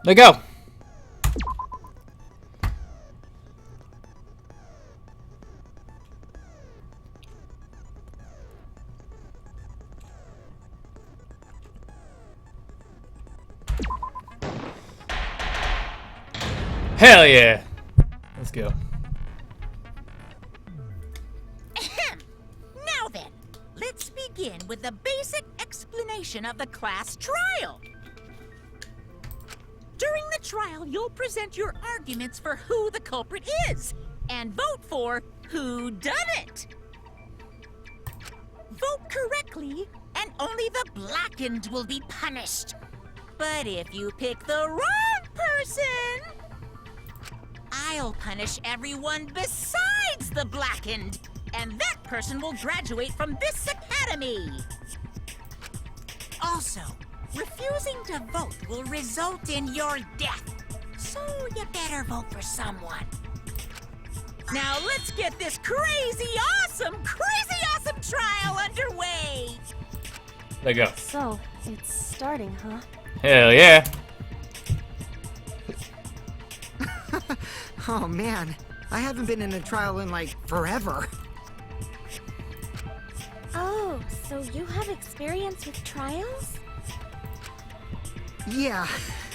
Let go. Hell yeah. Let's go. Now then, let's begin with the basic explanation of the class trial. During the trial, you'll present your arguments for who the culprit is, and vote for who done it. Vote correctly, and only the blackened will be punished. But if you pick the wrong person, I'll punish everyone besides the blackened, and that person will graduate from this academy. Also, refusing to vote will result in your death, so you better vote for someone. Now let's get this crazy awesome trial underway! Let go. So, it's starting, huh? Hell yeah. Oh man, I haven't been in a trial in like forever. Oh, so you have experience with trials? Yeah,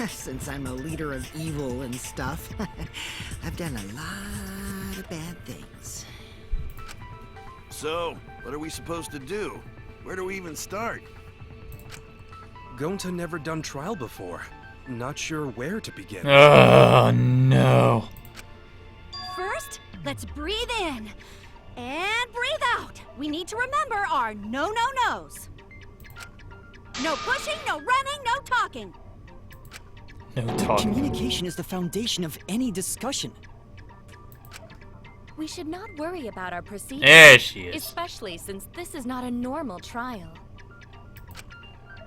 since I'm a leader of evil and stuff, I've done a lot of bad things. So, what are we supposed to do? Where do we even start? Gonta never done trial before. Not sure where to begin. Oh no. First, let's breathe in and breathe out. We need to remember our no-no-nos. No pushing, no running, no talking. No talking. Communication is the foundation of any discussion. We should not worry about our procedures. There she is. Especially since this is not a normal trial.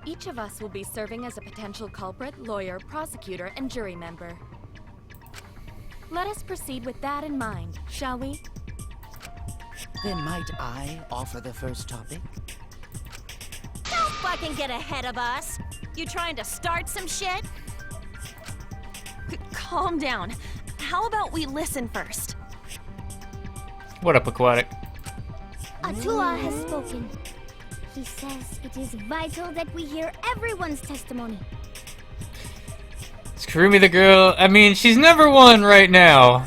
Each of us will be serving as a potential culprit, lawyer, prosecutor, and jury member. Let us proceed with that in mind, shall we? Then might I offer the first topic? Don't fucking get ahead of us. You trying to start some shit? Calm down. How about we listen first? What up, Aquatic? Atua has spoken. He says it is vital that we hear everyone's testimony. Screw me the girl. I mean, she's number one right now.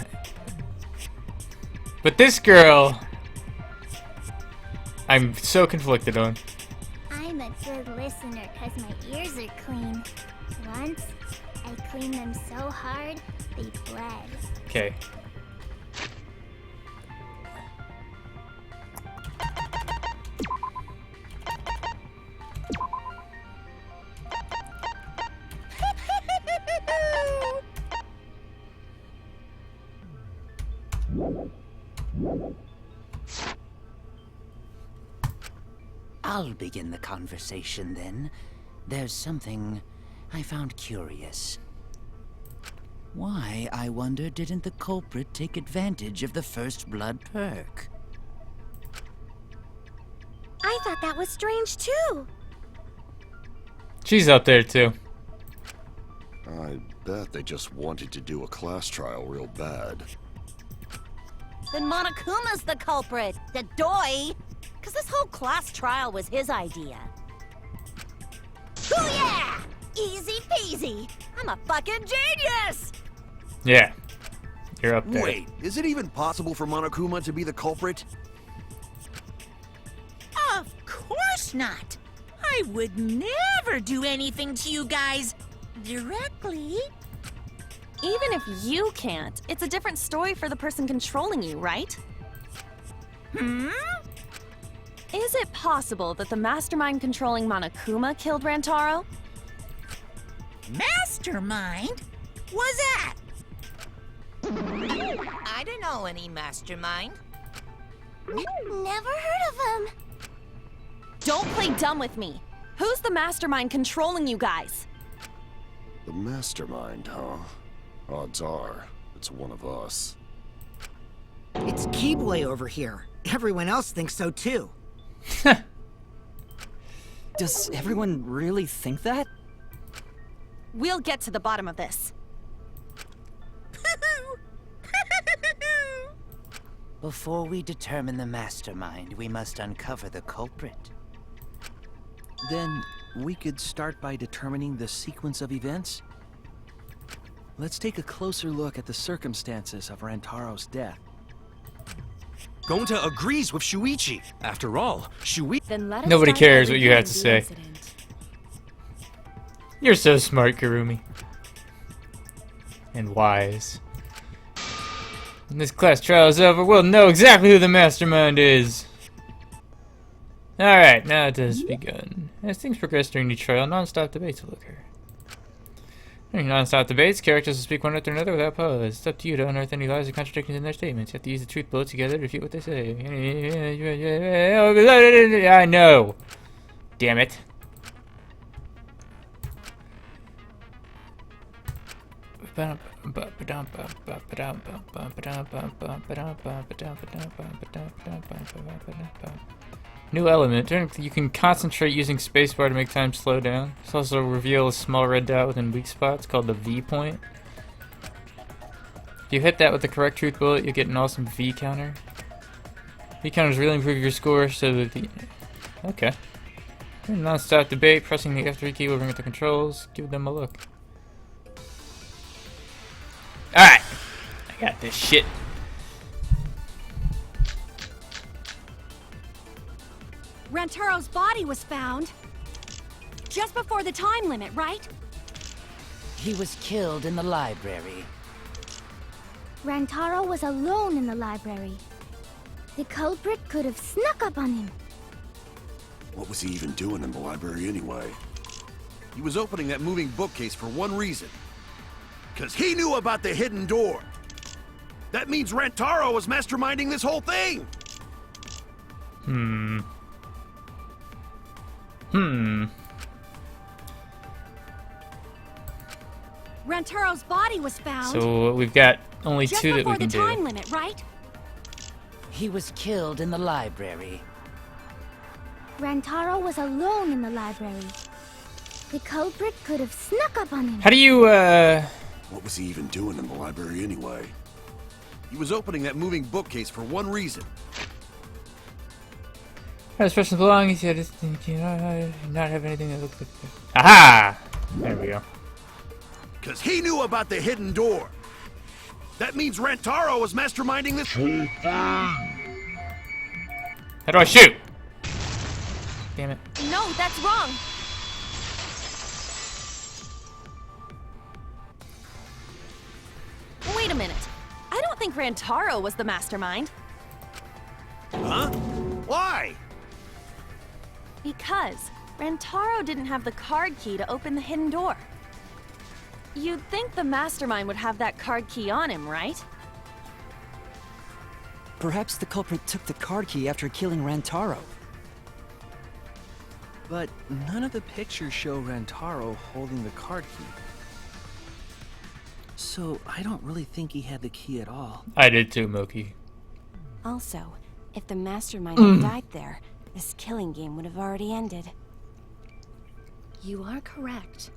But this girl, I'm so conflicted on. I'm a good listener because my ears are clean. Once, I cleaned them so hard, they bled. Okay. I'll begin the conversation then. There's something I found curious. Why, I wonder, didn't the culprit take advantage of the first blood perk? I thought that was strange too. She's up there too. I bet they just wanted to do a class trial real bad. Then Monokuma's the culprit, the doy. Cause this whole class trial was his idea. Ooh yeah! Easy peasy. I'm a fucking genius! Yeah. You're up there. Wait, is it even possible for Monokuma to be the culprit? Of course not. I would never do anything to you guys directly. Even if you can't, it's a different story for the person controlling you, right? Hmm? Is it possible that the mastermind controlling Monokuma killed Rantaro? Mastermind? Was that? I don't know any mastermind. Never heard of him. Don't play dumb with me. Who's the mastermind controlling you guys? The mastermind, huh? Odds are, it's one of us. It's Keyblade over here. Everyone else thinks so too. Does everyone really think that? We'll get to the bottom of this. Before we determine the mastermind, we must uncover the culprit. Then we could start by determining the sequence of events. Let's take a closer look at the circumstances of Rantaro's death. Gonta agrees with Shuichi. After all, Shuichi... Then let us Nobody start by cares what you have to reviewing say. the incident. You're so smart, Karumi. And wise. When this class trial is over, we'll know exactly who the mastermind is. Alright, now it has begun. As things progress during the trial, non-stop debates will occur. During non-stop debates, characters will speak one after another without pause. It's up to you to unearth any lies or contradictions in their statements. You have to use the truth bullet together to refute what they say. I know. Damn it. New element. You can concentrate using spacebar to make time slow down. This also reveal a small red dot within weak spots called the V point. If you hit that with the correct truth bullet, you'll get an awesome V counter. V counters really improve your score, so that the... Okay. Non-stop debate. Pressing the F3 key will bring up the controls. Give them a look. Alright. I got this shit. Rantaro's body was found just before the time limit, right? He was killed in the library. Rantaro was alone in the library. The culprit could have snuck up on him. What was he even doing in the library anyway? He was opening that moving bookcase for one reason. Because he knew about the hidden door. That means Rantaro was masterminding this whole thing! Rantaro's body was found So we've got only just two that we before can the do. time limit, right? He was killed in the library. Rantaro was alone in the library. The culprit could have snuck up on him. How do you, What was he even doing in the library anyway? He was opening that moving bookcase for one reason. As person's belongings, you not have anything that looks like this. Aha! There we go. Because he knew about the hidden door. That means Rantaro was masterminding this whole thing. How do I shoot? Damn it. No, that's wrong. Wait a minute. I don't think Rantaro was the mastermind. Huh? Why? Because Rantaro didn't have the card key to open the hidden door. You'd think the mastermind would have that card key on him, right? Perhaps the culprit took the card key after killing Rantaro. But none of the pictures show Rantaro holding the card key. So I don't really think he had the key at all. I did too, Moki. Also, if the mastermind had died there, this killing game would have already ended. You are correct.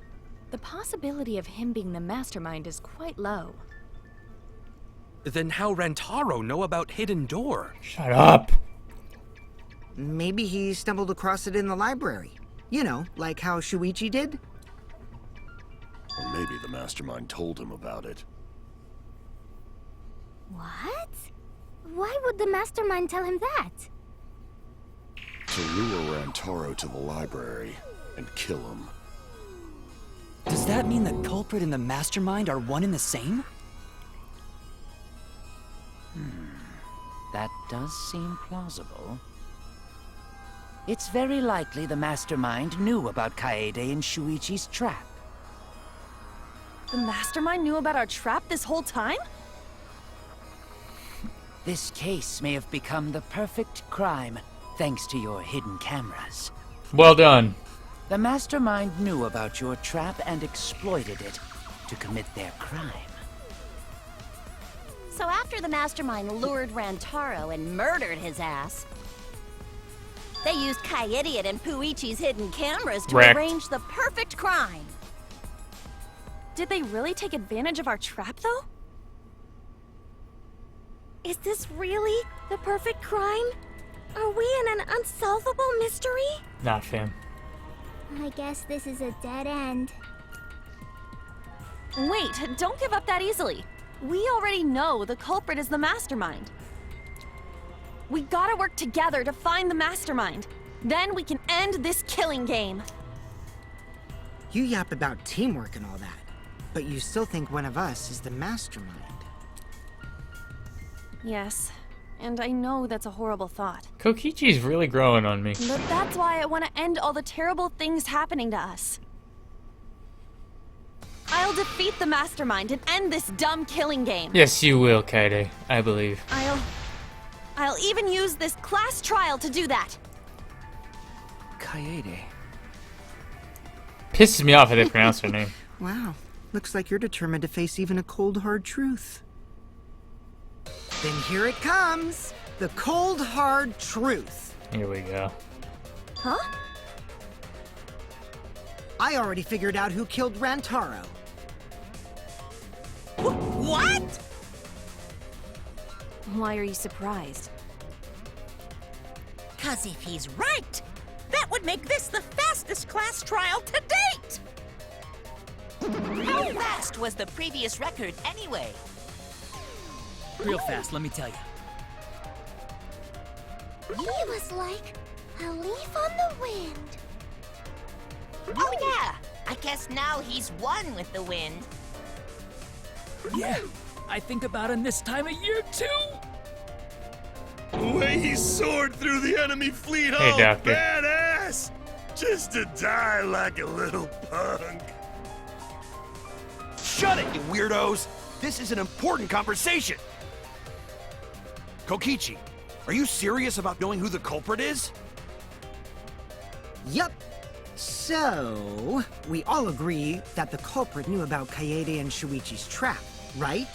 The possibility of him being the mastermind is quite low. Then how Rantaro know about hidden door? Shut up. Maybe he stumbled across it in the library. You know, like how Shuichi did? Or maybe the mastermind told him about it. What? Why would the mastermind tell him that? To lure Rantaro to the library and kill him. Does that mean the culprit and the mastermind are one and the same? That does seem plausible. It's very likely the mastermind knew about Kaede and Shuichi's trap. The mastermind knew about our trap this whole time? This case may have become the perfect crime, thanks to your hidden cameras. Well done. The mastermind knew about your trap and exploited it to commit their crime. So after the mastermind lured Rantaro and murdered his ass, they used Kaede and Puichi's hidden cameras to Wrecked. arrange the perfect crime. Did they really take advantage of our trap, though? Is this really the perfect crime? Are we in an unsolvable mystery? Not fam. I guess this is a dead end. Wait, don't give up that easily. We already know the culprit is the mastermind. We gotta work together to find the mastermind. Then we can end this killing game. You yap about teamwork and all that, but you still think one of us is the mastermind. Yes, and I know that's a horrible thought. Kokichi's really growing on me. But that's why I want to end all the terrible things happening to us. I'll defeat the mastermind and end this dumb killing game. Yes, you will, Kaede. I believe. I'll even use this class trial to do that. Kaede. Pisses me off how they pronounce her name. Wow, looks like you're determined to face even a cold, hard truth. Then here it comes! The cold, hard truth. Here we go. Huh? I already figured out who killed Rantaro. What? Why are you surprised? 'Cause if he's right, that would make this the fastest class trial to date! How fast was the previous record anyway? Real fast, let me tell you. He was like a leaf on the wind. Oh yeah, I guess now he's one with the wind. Yeah, I think about him this time of year too. The way he soared through the enemy fleet, Hey, oh, Doctor. badass! Just to die like a little punk. Shut it, you weirdos! This is an important conversation. Kokichi, are you serious about knowing who the culprit is? Yup. So, we all agree that the culprit knew about Kaede and Shuichi's trap, right?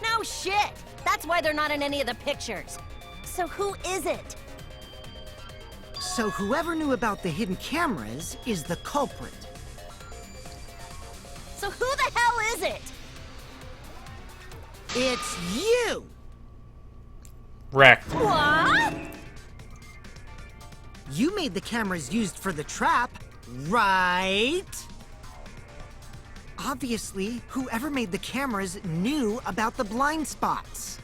No shit! That's why they're not in any of the pictures. So who is it? So whoever knew about the hidden cameras is the culprit. So who the hell is it? It's you! Wrecked. What? You made the cameras used for the trap, right? Obviously, whoever made the cameras knew about the blind spots.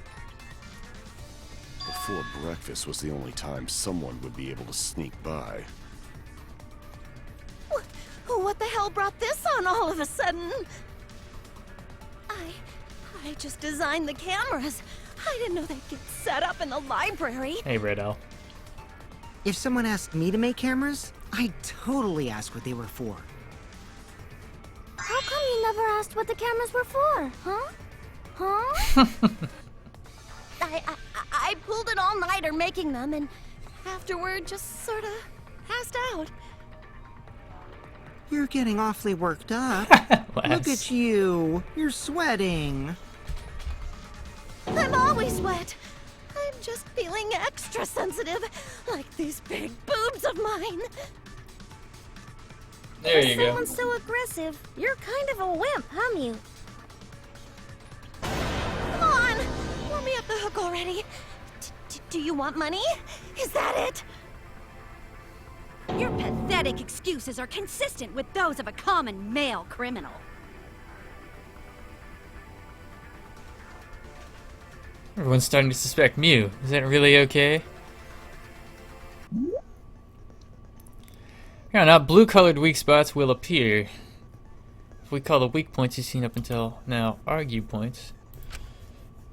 Before breakfast was the only time someone would be able to sneak by. What the hell brought this on all of a sudden? I just designed the cameras. I didn't know they'd get set up in the library. Hey, Red L. If someone asked me to make cameras, I'd totally ask what they were for. How come you never asked what the cameras were for, huh? Huh? I pulled an all-nighter making them, and afterward just sort of passed out. You're getting awfully worked up. Wes. Look at you. You're sweating. I'm always wet. I'm just feeling extra sensitive, like these big boobs of mine. There you go. Someone's so aggressive. You're kind of a wimp, huh, Mew? Come on, let me off the hook already. Do you want money? Is that it? Your pathetic excuses are consistent with those of a common male criminal. Everyone's starting to suspect Mew. Is that really okay? Yeah, now blue-colored weak spots will appear. If we call the weak points you've seen up until now argue points,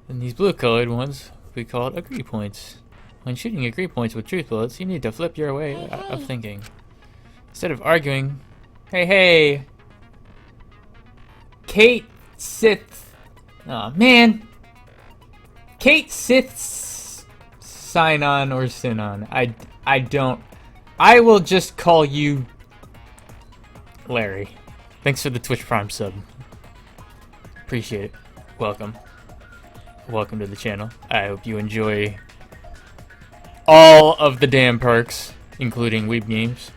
then these blue-colored ones we call agree points. When shooting agree points with truth bullets, you need to flip your way of thinking. Instead of arguing, hey, Kate Sith. Aw, man. Kate Sith's sign on or sin on. I don't. I will just call you Larry. Thanks for the Twitch Prime sub. Appreciate it. Welcome. Welcome to the channel. I hope you enjoy all of the damn perks, including Weeb Games.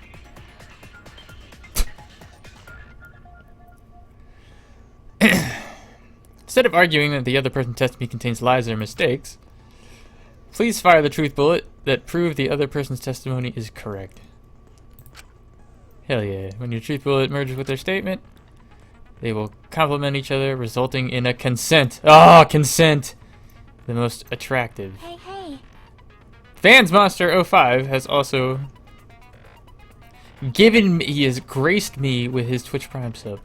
Instead of arguing that the other person's testimony contains lies or mistakes, please fire the truth bullet that prove the other person's testimony is correct. Hell yeah. When your truth bullet merges with their statement, they will complement each other, resulting in a consent. Ah, consent! The most attractive. Hey, hey. FansMonster05 has also he has graced me with his Twitch Prime sub.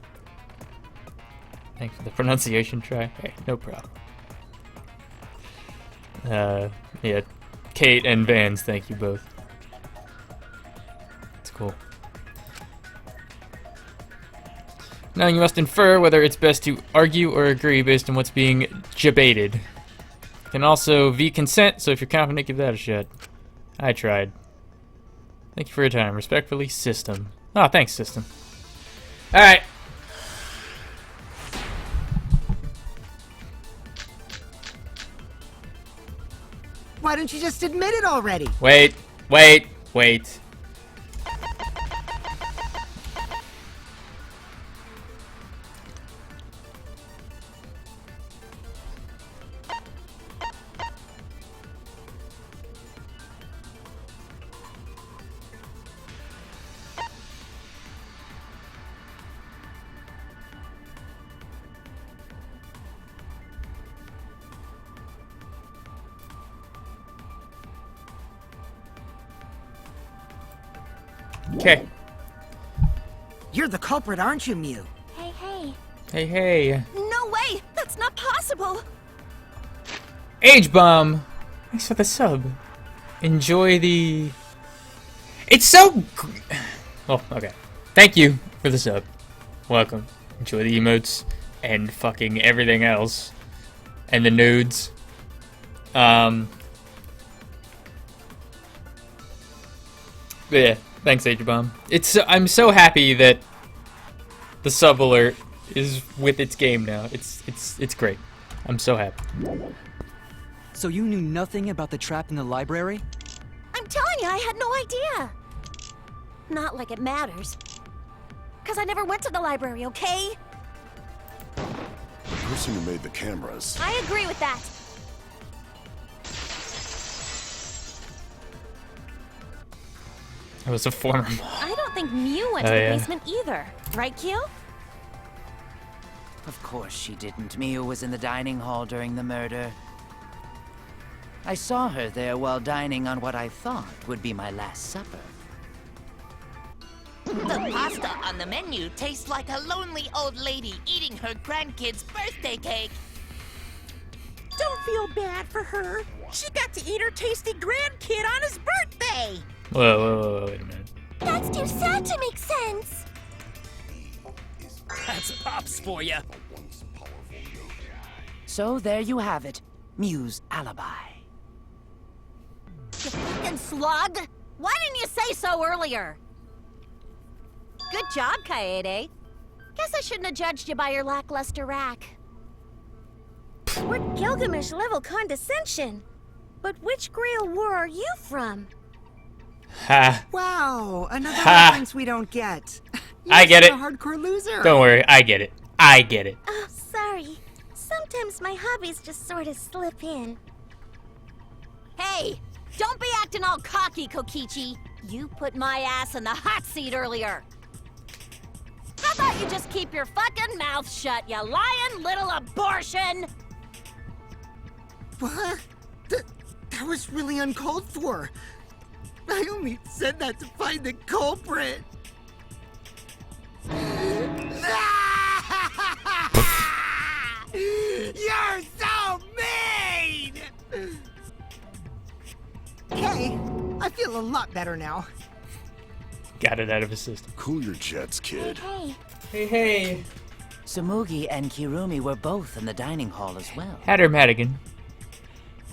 Thanks for the pronunciation try. Hey, no problem. Yeah, Kate and Vans, thank you both. It's cool. Now you must infer whether it's best to argue or agree based on what's being debated. You can also consent, so if you're confident, give that a shot. I tried. Thank you for your time. Respectfully, System. Oh, thanks, System. Alright. Why don't you just admit it already? Wait. Okay. You're the culprit, aren't you, Mew? Hey, hey. Hey, hey. No way! That's not possible! Age Bomb! Thanks for the sub. Enjoy the... It's so... Oh, okay. Thank you for the sub. Welcome. Enjoy the emotes and fucking everything else. And the nudes. Yeah, thanks, Age Bomb. I'm so happy that the sub alert is with its game now. It's great. I'm so happy. So you knew nothing about the trap in the library? I'm telling you, I had no idea. Not like it matters. Because I never went to the library, okay? The person who made the cameras. I agree with that. I was a former... I don't think Mew went to the basement either. Right, Q? Of course she didn't. Mew was in the dining hall during the murder. I saw her there while dining on what I thought would be my last supper. The pasta on the menu tastes like a lonely old lady eating her grandkid's birthday cake. Don't feel bad for her. She got to eat her tasty grandkid on his birthday. Whoa, wait a minute. That's too sad to make sense. That's Pops for you. So there you have it. Mew's alibi. You fucking slug! Why didn't you say so earlier? Good job, Kaede. Guess I shouldn't have judged you by your lackluster rack. What Gilgamesh-level condescension? But which Grail war are you from? Ha. Wow, another Ha. reference we don't get. I get it. A hardcore loser. Don't worry, I get it. I get it. Oh, sorry. Sometimes my hobbies just sort of slip in. Hey! Don't be acting all cocky, Kokichi! You put my ass in the hot seat earlier! How about you just keep your fucking mouth shut, you lying little abortion! What? That was really uncalled for. I only said that to find the culprit. You're so mean! Okay, I feel a lot better now. Got it out of his system. Cool your jets, kid. Hey, hey. Sumugi and Kirumi were both in the dining hall as well. Hatter Madigan.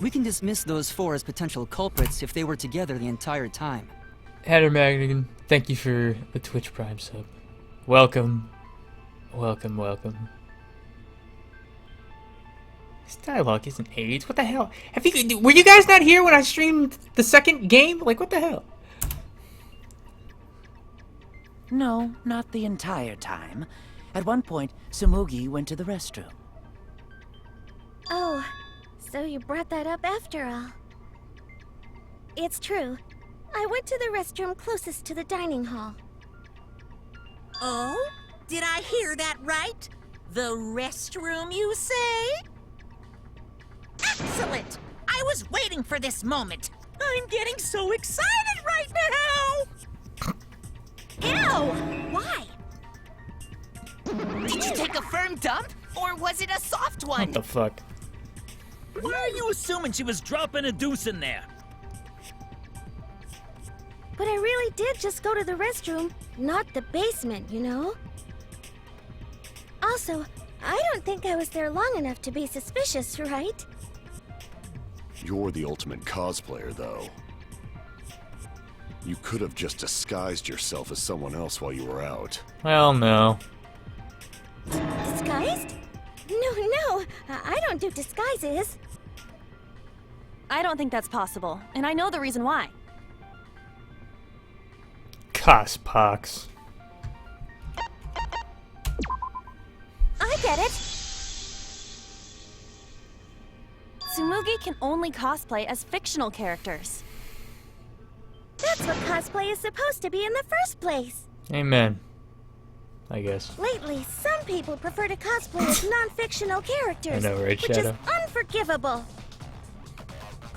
We can dismiss those four as potential culprits if they were together the entire time. Hatter Madigan, thank you for the Twitch Prime sub. Welcome. Welcome, welcome. This dialogue isn't AIDS. What the hell? Were you guys not here when I streamed the second game? Like, what the hell? No, not the entire time. At one point, Sumugi went to the restroom. Oh, so you brought that up after all. It's true. I went to the restroom closest to the dining hall. Oh? Did I hear that right? The restroom, you say? Excellent! I was waiting for this moment. I'm getting so excited right now! Ew! Why? Did you take a firm dump? Or was it a soft one? What the fuck? Why are you assuming she was dropping a deuce in there? But I really did just go to the restroom, not the basement, you know? Also, I don't think I was there long enough to be suspicious, right? You're the ultimate cosplayer, though. You could have just disguised yourself as someone else while you were out. Well, no. Disguised? No, I don't do disguises. I don't think that's possible, and I know the reason why. Cospox. I get it! Tsumugi can only cosplay as fictional characters. That's what cosplay is supposed to be in the first place. Amen. I guess. Lately, some people prefer to cosplay as non-fictional characters, I know, right, which Shadow? is unforgivable.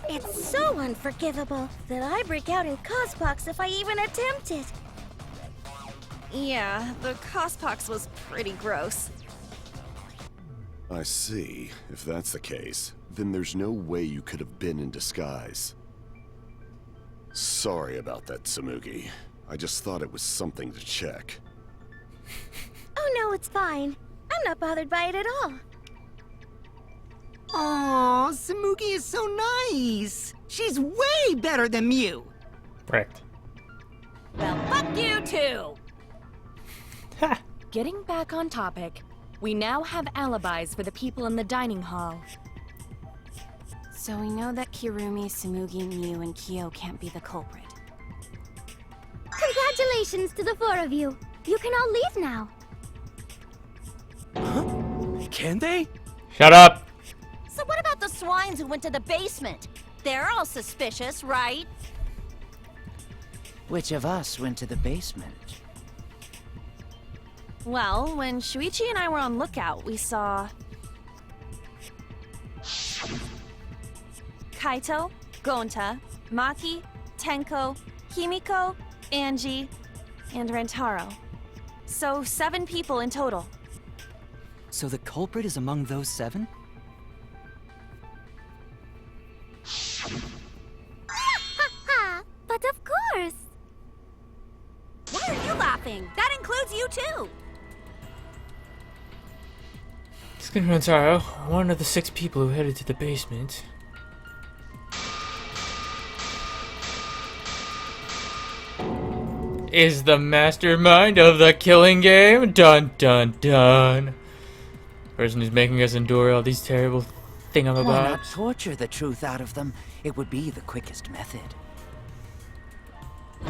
It's so unforgivable that I break out in cospox if I even attempt it. Yeah, the cospox was pretty gross. I see. If that's the case, then there's no way you could have been in disguise. Sorry about that, Tsumugi. I just thought it was something to check. Oh no, it's fine. I'm not bothered by it at all. Aw, Tsumugi is so nice. She's way better than Mew. Correct. Well, fuck you too! Getting back on topic, we now have alibis for the people in the dining hall. So we know that Kirumi, Tsumugi, Mew, and Kyo can't be the culprit. Congratulations to the four of you. You can all leave now. Can they? Shut up! So what about the swines who went to the basement? They're all suspicious, right? Which of us went to the basement? Well, when Shuichi and I were on lookout, we saw Kaito, Gonta, Maki, Tenko, Himiko, Angie, and Rentaro. So 7 people in total. So the culprit is among those 7? But of course. Why are you laughing? That includes you too! Excuse me, Rentaro. One of the 6 people who headed to the basement. Is the mastermind of the killing game. Dun dun dun. Person who's making us endure all these terrible Why thingamabobs. not torture the truth out of them? It would be the quickest method.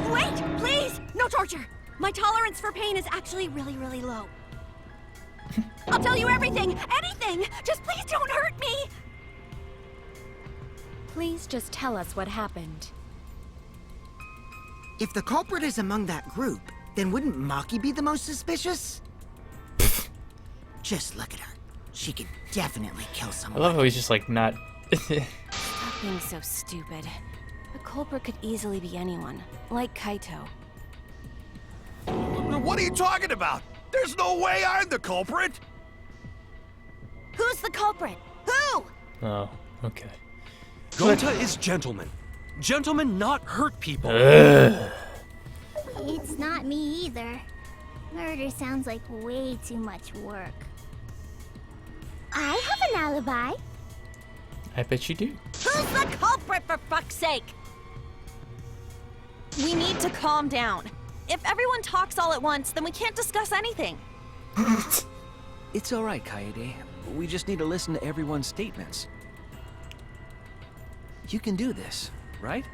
Wait, please! No torture! My tolerance for pain is actually really, really low. I'll tell you everything! Anything! Just please don't hurt me! Please just tell us what happened. If the culprit is among that group, then wouldn't Maki be the most suspicious? Just look at her. She could definitely kill I someone. love how he's just like not. Stop being so stupid. The culprit could easily be anyone, like Kaito. What are you talking about? There's no way I'm the culprit! Who's the culprit? Who? Oh, okay. Gonta is gentleman. Gentlemen not hurt people. It's not me either. Murder sounds like way too much work. I have an alibi. I bet you do. Who's the culprit, for fuck's sake? We need to calm down. If everyone talks all at once, then we can't discuss anything. It's all right, Kaede. We just need to listen to everyone's statements. You can do this, right?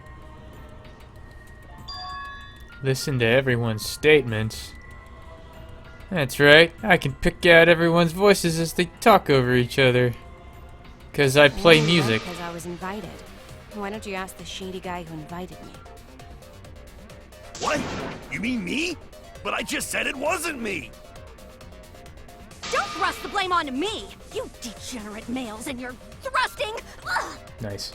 Listen to everyone's statements. That's right. I can pick out everyone's voices as they talk over each other. Because I play music. Because I was invited. Why don't you ask the shady guy who invited me? What? You mean me? But I just said it wasn't me! Don't thrust the blame onto me! You degenerate males and your thrusting! Ugh. Nice.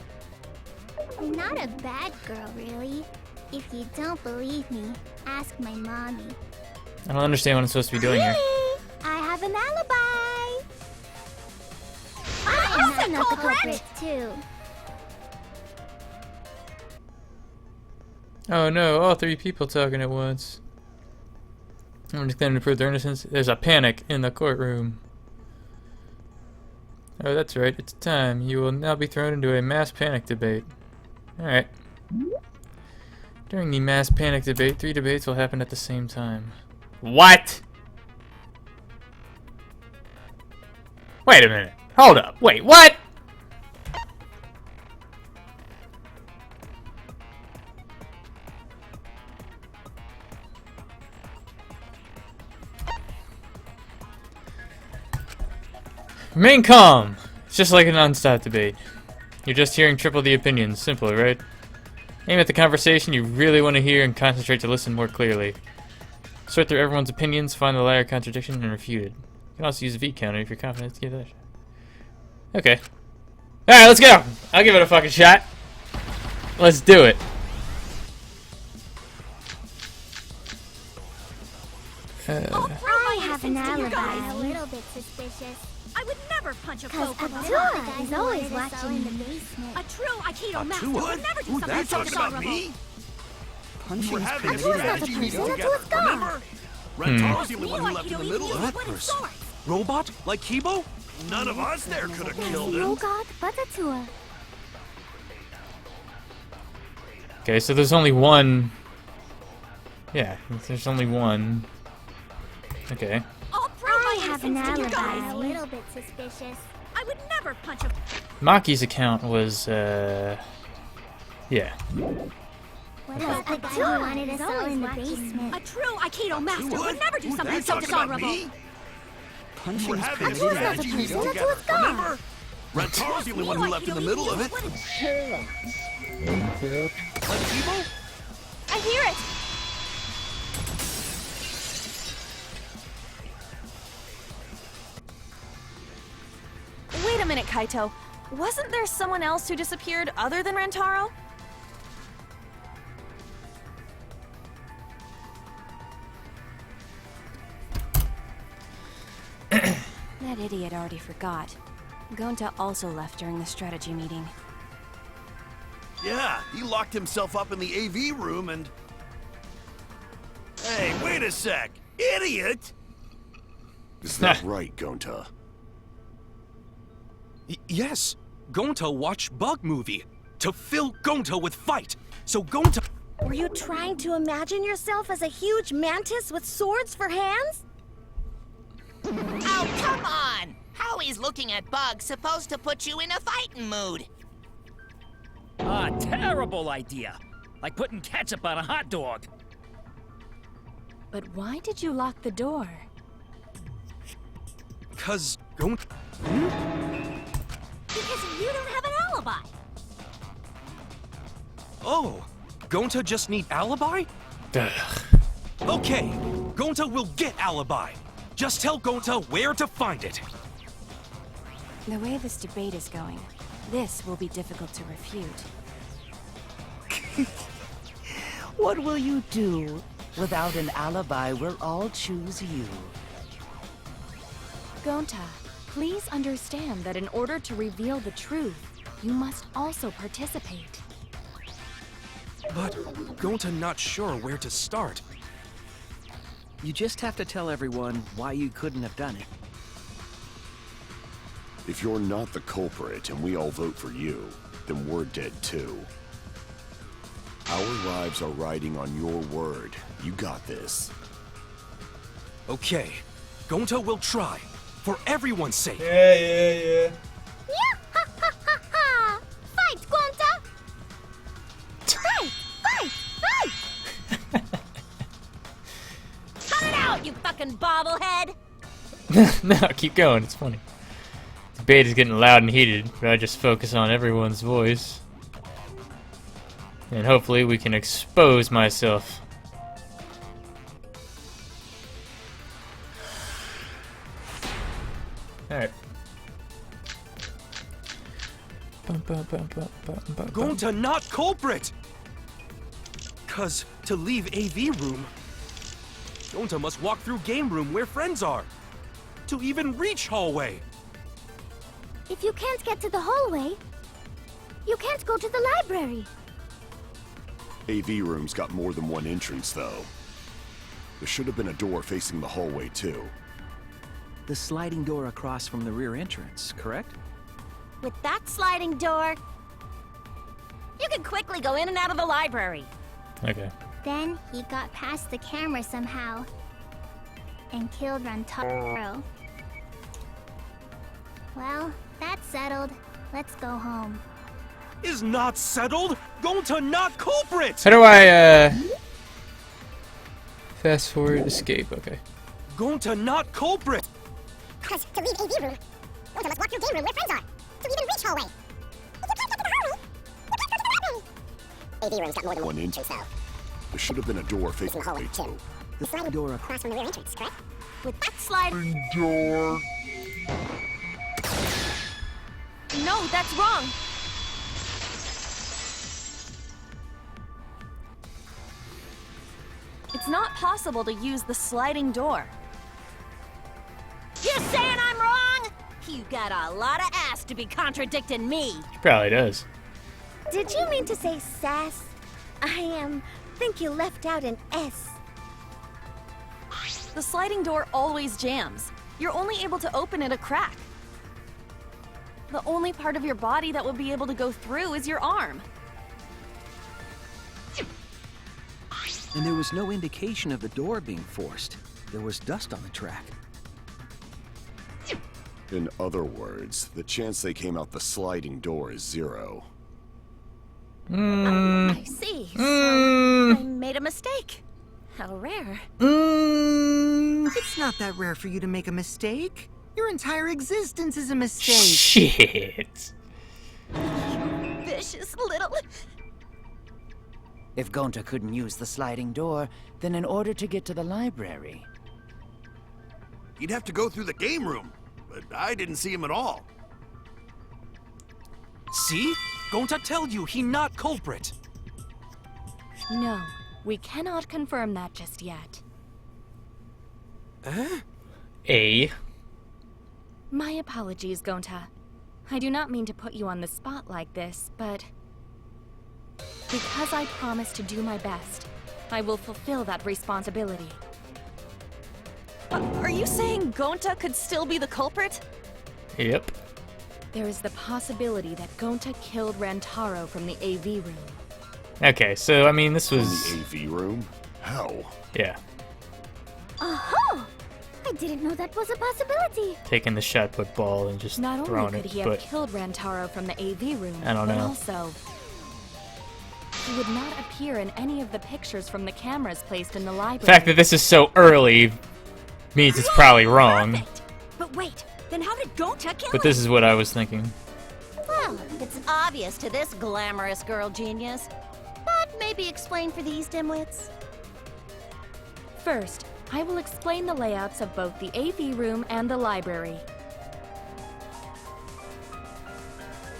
I'm not a bad girl, really. If you don't believe me, ask my mommy. I don't understand what I'm supposed to be doing here. I have an alibi! I'm not a culprit, too. Oh no, all three people talking at once. I'm just going to prove their innocence. There's a panic in the courtroom. Oh, that's right. It's time. You will now be thrown into a mass panic debate. Alright. During the mass panic debate, 3 debates will happen at the same time. What? Wait a minute. Hold up. Wait, what? Remain calm. It's just like a non-stop debate. You're just hearing triple the opinions. Simple, right? Aim at the conversation you really want to hear and concentrate to listen more clearly. Sort through everyone's opinions, find the liar contradiction, and refute it. You can also use a V counter if you're confident to give that a shot. Okay. Alright, let's go! I'll give it a fucking shot. Let's do it. I have an alibi. A little bit suspicious. I would never punch a Cause foe from Atua is always watching in the basement. A true Aikido master Atua? would never do Ooh, something that's so talking about dishonorable. me? Punching We're is having a permitted strategy at meeting Aikido. together, remember? Rentaro's the only one who left in the middle of That it. person. Robot? Like Kibo? None of us there could have killed No him. god, but Atua. Okay, so there's only one. Yeah, there's only one. Okay. I have an alibi. A little bit suspicious. I would never punch a. Maki's account was, yeah. Cause Atua wanted us all in the basement. A true Aikido master What? would never do Ooh, something that's so talking about dishonorable. me? Punching We're is having a permitted at strategy meeting Atua's together, God. remember? Rentaro's the only one who left in the middle of it. Like Kibo? I hear it. Wait a minute, Kaito. Wasn't there someone else who disappeared other than Rentaro? That idiot already forgot. Gonta also left during the strategy meeting. Yeah, he locked himself up in the AV room and... Hey, wait a sec! Idiot! Is that right, Gonta? Yes. Gonta watched Bug Movie to fill Gonta with fight. So Gonta... Were you trying to imagine yourself as a huge mantis with swords for hands? Oh, come on! How is looking at bugs supposed to put you in a fighting mood? Ah, terrible idea. Like putting ketchup on a hot dog. But why did you lock the door? Cause Gonta... Because you don't have an alibi. Oh, Gonta just need alibi? Ugh. Okay, Gonta will get alibi. Just tell Gonta where to find it. The way this debate is going, this will be difficult to refute. What will you do? Without an alibi, we'll all choose you. Gonta, please understand that in order to reveal the truth, you must also participate. But Gonta not sure where to start. You just have to tell everyone why you couldn't have done it. If you're not the culprit and we all vote for you, then we're dead too. Our lives are riding on your word. You got this. Okay, Gonta will try. For everyone's sake. Yeah. Fight, Gonta! Fight! Cut it out, you fucking bobblehead! No, keep going. It's funny. debate is getting loud and heated, but I just focus on everyone's voice. And hopefully we can expose myself. Alright. Gonta not culprit! Cause to leave AV room, Gonta must walk through game room where friends are. To even reach hallway. If you can't get to the hallway, you can't go to the library. AV room's got more than one entrance, though. There should have been a door facing the hallway, too. The sliding door across from the rear entrance, correct? With that sliding door, you can quickly go in and out of the library. Okay. Then he got past the camera somehow and killed Rantaro. Well, that's settled. Let's go home. Is not settled? Gonta not culprit! How do I, fast forward, escape, okay. Gonta not culprit! Cause to leave AV room, Gonta must walk through game room where friends are. To even reach hallway. If you can't get to the hallway, you can't go to the library. AV room's got more than one entrance, though. There should have been a door facing the hallway, too. The sliding door across from the rear entrance, correct? With that sliding door. No, that's wrong. It's not possible to use the sliding door. You saying I'm wrong? You got a lot of ass to be contradicting me. She probably does. Did you mean to say sass? I think you left out an S. The sliding door always jams. You're only able to open it a crack. The only part of your body that will be able to go through is your arm. And there was no indication of the door being forced. There was dust on the track. In other words, the chance they came out the sliding door is 0. I see. So I made a mistake. How rare. It's not that rare for you to make a mistake. Your entire existence is a mistake. Shit. Vicious little... If Gonta couldn't use the sliding door, then in order to get to the library... He'd have to go through the game room, but I didn't see him at all. See? Gonta tell you he not culprit. No, we cannot confirm that just yet. My apologies, Gonta. I do not mean to put you on the spot like this, but... because I promised to do my best, I will fulfill that responsibility. Are you saying Gonta could still be the culprit? Yep. There is the possibility that Gonta killed Rantaro from the AV room. Okay, so, I mean, this was... In the AV room? How? Yeah. Oh! I didn't know that was a possibility. Taking the shot put ball and just Not throwing only could it, he have but... killed Rantaro from the AV room, I don't but know. also... he would not appear in any of the pictures from the cameras placed in the library. The fact that this is so early means it's probably wrong. Perfect. But wait, then how did Gonta kill But this is what I was thinking. Well, it's obvious to this glamorous girl genius. But maybe explain for these dimwits. First, I will explain the layouts of both the AV room and the library.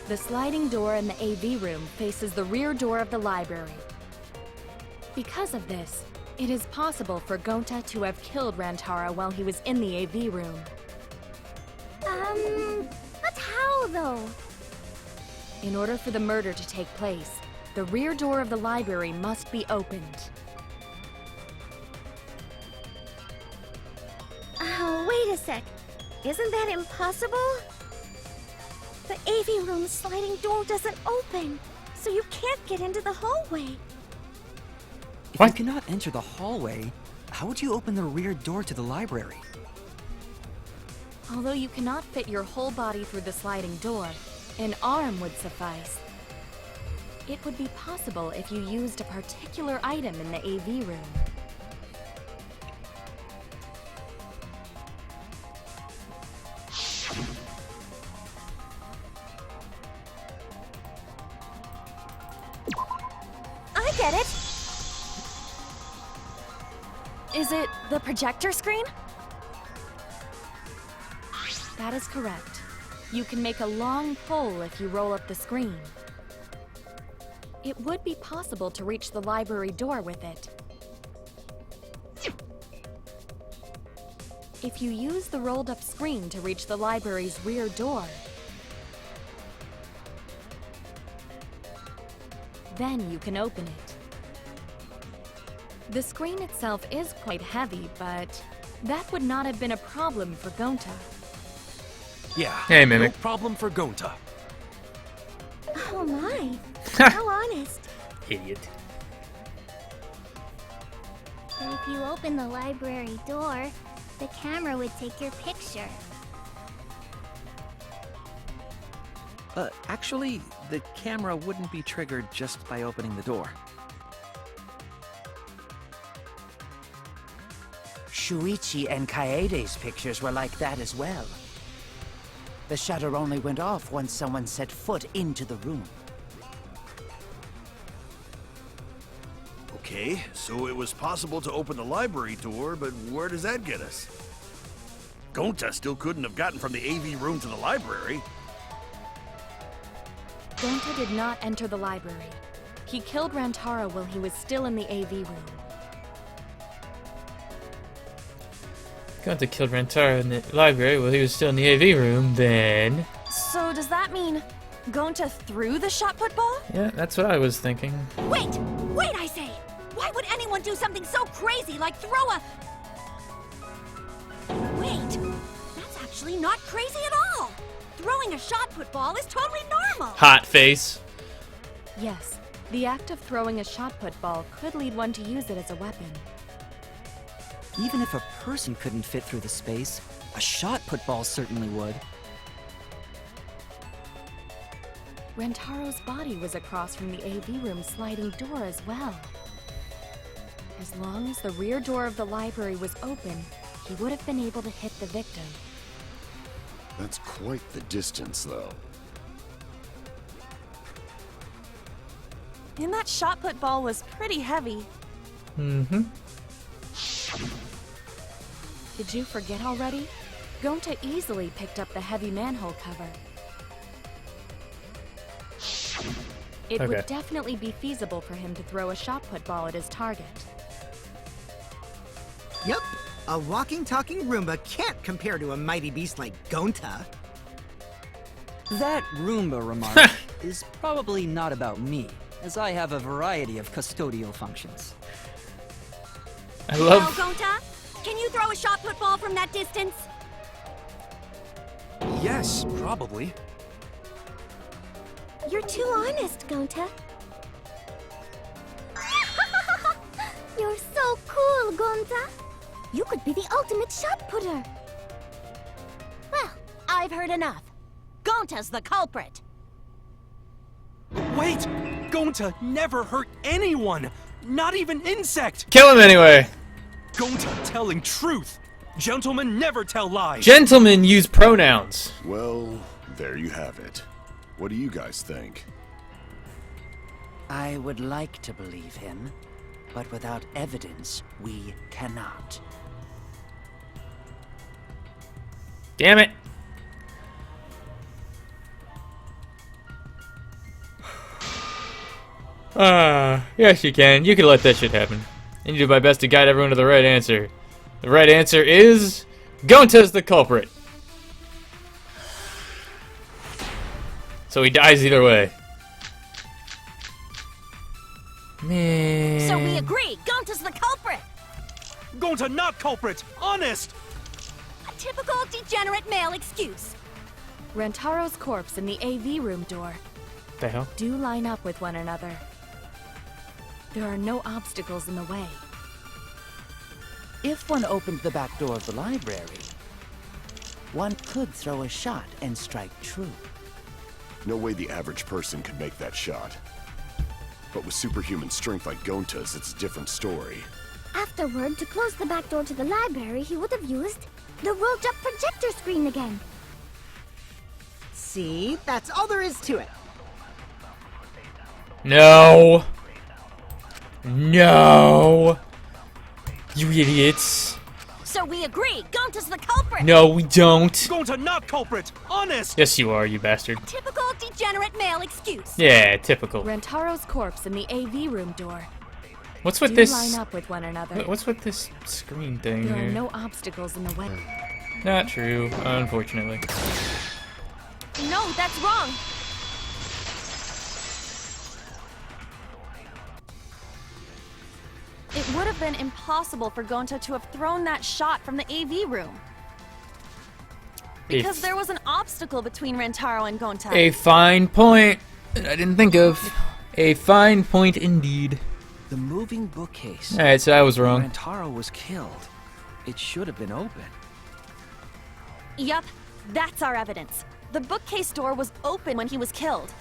The sliding door in the AV room faces the rear door of the library. Because of this, it is possible for Gonta to have killed Rantaro while he was in the AV room. But how though? In order for the murder to take place, the rear door of the library must be opened. Oh, wait a sec. Isn't that impossible? The AV room sliding door doesn't open, so you can't get into the hallway. If you cannot enter the hallway, how would you open the rear door to the library? Although you cannot fit your whole body through the sliding door, an arm would suffice. It would be possible if you used a particular item in the AV room. get it. Is it the projector screen? That is correct. You can make a long pull if you roll up the screen. It would be possible to reach the library door with it. If you use the rolled up screen to reach the library's rear door, then you can open it. The screen itself is quite heavy, but that would not have been a problem for Gonta. Yeah, Hey, Mimic. no problem for Gonta. Oh my. How honest. Idiot. But if you open the library door, the camera would take your picture. Actually, the camera wouldn't be triggered just by opening the door. Shuichi and Kaede's pictures were like that as well. The shutter only went off once someone set foot into the room. Okay, so it was possible to open the library door, but where does that get us? Gonta still couldn't have gotten from the AV room to the library. Gonta did not enter the library. He killed Rantaro while he was still in the AV room. Gonta killed Rantaro in the library while he was still in the AV room, then... So does that mean Gonta threw the shot put ball? Yeah, that's what I was thinking. Wait! Wait, I say! Why would anyone do something so crazy like throw a... Wait! That's actually not crazy at all! Throwing a shot put ball is totally normal! Hot face. Yes, the act of throwing a shot put ball could lead one to use it as a weapon. Even if a person couldn't fit through the space, a shot put ball certainly would. Rantaro's body was across from the AV room sliding door as well. As long as the rear door of the library was open, he would have been able to hit the victim. That's quite the distance, though. And that shot put ball was pretty heavy. Mm-hmm. Did you forget already? Gonta easily picked up the heavy manhole cover. It Okay. would definitely be feasible for him to throw a shot put ball at his target. Yep, a walking, talking Roomba can't compare to a mighty beast like Gonta. That Roomba remark is probably not about me, as I have a variety of custodial functions. I Well, love... Gonta, can you throw a shot put ball from that distance? Yes, probably. You're too honest, Gonta. You're so cool, Gonta. You could be the ultimate shot putter. Well, I've heard enough. Gonta's the culprit. Wait! Gonta never hurt anyone! Not even insect! Kill him anyway! Gonta telling truth! Gentlemen never tell lies! Gentlemen use pronouns. Well, there you have it. What do you guys think? I would like to believe him, but without evidence, we cannot. Damn it. Yes you can. You can let that shit happen. I need to do my best to guide everyone to the right answer. The right answer is... Gonta's the culprit. So he dies either way. Man. So we agree, Gonta's the culprit. Gonta not culprit! Honest! A typical degenerate male excuse. Rantaro's corpse and the AV room door The hell? do line up with one another. There are no obstacles in the way. If one opened the back door of the library, one could throw a shot and strike true. No way the average person could make that shot. But with superhuman strength like Gonta's, it's a different story. Afterward, to close the back door to the library, he would have used the rolled-up projector screen again. See? That's all there is to it. No. No! You idiots. So we agree, Gonta's the culprit! No, we don't. Gonta not culprit! Honest! Yes, you are, you bastard. Typical degenerate male excuse. Yeah, typical. Rantaro's corpse in the AV room door. What's with Do this? line up with one another. What's with this screen thing There are here? no obstacles in the way. Not true, unfortunately. No, that's wrong. It would have been impossible for Gonta to have thrown that shot from the AV room. Because there was an obstacle between Rantaro and Gonta. A fine point that I didn't think of. A fine point indeed. The moving bookcase. Alright, so I was wrong. When Rantaro was killed. It should have been open. Yup, that's our evidence. The bookcase door was open when he was killed.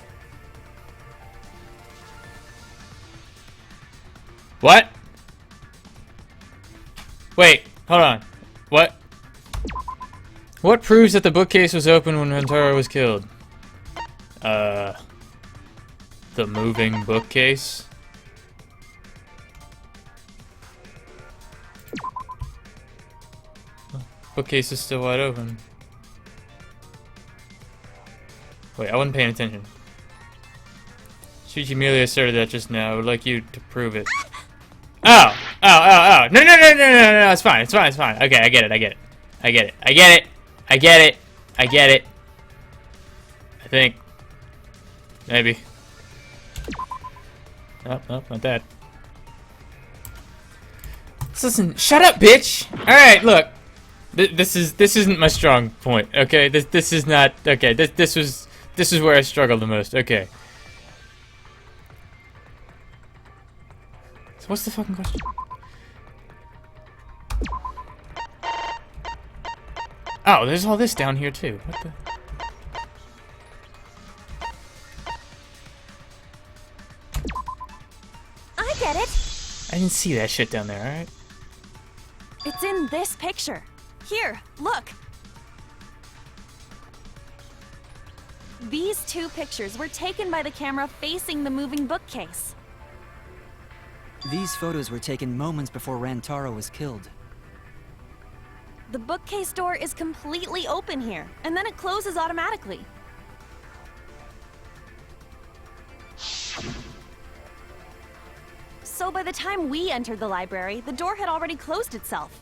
What? Wait, hold on. What? What proves that the bookcase was open when Rantaro was killed? The moving bookcase? Bookcase is still wide open. Wait, I wasn't paying attention. Shuichi merely asserted that just now. I would like you to prove it. Oh! Oh, oh, oh! No, no, no, no, no, no, it's fine, it's fine, it's fine. Okay, I get it, I get it. I get it, I get it! I get it! I get it! I think. Maybe. Oh, no, not that. Listen, shut up, bitch! Alright, look. This isn't my strong point, okay? This is not, okay, this is where I struggle the most, okay. So what's the fucking question? Oh, there's all this down here too. What the? I get it. I didn't see that shit down there, alright? It's in this picture. Here, look. These two pictures were taken by the camera facing the moving bookcase. These photos were taken moments before Rantaro was killed. The bookcase door is completely open here, and then it closes automatically. So by the time we entered the library, the door had already closed itself.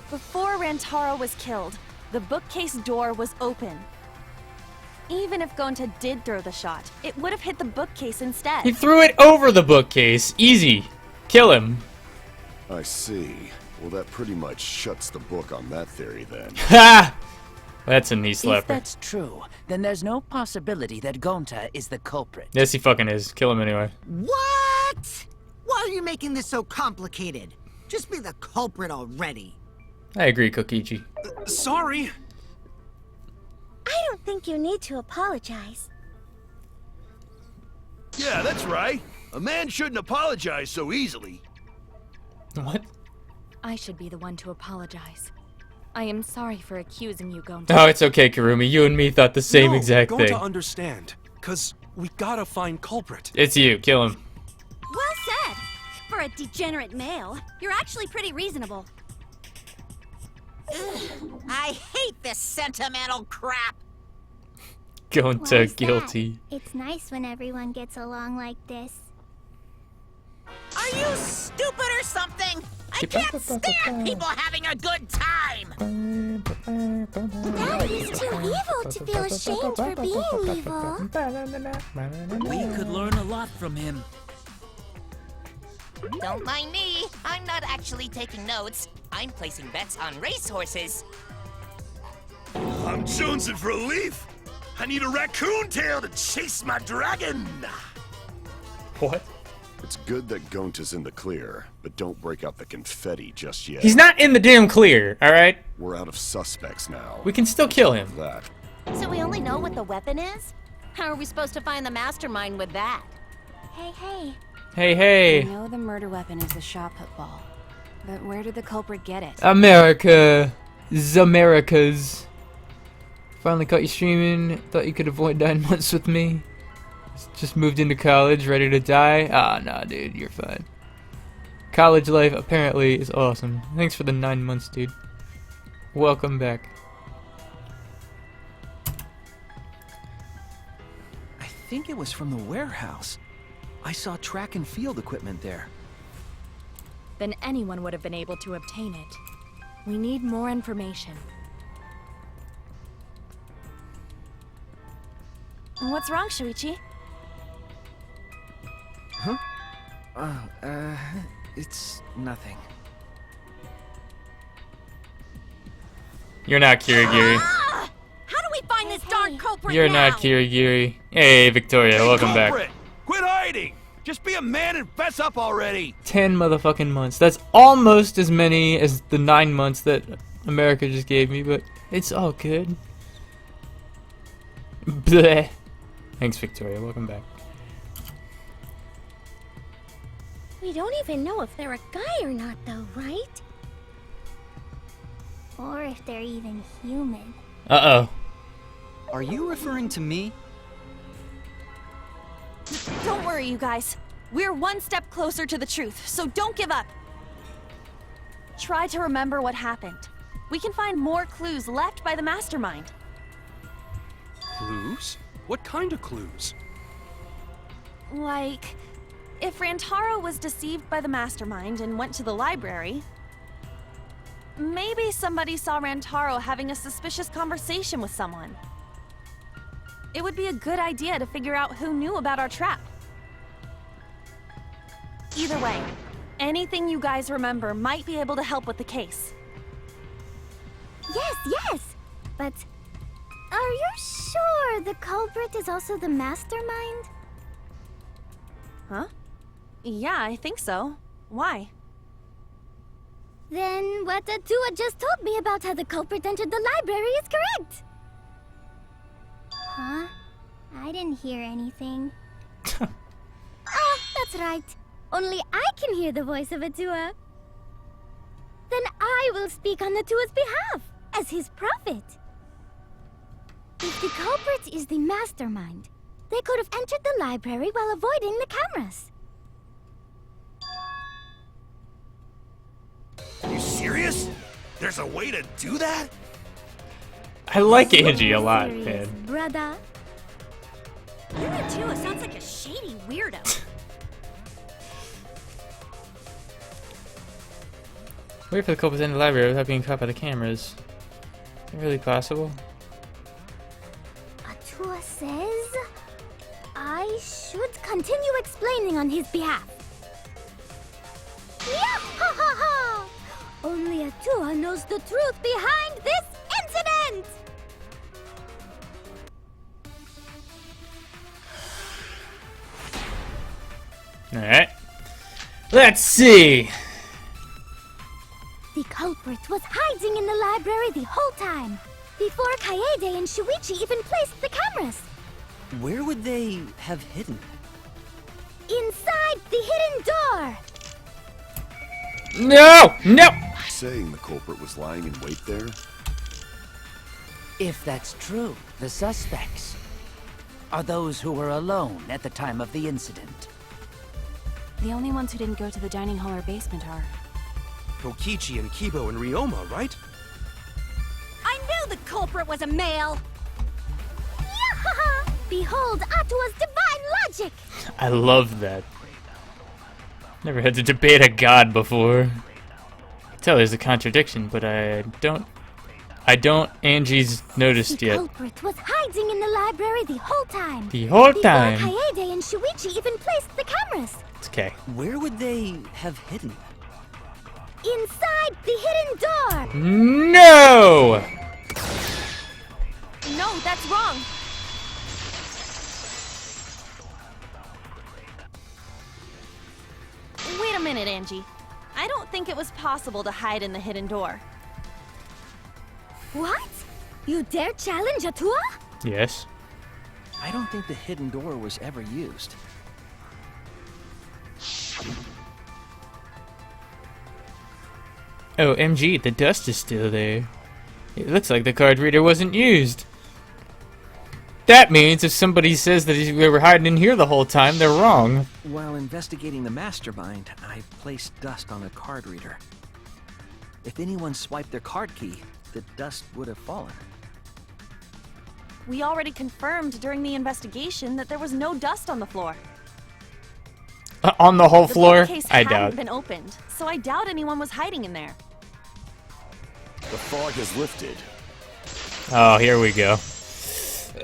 Before Rantaro was killed, the bookcase door was open. Even if Gonta did throw the shot, it would have hit the bookcase instead. He threw it over the bookcase. Easy. Kill him. I see. Well, that pretty much shuts the book on that theory then. Ha! That's a knee slapper. If that's true, then there's no possibility that Gonta is the culprit. Yes, he fucking is. Kill him anyway. What? Why are you making this so complicated? Just be the culprit already. I agree, Kokichi. Sorry. I don't think you need to apologize. Yeah, that's right. A man shouldn't apologize so easily. What? I should be the one to apologize. I am sorry for accusing you, Gonta. Oh, it's okay, Kurumi. You and me thought the same exact thing. Gonta understand, cause we gotta find culprit. It's you. Kill him. Well said. For a degenerate male, you're actually pretty reasonable. Ugh, I hate this sentimental crap. Gonta guilty. It's nice when everyone gets along like this. Are you stupid or something? I can't stand people having a good time. Daddy's too evil to feel ashamed for being evil. We could learn a lot from him. Don't mind me. I'm not actually taking notes. I'm placing bets on racehorses. I'm jonesing for a leaf. I need a raccoon tail to chase my dragon. What? It's good that Gonta's in the clear, but don't break out the confetti just yet. He's not in the damn clear, alright? We're out of suspects now. We can still kill him. That. So we only know what the weapon is? How are we supposed to find the mastermind with that? Hey, hey. Hey, hey. I know the murder weapon is the shot put ball, but where did the culprit get it? America. The Americas. Finally caught you streaming. Thought you could avoid 9 months with me. Just moved into college, ready to die. Ah, nah, dude, you're fine. College life apparently is awesome. Thanks for the 9 months, dude. Welcome back. I think it was from the warehouse. I saw track and field equipment there. Then anyone would have been able to obtain it. We need more information. What's wrong, Shuichi? Huh? It's nothing. You're not Kirigiri. How do we find this darn culprit You're now? not Kirigiri. Hey, Victoria, welcome back. Culprit! Quit hiding! Just be a man and fess up already! 10 motherfucking months. That's almost as many as the 9 months that America just gave me, but it's all good. Bleh. Thanks, Victoria. Welcome back. We don't even know if they're a guy or not, though, right? Or if they're even human. Uh-oh. Are you referring to me? Don't worry, you guys. We're one step closer to the truth, so don't give up. Try to remember what happened. We can find more clues left by the mastermind. Clues? What kind of clues? Like, if Rantaro was deceived by the mastermind and went to the library, maybe somebody saw Rantaro having a suspicious conversation with someone. It would be a good idea to figure out who knew about our trap. Either way, anything you guys remember might be able to help with the case. Yes! But are you sure the culprit is also the mastermind? Huh? Yeah, I think so. Why? Then what Atua just told me about how the culprit entered the library is correct! Huh? I didn't hear anything. Oh, that's right. Only I can hear the voice of Atua. Then I will speak on Atua's behalf, as his prophet. If the culprit is the mastermind, they could have entered the library while avoiding the cameras. Are you serious? There's a way to do that? I like Angie a lot, Serious, man. brother. Atua sounds like a shady weirdo. Wait for the culprit to enter the library without being caught by the cameras. Is that really possible? Atua says I should continue explaining on his behalf. Yahahaha! Only Atua knows the truth behind this incident! Alright. Let's see. The culprit was hiding in the library the whole time, before Kaede and Shuichi even placed the cameras. Where would they have hidden? Inside the hidden door! No! No! Saying the culprit was lying in wait there? If that's true, the suspects are those who were alone at the time of the incident. The only ones who didn't go to the dining hall or basement are... Kokichi and Kibo and Ryoma, right? I knew the culprit was a male! Yahaha! Behold Atua's divine logic! I love that. Never had to debate a god before. I can tell there's a contradiction, but I don't Angie's noticed The yet. culprit was hiding in the library the whole time. The whole time. Before Kaede and Shuichi even placed the cameras. It's okay. Where would they have hidden? Inside the hidden door! No! No, that's wrong! Wait a minute, Angie. I don't think it was possible to hide in the hidden door. What? You dare challenge Atua? Yes. I don't think the hidden door was ever used. Oh, MG, the dust is still there. It looks like the card reader wasn't used. That means if somebody says that we were hiding in here the whole time, they're wrong. While investigating the mastermind, I placed dust on a card reader. If anyone swiped their card key, the dust would have fallen. We already confirmed during the investigation that there was no dust on the floor. On the whole floor? The bookcase I hadn't doubt. been opened, so I doubt anyone was hiding in there. The fog has lifted. Oh, here we go.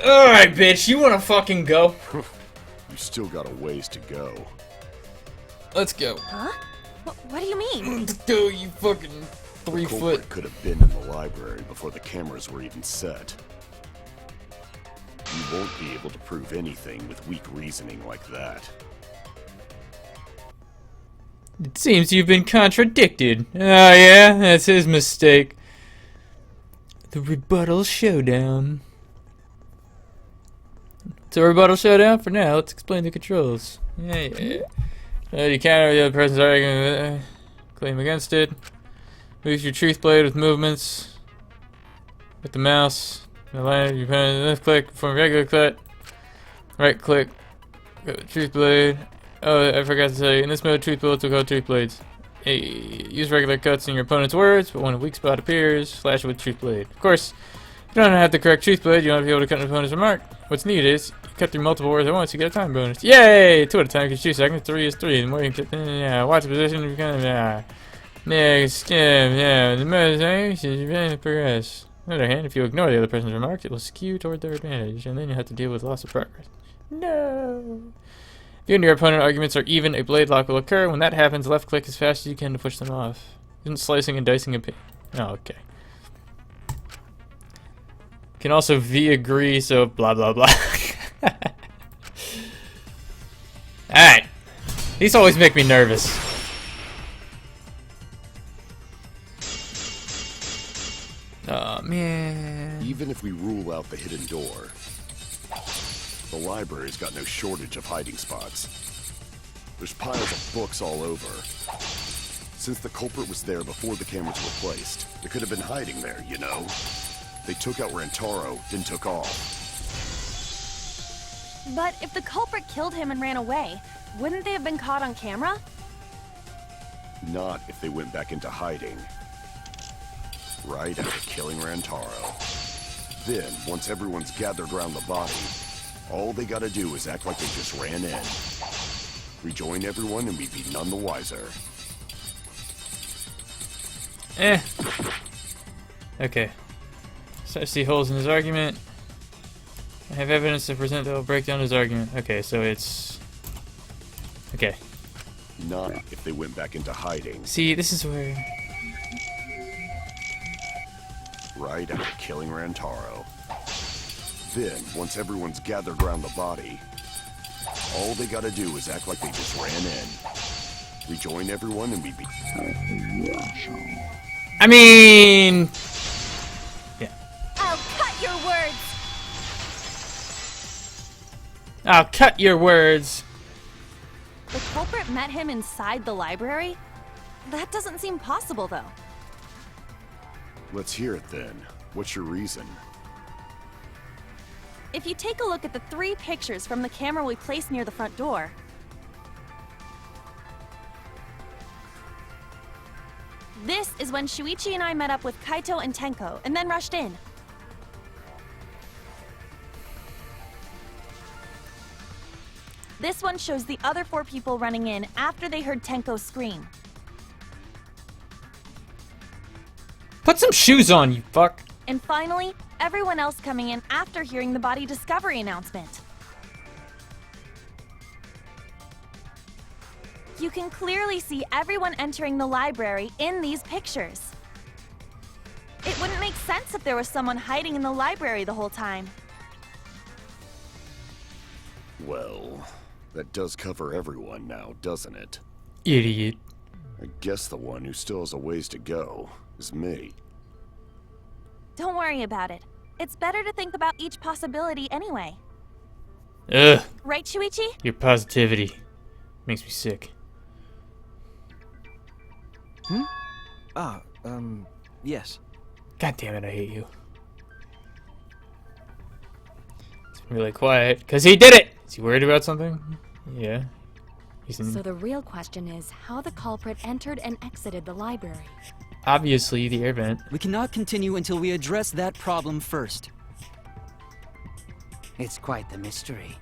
Alright, bitch, you wanna fucking go? You still got a ways to go. Let's go. Huh? What do you mean? Let's go, you fucking The 3 culprit foot. could have been in the library before the cameras were even set. You won't be able to prove anything with weak reasoning like that. It seems you've been contradicted. Oh yeah, that's his mistake. The rebuttal showdown. It's a rebuttal showdown for now. Let's explain the controls. Yeah. You counter the other person's argument. Claim against it. Use your truth blade with movements. With the mouse. The line, you left click from regular click. Right click. Go to truth blade. Oh, I forgot to say. In this mode, truth bullets will call truth blades. Hey, use regular cuts in your opponent's words, but when a weak spot appears, slash it with truth blade. Of course, you don't have the correct truth blade. You don't have to be able to cut an opponent's remark. What's neat is you cut through multiple words at once. You get a time bonus. Yay! 2 at a time gives 2 seconds. 3 is 3. The more you can, yeah. Watch the position. You kind of next. Yeah. The more you progress. On the other hand, if you ignore the other person's remarks, it will skew toward their advantage, and then you have to deal with loss of progress. No. If you and your opponent arguments are even, a blade lock will occur. When that happens, left click as fast as you can to push them off. Isn't slicing and dicing a pin? Oh, okay. Can also V agree, so blah blah blah. Alright. These always make me nervous. Oh man. Even if we rule out the hidden door, the library's got no shortage of hiding spots. There's piles of books all over. Since the culprit was there before the cameras were placed, they could have been hiding there, you know? They took out Rantaro, then took off. But if the culprit killed him and ran away, wouldn't they have been caught on camera? Not if they went back into hiding. Right after killing Rantaro. Then, once everyone's gathered around the body, all they gotta do is act like they just ran in. Rejoin everyone and we'd be none the wiser. Okay. So I see holes in his argument. I have evidence to present that will break down his argument. Okay, so it's... Okay. Not if they went back into hiding. See, this is where... Right after killing Rantaro. Then, once everyone's gathered around the body, all they gotta do is act like they just ran in. Rejoin everyone and we'd be... I mean... Yeah. I'll cut your words! I'll cut your words! The culprit met him inside the library? That doesn't seem possible, though. Let's hear it then. What's your reason? If you take a look at the 3 pictures from the camera we placed near the front door, this is when Shuichi and I met up with Kaito and Tenko, and then rushed in. This one shows the other 4 people running in after they heard Tenko scream. Put some shoes on, you fuck! And finally, everyone else coming in after hearing the body discovery announcement. You can clearly see everyone entering the library in these pictures. It wouldn't make sense if there was someone hiding in the library the whole time. Well, that does cover everyone now, doesn't it? Idiot. I guess the one who still has a ways to go is me. Don't worry about it. It's better to think about each possibility anyway. Ugh. Right, Shuichi? Your positivity makes me sick. Yes. God damn it, I hate you. really quiet. Because he did it! Is he worried about something? Yeah. So the real question is how the culprit entered and exited the library. Obviously, the air vent. We cannot continue until we address that problem first. It's quite the mystery.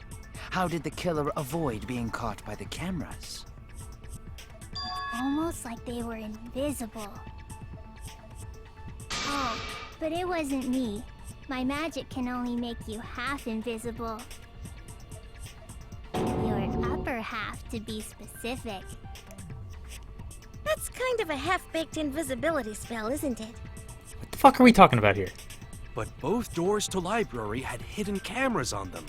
How did the killer avoid being caught by the cameras? Almost like they were invisible. Oh, but it wasn't me. My magic can only make you half invisible. Your upper half, to be specific. That's kind of a half-baked invisibility spell, isn't it? What the fuck are we talking about here? But both doors to library had hidden cameras on them.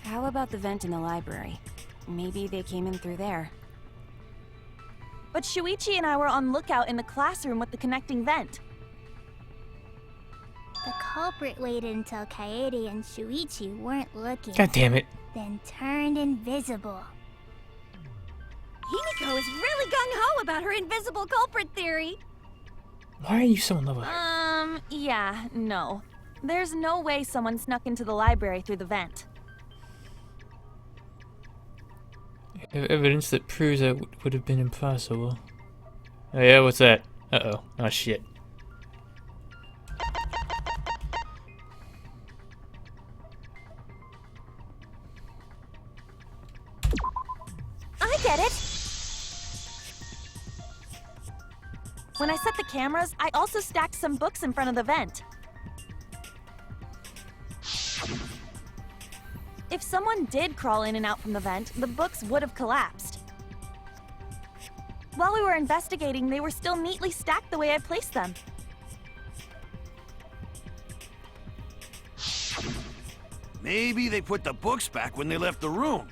How about the vent in the library? Maybe they came in through there. But Shuichi and I were on lookout in the classroom with the connecting vent. The culprit waited until Kaede and Shuichi weren't looking. God damn it. Then turned invisible. Himiko is really gung-ho about her invisible culprit theory. Why are you so in love with her? Yeah, no. There's no way someone snuck into the library through the vent. Evidence that proves that would have been impossible. Oh yeah, what's that? Uh-oh. Oh shit. I get it! When I set the cameras, I also stacked some books in front of the vent. If someone did crawl in and out from the vent, the books would have collapsed. While we were investigating, they were still neatly stacked the way I placed them. Maybe they put the books back when they left the room.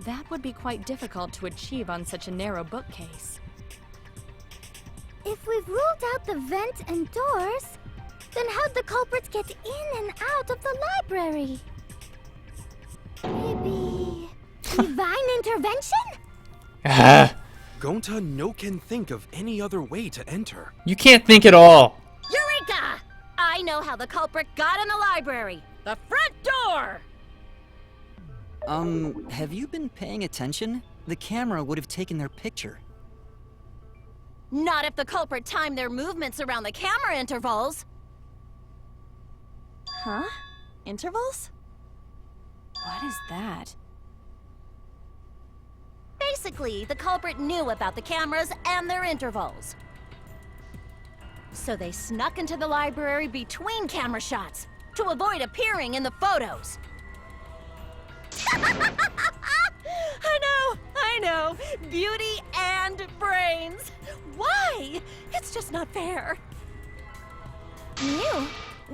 That would be quite difficult to achieve on such a narrow bookcase. If we've ruled out the vent and doors, then how'd the culprits get in and out of the library? Maybe divine intervention? Gonta no can think of any other way to enter. You can't think at all. Eureka! I know how the culprit got in the library. The front door! Have you been paying attention? The camera would have taken their picture. Not if the culprit timed their movements around the camera intervals. Huh? Intervals? What is that? Basically, the culprit knew about the cameras and their intervals. So they snuck into the library between camera shots to avoid appearing in the photos. I know. Beauty and brains. Why? It's just not fair. Mew,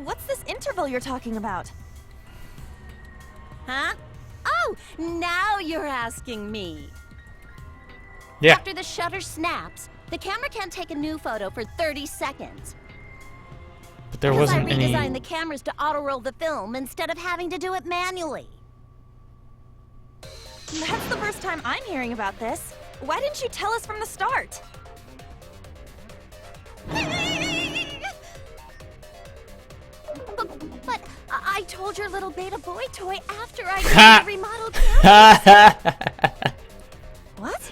what's this interval you're talking about? Huh? Oh, now you're asking me. Yeah. After the shutter snaps, the camera can't take a new photo for 30 seconds. But there wasn't I redesigned any... the cameras to auto-roll the film instead of having to do it manually. That's the first time I'm hearing about this. Why didn't you tell us from the start? But I told your little beta boy toy after I did the remodeled camera. What?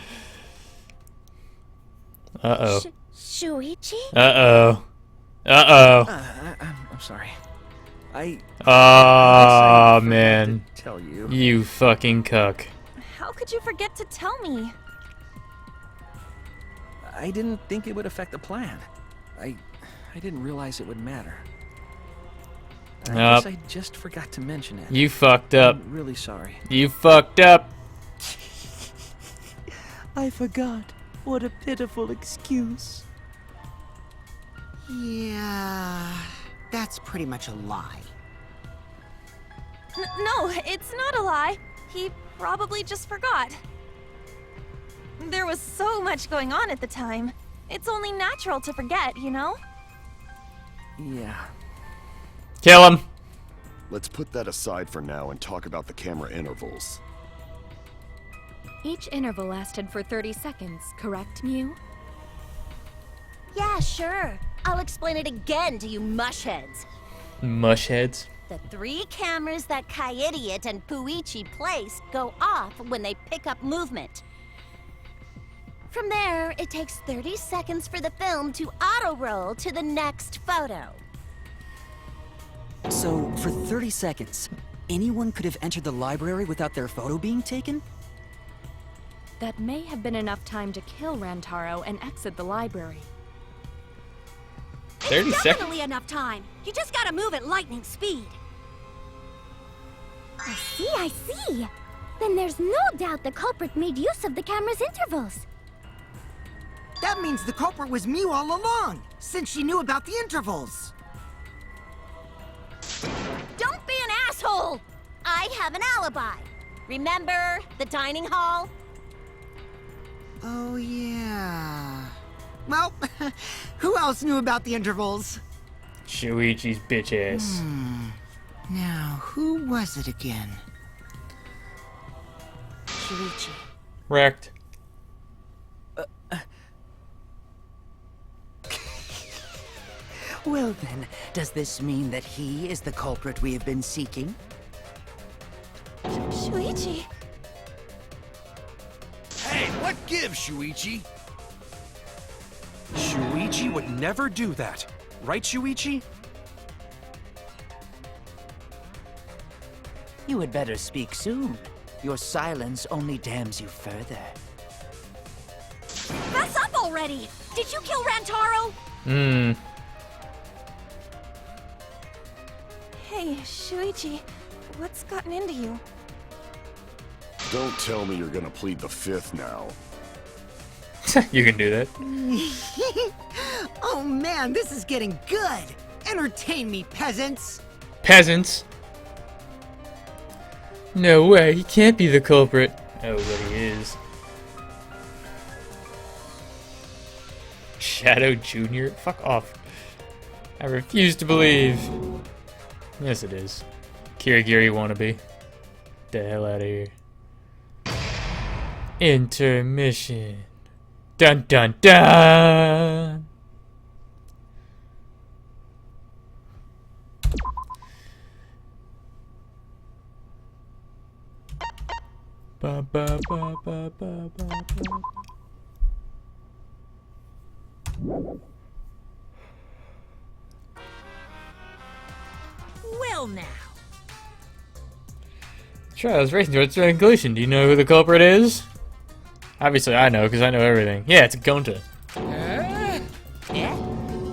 Uh-oh. Shuichi? Uh-oh. Uh-oh. I'm sorry. I man. to tell you. You fucking cuck. How could you forget to tell me? I didn't think it would affect the plan. I didn't realize it would matter. I guess I just forgot to mention it. You fucked up. I'm really sorry. You fucked up. I forgot. What a pitiful excuse. Yeah, that's pretty much a lie. No, it's not a lie. He probably just forgot. There was so much going on at the time. It's only natural to forget, you know? Yeah. Kill him. Let's put that aside for now and talk about the camera intervals. Each interval lasted for 30 seconds, correct, Mew? Yeah, sure. I'll explain it again to you mushheads. Mush heads. The 3 cameras that Kaidiot and Puichi placed go off when they pick up movement. From there, it takes 30 seconds for the film to auto-roll to the next photo. So, for 30 seconds, anyone could have entered the library without their photo being taken? That may have been enough time to kill Rantaro and exit the library. 30 seconds? Definitely enough time. You just gotta move at lightning speed. I see. Then there's no doubt the culprit made use of the camera's intervals. That means the culprit was Mew all along, since she knew about the intervals. Don't be an asshole! I have an alibi. Remember the dining hall? Oh, yeah. Well, who else knew about the intervals? Shuichi's bitch ass. Now, who was it again? Shuichi. Wrecked. Well then, does this mean that he is the culprit we have been seeking? Shuichi. Hey, what gives, Shuichi? Shuichi would never do that. Right, Shuichi? You had better speak soon. Your silence only damns you further. Fess up already! Did you kill Rantaro? Hey, Shuichi, what's gotten into you? Don't tell me you're gonna plead the fifth now. You can do that. Oh man, this is getting good! Entertain me, peasants! Peasants. No way, he can't be the culprit. Oh, but he is. Shadow Jr.? Fuck off. I refuse to believe. Yes, it is. Kirigiri wannabe. The hell out of here. Intermission. Dun dun dun! Ba ba ba ba ba ba ba. Well now. Trials racing towards conclusion. Do you know who the culprit is? Obviously I know, because I know everything. Yeah, it's Gonta.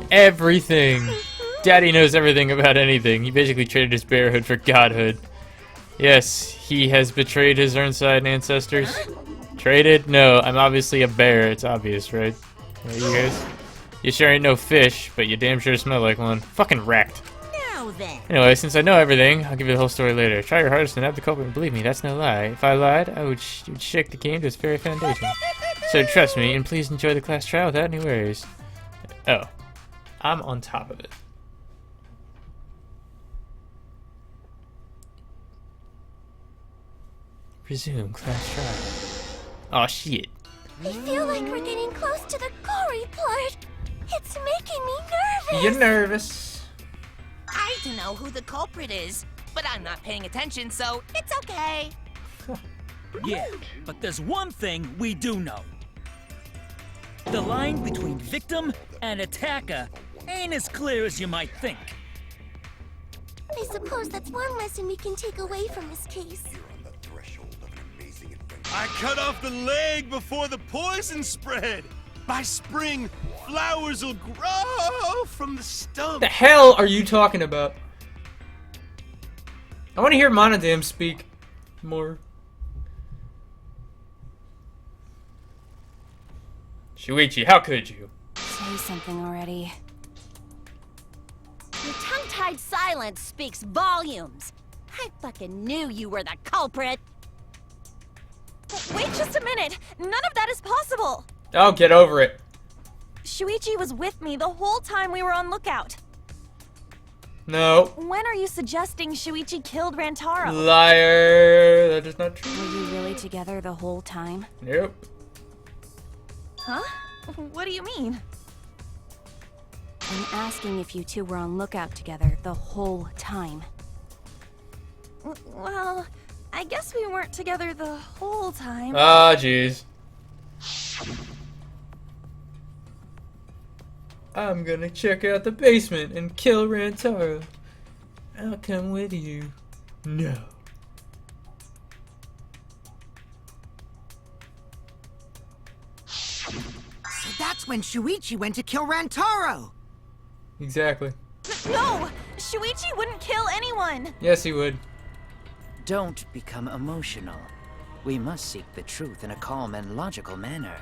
Everything! Daddy knows everything about anything. He basically traded his bearhood for godhood. Yes, he has betrayed his Earnside ancestors. Traded? No, I'm obviously a bear. It's obvious, right? Yeah, you guys? You sure ain't no fish, but you damn sure smell like one. Fucking wrecked. Now then. Anyway, since I know everything, I'll give you the whole story later. Try your hardest to nab the culprit and believe me, that's no lie. If I lied, I would shake the game to its very foundation. So trust me, and please enjoy the class trial without any worries. Oh. I'm on top of it. Resume class trial. Oh shit. I feel like we're getting close to the gory part. It's making me nervous. You're nervous. I don't know who the culprit is, but I'm not paying attention, so it's okay. Yeah, but there's one thing we do know. The line between victim and attacker ain't as clear as you might think. I suppose that's one lesson we can take away from this case. I cut off the leg before the poison spread. By spring, flowers will grow from the stump. The hell are you talking about? I want to hear Monodam speak more. Shuichi, how could you? Say something already. Your tongue-tied silence speaks volumes. I fucking knew you were the culprit. Wait just a minute! None of that is possible! Oh, get over it. Shuichi was with me the whole time we were on lookout. No. When are you suggesting Shuichi killed Rantaro? Liar. That is not true. Were you really together the whole time? Nope. Huh? What do you mean? I'm asking if you two were on lookout together the whole time. Well, I guess we weren't together the whole time. Ah, jeez. I'm gonna check out the basement and kill Rantaro. I'll come with you. No. So that's when Shuichi went to kill Rantaro! Exactly. No! Shuichi wouldn't kill anyone! Yes, he would. Don't become emotional. We must seek the truth in a calm and logical manner.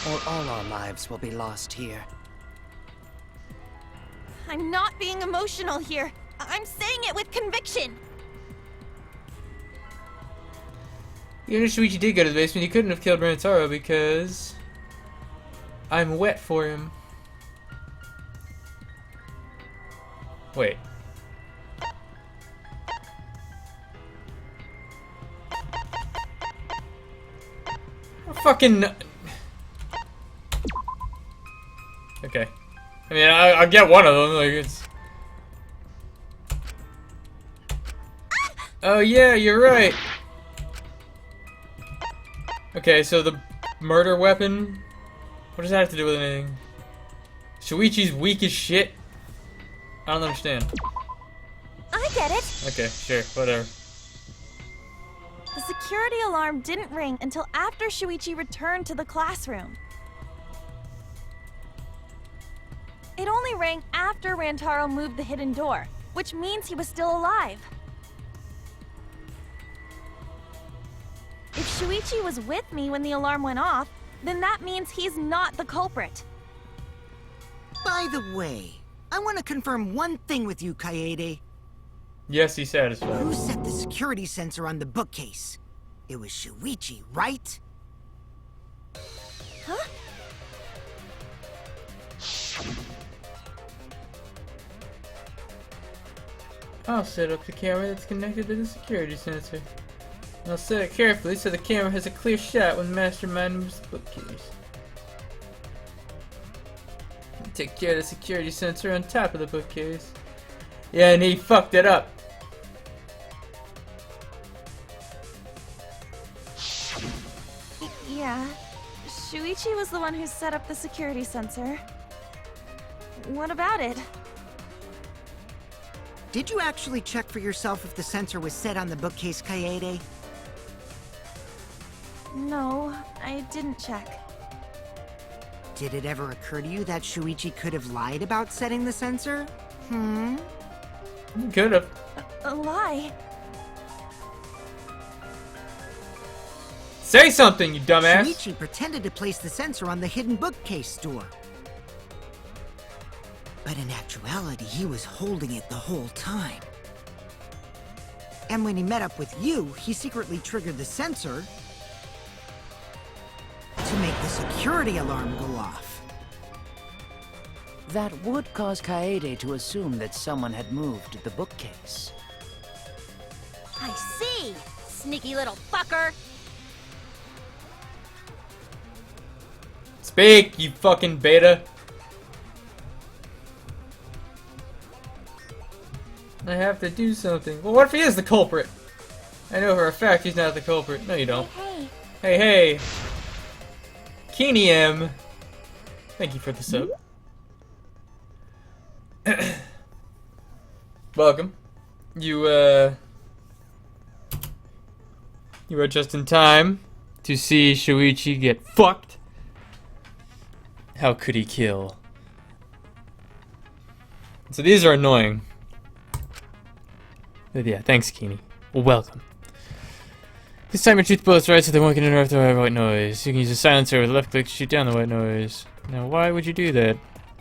Or all our lives will be lost here. I'm not being emotional here. I'm saying it with conviction. Even if Shuichi did go to the basement, he couldn't have killed Rantaro because I'm wet for him. Wait. Fucking. Okay. I mean, I'll get one of them. Like it's. Oh yeah, you're right. Okay, so the murder weapon. What does that have to do with anything? Shuichi's weak as shit. I don't understand. I get it. Okay, sure, whatever. The security alarm didn't ring until after Shuichi returned to the classroom. It only rang after Rantaro moved the hidden door, which means he was still alive. If Shuichi was with me when the alarm went off, then that means he's not the culprit. By the way, I want to confirm one thing with you, Kaede. Yes, he's satisfied. Who set the security sensor on the bookcase? It was Shuichi, right? Huh? I'll set up the camera that's connected to the security sensor. I'll set it carefully so the camera has a clear shot when Mastermind moves the bookcase. Take care of the security sensor on top of the bookcase. Yeah, and he fucked it up. Yeah. Shuichi was the one who set up the security sensor. What about it? Did you actually check for yourself if the sensor was set on the bookcase, Kaede? No, I didn't check. Did it ever occur to you that Shuichi could have lied about setting the sensor? Could have. A lie? Say something, you dumbass! Shuichi pretended to place the sensor on the hidden bookcase door. But in actuality, he was holding it the whole time. And when he met up with you, he secretly triggered the sensor to make the security alarm go off. That would cause Kaede to assume that someone had moved the bookcase. I see! Sneaky little fucker! Speak, you fucking beta! I have to do something. Well, what if he is the culprit? I know for a fact he's not the culprit. No, you don't. Hey. Hey, hey! Keeny M! Thank you for the sub. Welcome. You are just in time to see Shuichi get fucked. How could he kill? So these are annoying. But yeah, thanks, Keeny. Welcome. This time your tooth bullets right so they won't get interrupted by white noise. You can use a silencer with left click to shoot down the white noise. Now, why would you do that?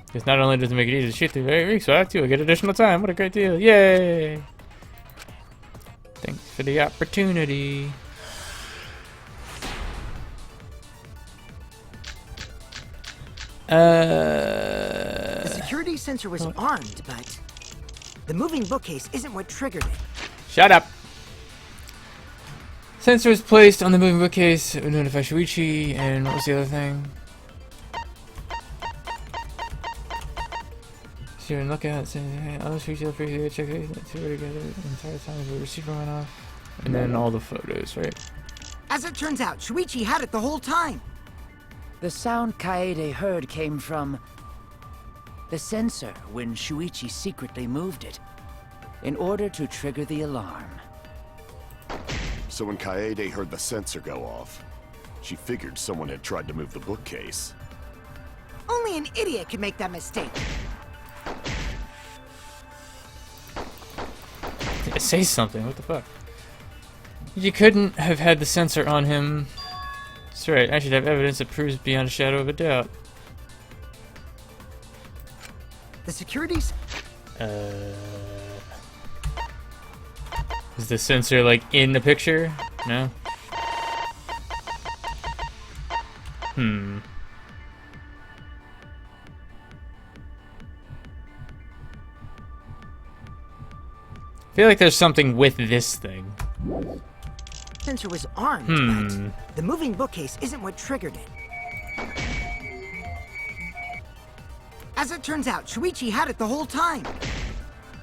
Because not only does it make it easier to shoot through very weak, so I have to get additional time. What a great deal. Yay! Thanks for the opportunity. The security sensor was armed, but the moving bookcase isn't what triggered it. Shut up! Sensor is placed on the moving bookcase. It would notify Shuichi, and what was the other thing? You look out. Other species free check it together the entire time the receiver went off. And then all the photos, right? As it turns out, Shuichi had it the whole time. The sound Kaede heard came from the sensor when Shuichi secretly moved it in order to trigger the alarm. So when Kaede heard the sensor go off, she figured someone had tried to move the bookcase. Only an idiot can make that mistake. Say something, what the fuck? You couldn't have had the sensor on him. That's right, I should have evidence that proves beyond a shadow of a doubt. The securities? Is the sensor like in the picture? No? I feel like there's something with this thing. Sensor was armed, but the moving bookcase isn't what triggered it. As it turns out, Shuichi had it the whole time.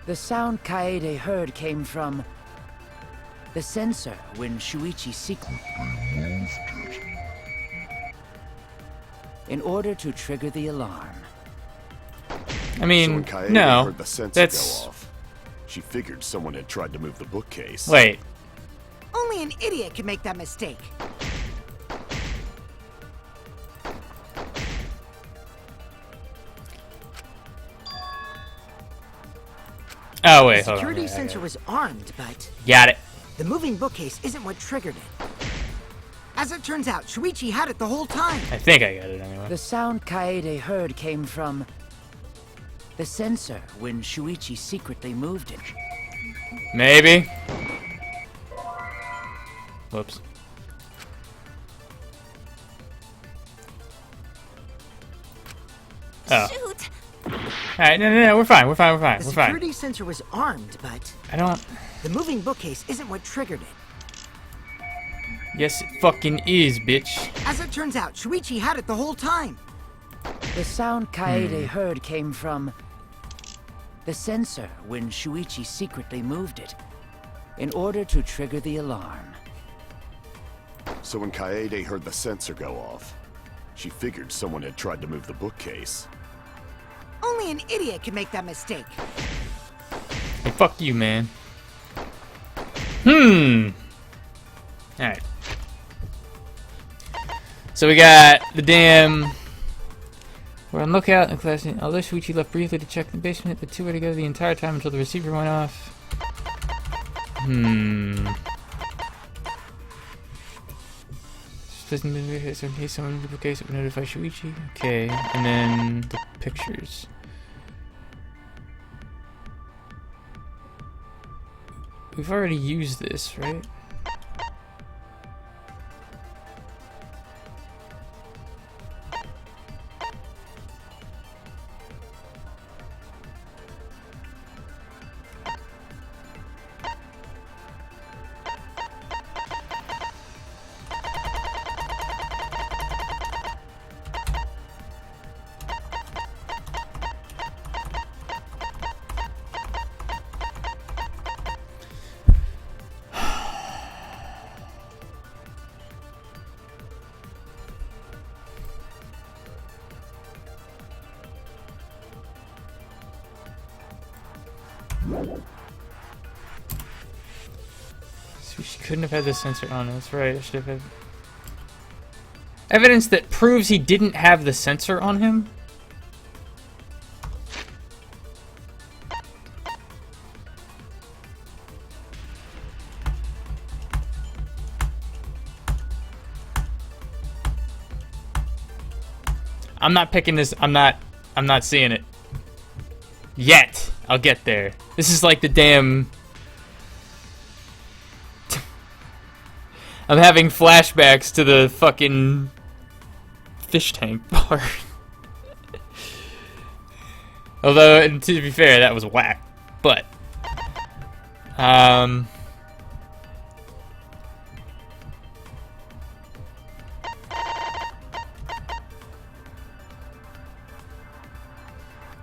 The sound Kaede heard came from the sensor when Shuichi secretly moved it in order to trigger the alarm. I mean, so when Kaede no, heard the sensor that's... go off, she figured someone had tried to move the bookcase. Wait. Only an idiot can make that mistake. Oh wait, the hold on. security Yeah, sensor was armed, but got it. The moving bookcase isn't what triggered it. As it turns out, Shuichi had it the whole time. I think I got it anyway. The sound Kaede heard came from the sensor when Shuichi secretly moved it. Maybe. Whoops. Oh. Shoot! Alright, no, we're fine, we're fine. The security sensor was armed, but I don't... the moving bookcase isn't what triggered it. Yes, it fucking is, bitch. As it turns out, Shuichi had it the whole time. The sound Kaede heard came from the sensor when Shuichi secretly moved it in order to trigger the alarm. So when Kaede heard the sensor go off, she figured someone had tried to move the bookcase. Only an idiot can make that mistake. Hey, fuck you, man. Alright. So we got the damn... We're on lookout in class. Although Shuichi left briefly to check the basement, the two were together the entire time until the receiver went off. Just in case someone duplicates it, would notify Shuichi. Okay, and then the pictures. We've already used this, right? So she couldn't have had the sensor on. That's right. I should have had evidence that proves he didn't have the sensor on him. I'm not picking this. I'm not seeing it yet. I'll get there. This is like the damn... I'm having flashbacks to the fucking fish tank part. Although, and to be fair, that was whack. But, I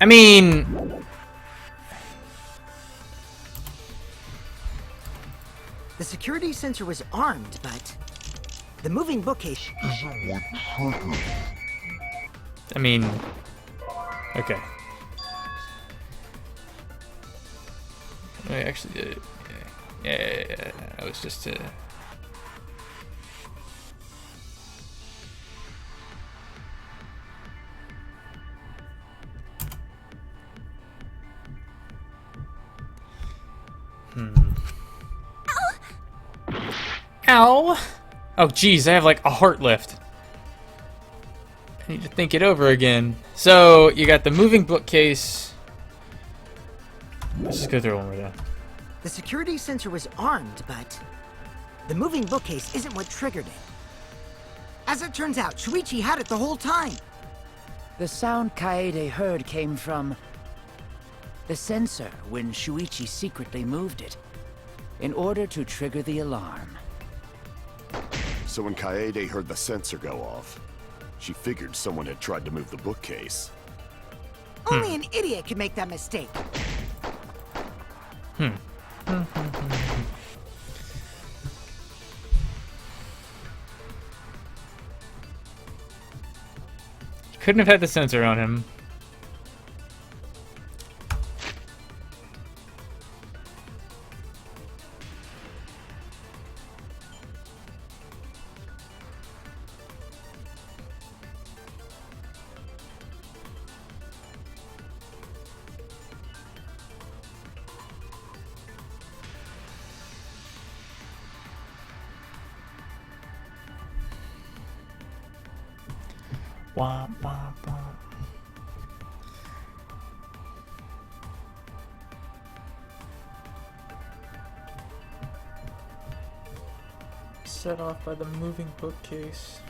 mean, security sensor was armed, but the moving bookcase isn't what triggered. I mean, okay. I actually did it. Yeah. I was just Ow! Oh geez, I have like a heart lift. I need to think it over again. So, you got the moving bookcase. Let's just go through it one more time. The security sensor was armed, but the moving bookcase isn't what triggered it. As it turns out, Shuichi had it the whole time. The sound Kaede heard came from the sensor when Shuichi secretly moved it in order to trigger the alarm. So when Kaede heard the sensor go off, she figured someone had tried to move the bookcase. Only an idiot could make that mistake. Couldn't have had the sensor on him. Wah, wah, wah. Set off by the moving bookcase.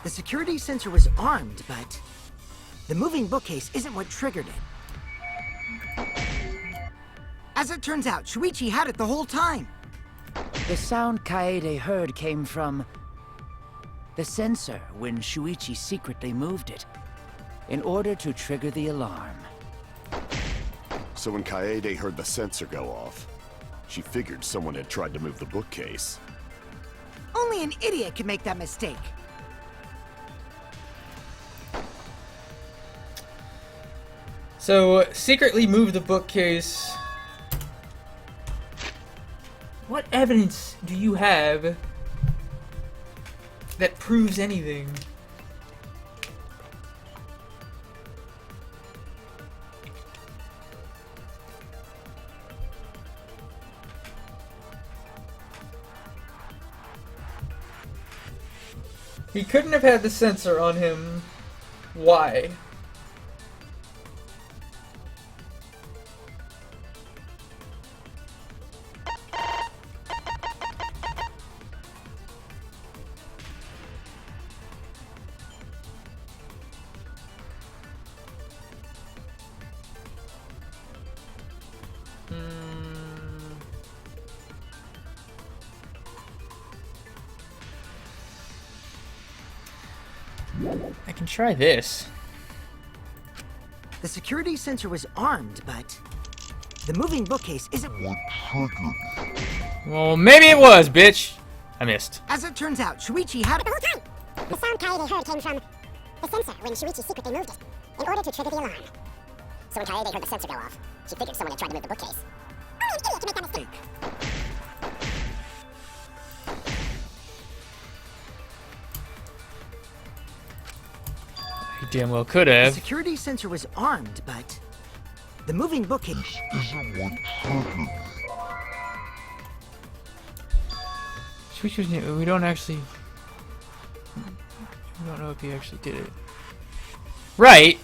The security sensor was armed, but the moving bookcase isn't what triggered it. As it turns out, Shuichi had it the whole time. The sound Kaede heard came from the sensor when Shuichi secretly moved it in order to trigger the alarm. So when Kaede heard the sensor go off, she figured someone had tried to move the bookcase. Only an idiot could make that mistake. So, secretly move the bookcase. What evidence do you have that proves anything? He couldn't have had the sensor on him. Why? I can try this. The security sensor was armed, but the moving bookcase isn't what triggered it. Well, maybe it was, bitch. I missed. As it turns out, Shuichi had it the whole time. The sound Kaede heard came from the sensor when Shuichi secretly moved it in order to trigger the alarm. So when Kaede heard the sensor go off, she figured someone had tried to move the bookcase. Only an idiot can make that mistake. He damn well could have. The security sensor was armed, but the moving bookcase isn't what triggered it. We don't actually... We don't know if he actually did it. Right!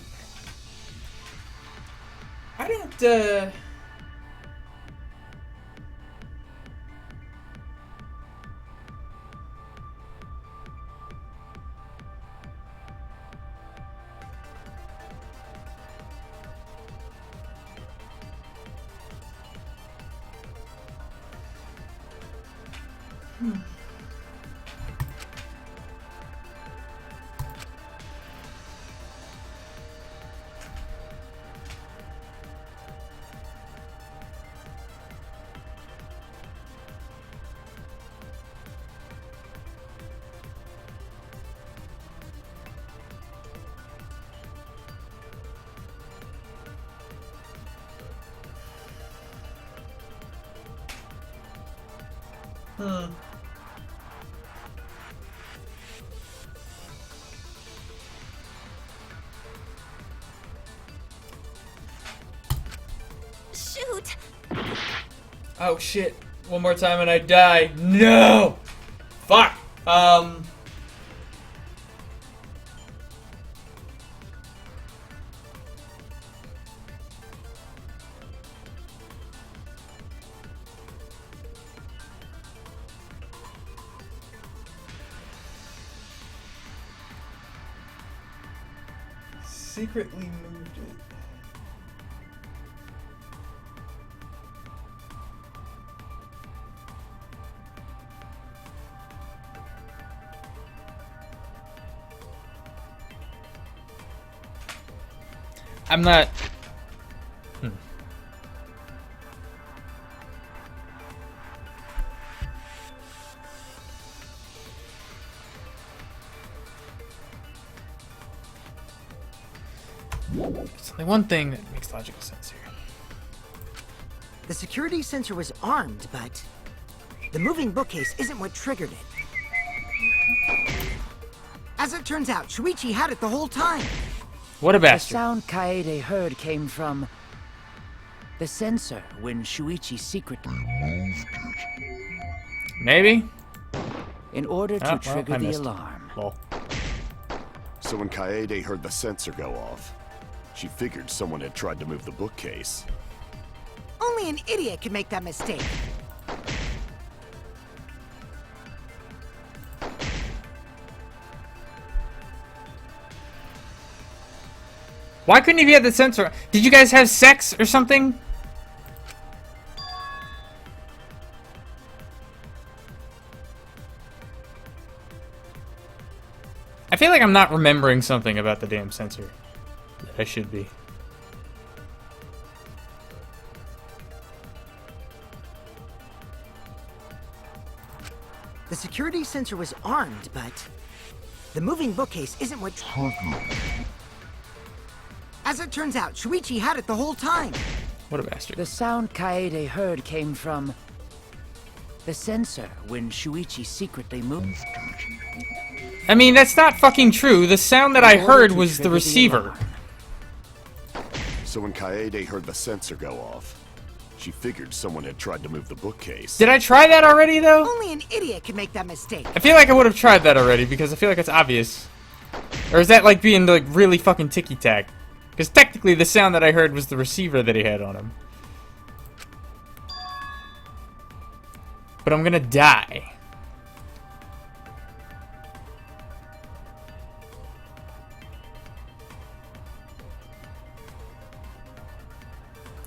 I don't, Shoot! Oh shit. One more time and I die. No! Fuck! Secretly moved it. I'm not. There's only one thing that makes logical sense here. The security sensor was armed, but the moving bookcase isn't what triggered it. As it turns out, Shuichi had it the whole time. What a bastard. The sound Kaede heard came from the sensor when Shuichi secretly moved it. Maybe? In order to trigger the alarm. Lol. So when Kaede heard the sensor go off, she figured someone had tried to move the bookcase. Only an idiot can make that mistake. Why couldn't he be at the sensor? Did you guys have sex or something? I feel like I'm not remembering something about the damn sensor that I should be. The security sensor was armed, but the moving bookcase isn't what As it turns out, Shuichi had it the whole time. What a bastard. The sound Kaede heard came from the sensor when Shuichi secretly moved it. I mean, that's not fucking true. The sound that I heard was the receiver. So when Kaede heard the sensor go off, she figured someone had tried to move the bookcase. Did I try that already, though? Only an idiot can make that mistake. I feel like I would have tried that already because I feel like it's obvious. Or is that like being like really fucking ticky-tack? Because technically the sound that I heard was the receiver that he had on him. But I'm gonna die.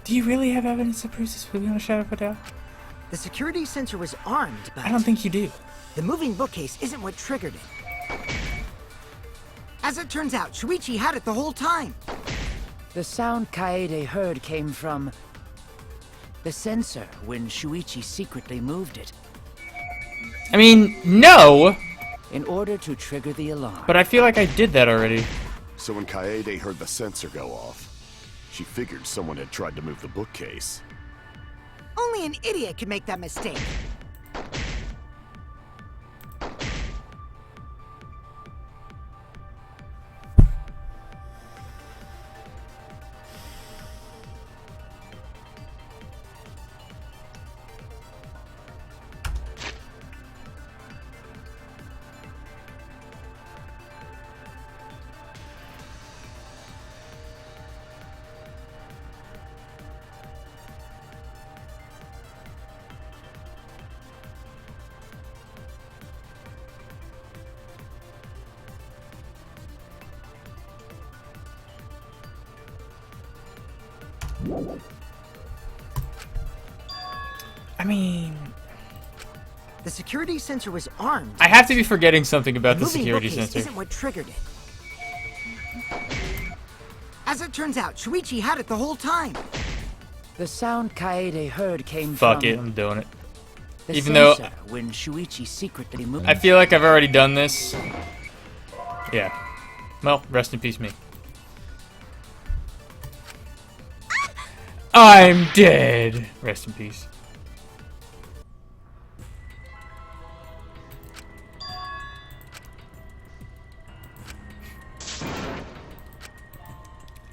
Do you really have evidence that proves this really on a shadow put out? The security sensor was armed, but I don't think you do. The moving bookcase isn't what triggered it. As it turns out, Shuichi had it the whole time. The sound Kaede heard came from the sensor when Shuichi secretly moved it. I mean, no! In order to trigger the alarm. But I feel like I did that already. So when Kaede heard the sensor go off, she figured someone had tried to move the bookcase. Only an idiot can make that mistake. I mean... The security sensor was armed. I have to be forgetting something about the moving security bookcase sensor. isn't what triggered it. As it turns out, Shuichi had it the whole time. The sound Kaede heard came Fuck from it, I'm doing it. the Even though sensor when Shuichi secretly moved. I feel like I've already done this. Yeah. Well, rest in peace, me. I'm dead. Rest in peace.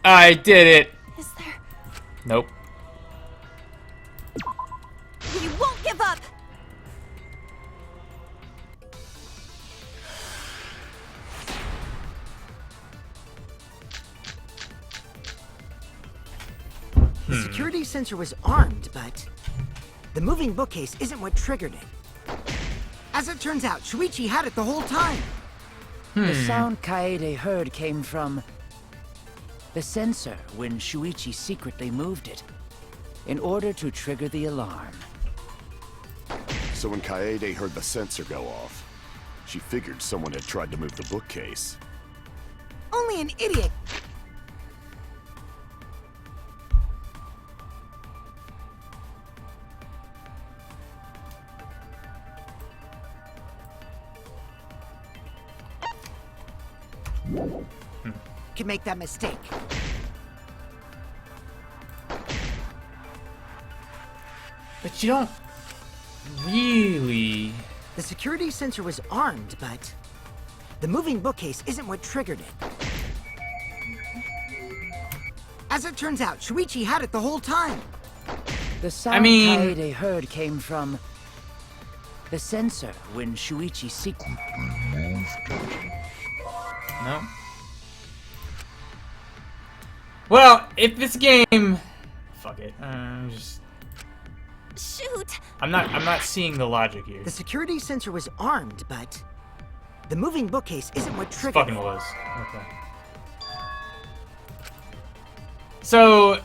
I did it. Is there? Nope. We won't give up! The security sensor was armed, but the moving bookcase isn't what triggered it. As it turns out, Shuichi had it the whole time. The sound Kaede heard came from the sensor when Shuichi secretly moved it in order to trigger the alarm. So when Kaede heard the sensor go off, she figured someone had tried to move the bookcase. Only an idiot. Can make that mistake. But you don't really... The security sensor was armed, but the moving bookcase isn't what triggered it. As it turns out, Shuichi had it the whole time. The sound Kaede heard came from the sensor when Shuichi secretly moved it. No. Well, if this game... Fuck it. Just... Shoot! I'm not seeing the logic here. The security sensor was armed, but the moving bookcase isn't what It triggered fucking it. was. Okay. So...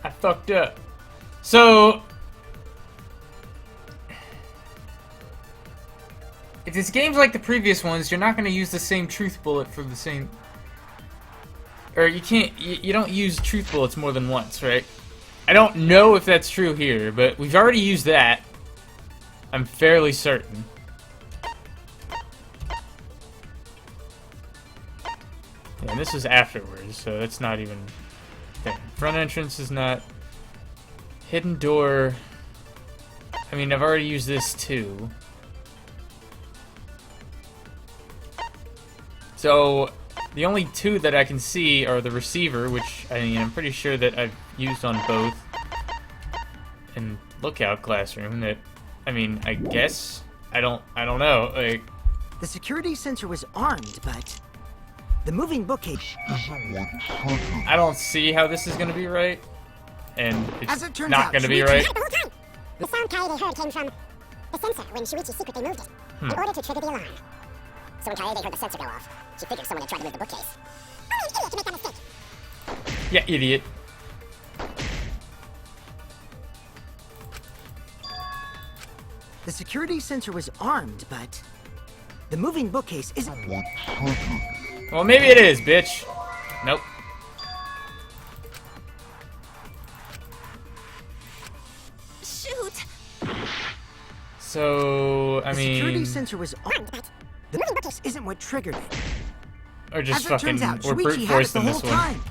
I fucked up. So... If this game's like the previous ones, you're not going to use the same truth bullet for the same... Or you can't... You don't use truth bullets more than once, right? I don't know if that's true here, but we've already used that. I'm fairly certain. Yeah, and this is afterwards, so that's not even... Thing. Front entrance is not... Hidden door... I mean, I've already used this too. So, the only two that I can see are the receiver, which, I mean, I'm pretty sure that I've used on both. And lookout classroom that, I mean, I guess? I don't know, like... The security sensor was armed, but the moving bookcase isn't what triggered it. I don't see how this is gonna be right. And it's As it turns not out, gonna be Shuichi right. The whole time! The sound Kaede heard came from the sensor when Shuichi secretly moved it in order to trigger the alarm. So when Kaede heard the sensor go off, she figured someone had tried to move the bookcase. Only an idiot can make that mistake. Yeah, idiot. The security sensor was armed, but the moving bookcase isn't what triggered it. Well, maybe it is, bitch. Nope. Shoot! So, I The mean... security sensor was armed, but the moving bookcase isn't what triggered it. Or just As it fucking... turns out, We're Shuichi brute had it forced the in this whole one. time.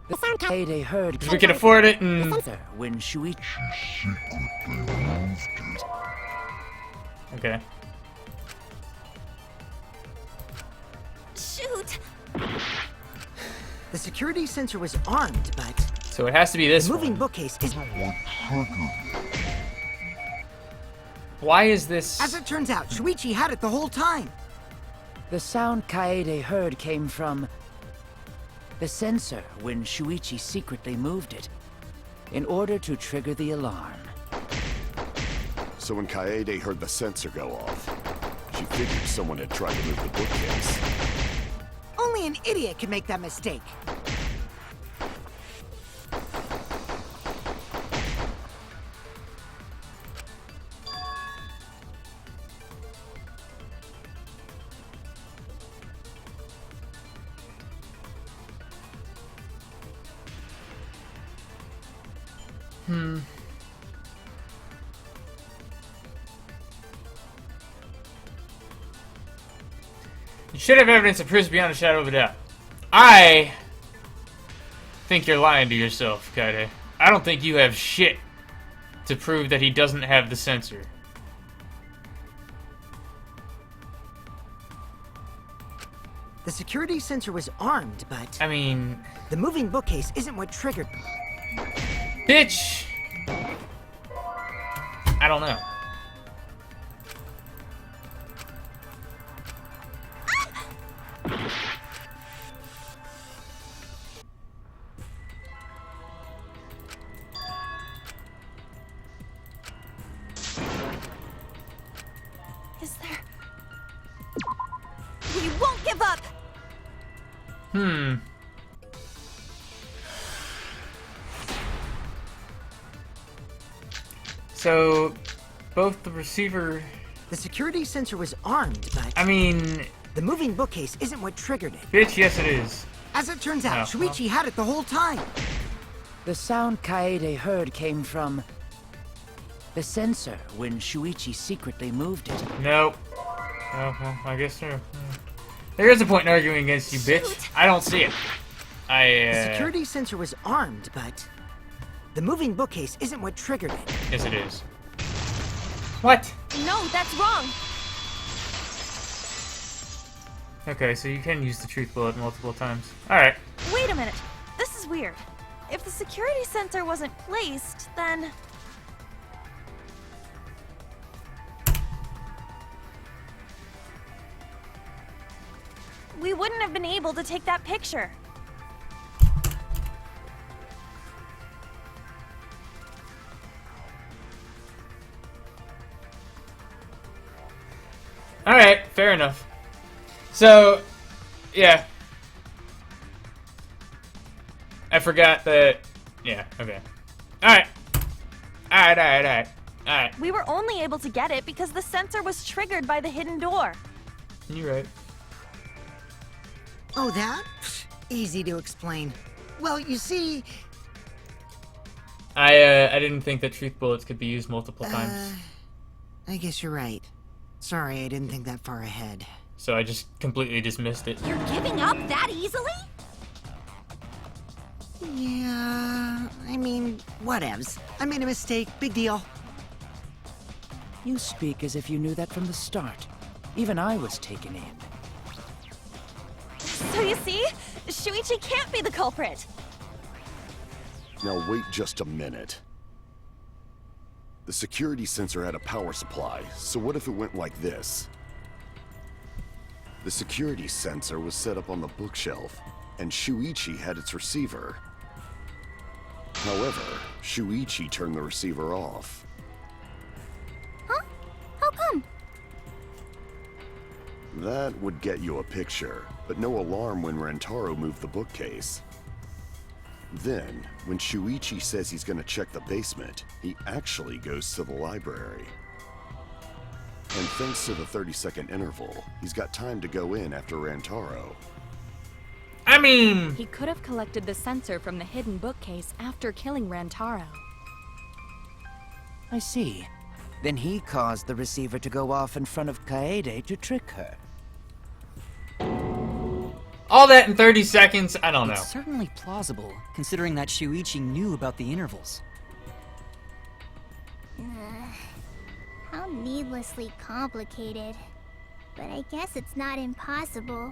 The sound Kaede heard Because we can afford it and... the sensor when Shuichi secretly moved it. Okay. Shoot! The security sensor was armed, but So it has to be this the moving one. bookcase isn't what triggered it. Why is this... As it turns out, Shuichi had it the whole time. The sound Kaede heard came from The sensor when Shuichi secretly moved it, in order to trigger the alarm. So when Kaede heard the sensor go off, she figured someone had tried to move the bookcase. Only an idiot can make that mistake. You should have evidence that proves beyond a shadow of a doubt. I think you're lying to yourself, Kaede. I don't think you have shit to prove that he doesn't have the sensor. The security sensor was armed, but... I mean... the moving bookcase isn't what triggered... Bitch! I don't know. Is there... We won't give up! So, both the receiver... The security sensor was armed, but... I mean... the moving bookcase isn't what triggered it. Bitch, yes it is. As it turns out, Shuichi had it the whole time. The sound Kaede heard came from the sensor when Shuichi secretly moved it. Nope. Oh, well, I guess so. There is a point in arguing against you, bitch. I don't see it. The security sensor was armed, but the moving bookcase isn't what triggered it. Yes, it is. What? No, that's wrong. Okay, so you can use the truth bullet multiple times. Alright. Wait a minute. This is weird. If the security sensor wasn't placed, then... we wouldn't have been able to take that picture. Alright, fair enough. So, yeah. I forgot that... yeah, okay. Alright. Alright. We were only able to get it because the sensor was triggered by the hidden door. You're right. Oh, that? Pfft, easy to explain. Well, you see... I didn't think that truth bullets could be used multiple times. I guess you're right. Sorry, I didn't think that far ahead. So I just completely dismissed it. You're giving up that easily? Yeah, I mean, whatevs. I made a mistake, big deal. You speak as if you knew that from the start. Even I was taken in. So you see, Shuichi can't be the culprit. Now wait just a minute. The security sensor had a power supply, so what if it went like this? The security sensor was set up on the bookshelf, and Shuichi had its receiver. However, Shuichi turned the receiver off. Huh? How come? That would get you a picture, but no alarm when Rentaro moved the bookcase. Then, when Shuichi says he's gonna check the basement, he actually goes to the library. And thanks to the 30-second interval, he's got time to go in after Rentaro. I mean... he could have collected the sensor from the hidden bookcase after killing Rantaro. I see. Then he caused the receiver to go off in front of Kaede to trick her. all that in 30 seconds? I don't know. It's certainly plausible, considering that Shuichi knew about the intervals. How needlessly complicated. But I guess it's not impossible.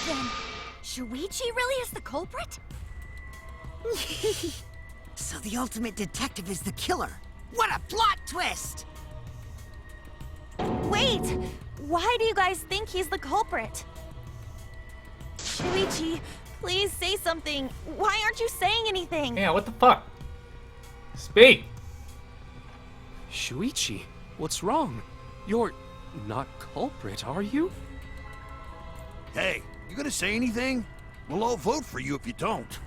Then, Shuichi really is the culprit? So the ultimate detective is the killer. What a plot twist! Wait! Why do you guys think he's the culprit? Shuichi, please say something. Why aren't you saying anything? Yeah, what the fuck? Speak! Shuichi, what's wrong? You're not culprit, are you? Hey, you gonna say anything? We'll all vote for you if you don't.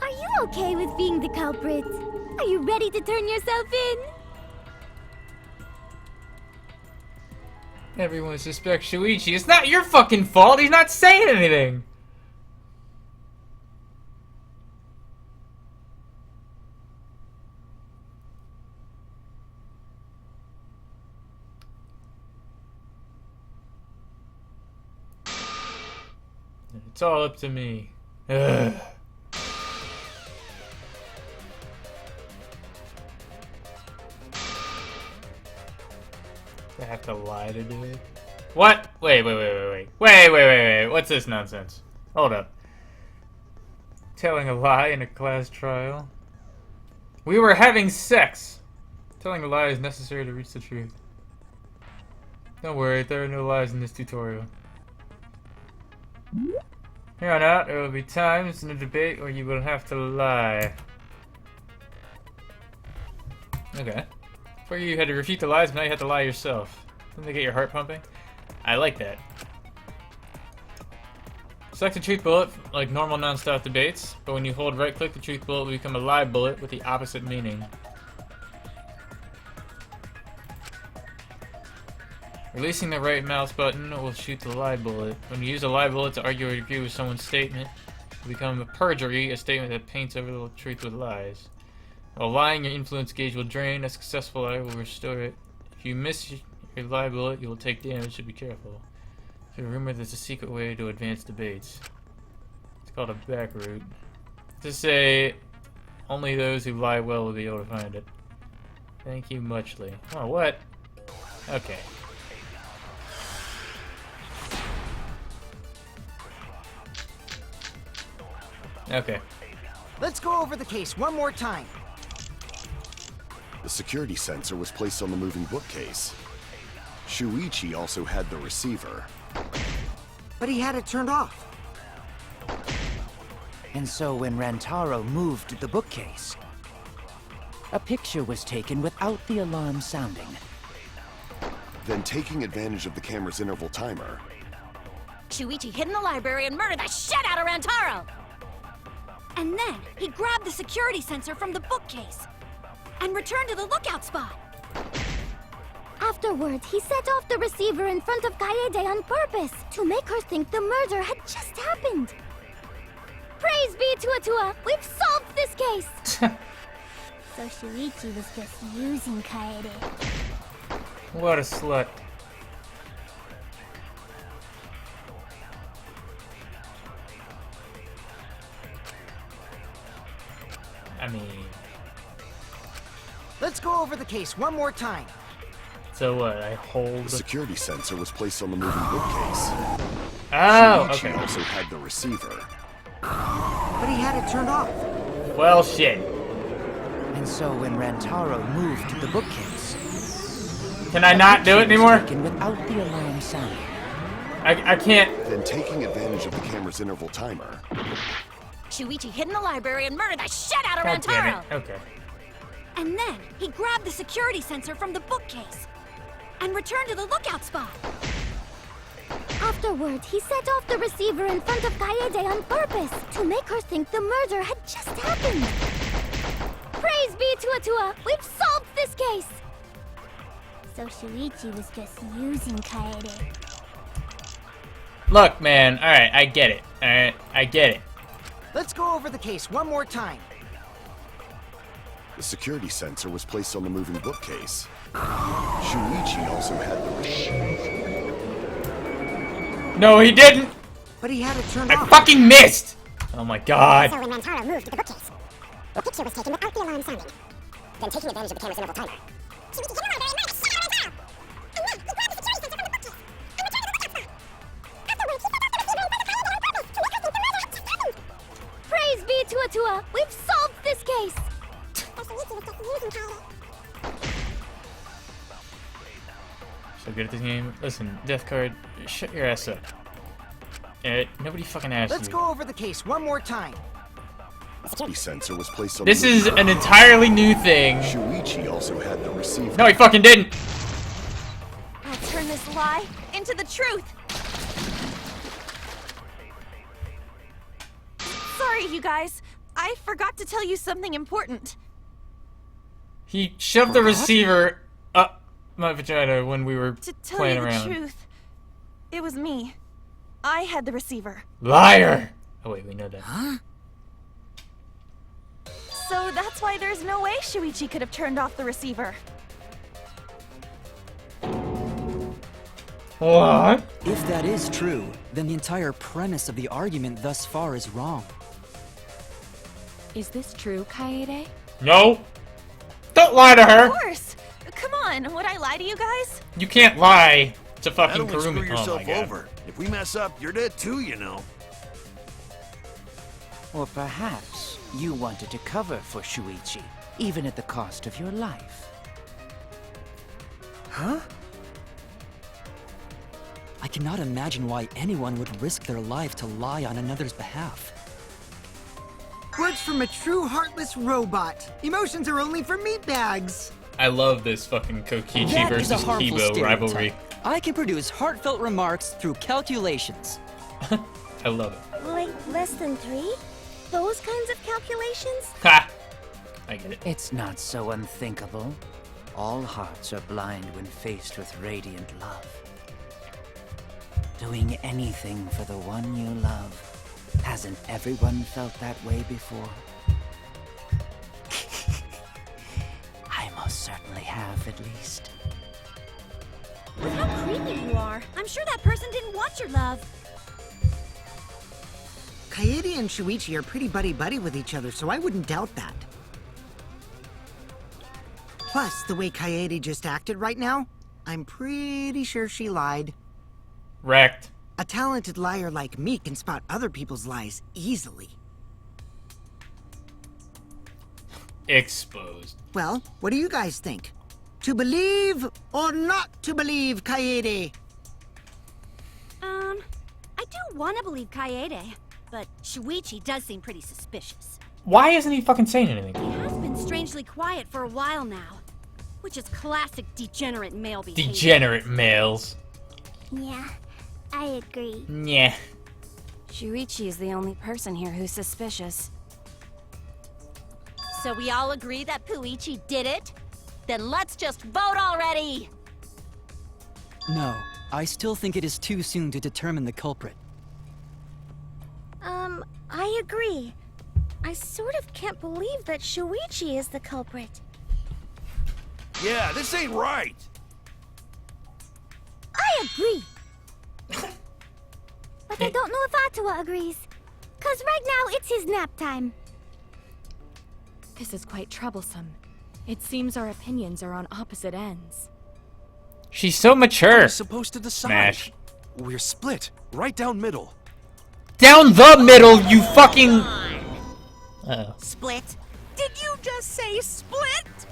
Are you okay with being the culprit? Are you ready to turn yourself in? Everyone suspects Shuichi. It's not your fucking fault. He's not saying anything. It's all up to me. Ugh. I have to lie to do it? What? Wait. What's this nonsense? Hold up. Telling a lie in a class trial? We were having sex! Telling a lie is necessary to reach the truth. Don't worry, there are no lies in this tutorial. Here on out, there will be times in a debate where you will have to lie. Okay. Before you had to refute the lies, but now you have to lie yourself. Doesn't that get your heart pumping? I like that. Select the truth bullet like normal non-stop debates, but when you hold right-click, the truth bullet will become a lie bullet with the opposite meaning. Releasing the right mouse button will shoot the lie bullet. When you use a lie bullet to argue or agree with someone's statement, it will become a perjury, a statement that paints over the truth with lies. While lying, your influence gauge will drain. A successful lie will restore it. If you miss your lie bullet, you will take damage, so be careful. There's a rumor there's a secret way to advance debates. It's called a back route. To say, only those who lie well will be able to find it. Thank you muchly. Oh, what? Okay. Okay. Let's go over the case one more time. The security sensor was placed on the moving bookcase. Shuichi also had the receiver. But he had it turned off. And so when Rantaro moved the bookcase, a picture was taken without the alarm sounding. Then, taking advantage of the camera's interval timer, Shuichi hid in the library and murdered the shit out of Rantaro! And then he grabbed the security sensor from the bookcase and returned to the lookout spot. Afterwards, he set off the receiver in front of Kaede on purpose to make her think the murder had just happened. Praise be to Atua! We've solved this case! So Shuichi was just using Kaede. What a slut. I mean... Let's go over the case one more time. So what, I hold... the security sensor was placed on the moving bookcase. Oh, Shuichi okay. also had the receiver. But he had it turned off. Well, shit. And so when Rantaro moved the bookcase, Can I not do it anymore? taken without the alarm sounding. I can't... Then, taking advantage of the camera's interval timer, Shuichi hid in the library and murdered the shit out of God damn Rantaro! it. Okay. And then he grabbed the security sensor from the bookcase and returned to the lookout spot. Afterwards, he set off the receiver in front of Kaede on purpose to make her think the murder had just happened. Praise be to Atua! We've solved this case! So Shuichi was just using Kaede. Look, man. Alright, I get it. Alright, I get it. Let's go over the case one more time. the security sensor was placed on the moving bookcase. Shuichi also had the receiver. No, he didn't! But he had it turned I off. fucking missed! Oh my god. So when Rantaro moved the bookcase, the picture was taken without the alarm sounding. Then, taking advantage of the camera's interval timer, Shuichi hid in the library and murdered the shit out of Rantaro! And then, he grabbed the security sensor from the bookcase and returned to the lookout spot. Afterwards, he set off the receiver in front of Kaede on purpose to make her think the murder had just happened. Praise be to Atua! We've solved this case! So Shuichi was just using Kaede. So good at this game. Listen, Death Card, shut your ass up. Nobody fucking asked Let's you. go over the case one more time. The security sensor was placed on This the is moving an bookcase. entirely new thing. Shuichi also had the receiver. No, he fucking didn't. I'll turn this lie into the truth. Sorry, you guys. I forgot to tell you something important. He shoved the receiver up my vagina when we were To tell playing you the around. truth, it was me. I had the receiver. Liar! Oh wait, we know that. Huh? So that's why there's no way Shuichi could have turned off the receiver. What? If that is true, then the entire premise of the argument thus far is wrong. Is this true, Kaede? No! Don't lie to her! Of course! Come on, would I lie to you guys? You can't lie to fucking That'll screw Kurumi. Oh yourself my god. over. If we mess up, you're dead too, you know. Or perhaps you wanted to cover for Shuichi, even at the cost of your life. Huh? I cannot imagine why anyone would risk their life to lie on another's behalf. Words from a true heartless robot. Emotions are only for meatbags. I love this fucking Kokichi That is a versus harmful Kibo stereotype. rivalry. I can produce heartfelt remarks through calculations. I love it. Like less than 3? Those kinds of calculations? Ha! I get it. It's not so unthinkable. All hearts are blind when faced with radiant love. Doing anything for the one you love. Hasn't everyone felt that way before? I most certainly have, at least. With how creepy you are, I'm sure that person didn't want your love. Kaede and Shuichi are pretty buddy-buddy with each other, so I wouldn't doubt that. Plus, the way Kaede just acted right now, I'm pretty sure she lied. Wrecked. A talented liar like me can spot other people's lies easily. Exposed. Well, what do you guys think? To believe or not to believe Kaede? I do want to believe Kaede, but Shuichi does seem pretty suspicious. Why isn't he fucking saying anything? He has been strangely quiet for a while now, which is classic degenerate male behavior. Degenerate males. Yeah, I agree. Yeah. Shuichi is the only person here who's suspicious. So we all agree that Puichi did it? Then let's just vote already! No, I still think it is too soon to determine the culprit. I agree. I sort of can't believe that Shuichi is the culprit. Yeah, this ain't right. I agree. But I don't know if Atua agrees. 'Cause right now it's his nap time. This is quite troublesome. It seems our opinions are on opposite ends. She's so mature. We're supposed to decide. Smash. We're split, right down middle. Down the middle, you fucking... Uh-oh. Split? Did you just say split?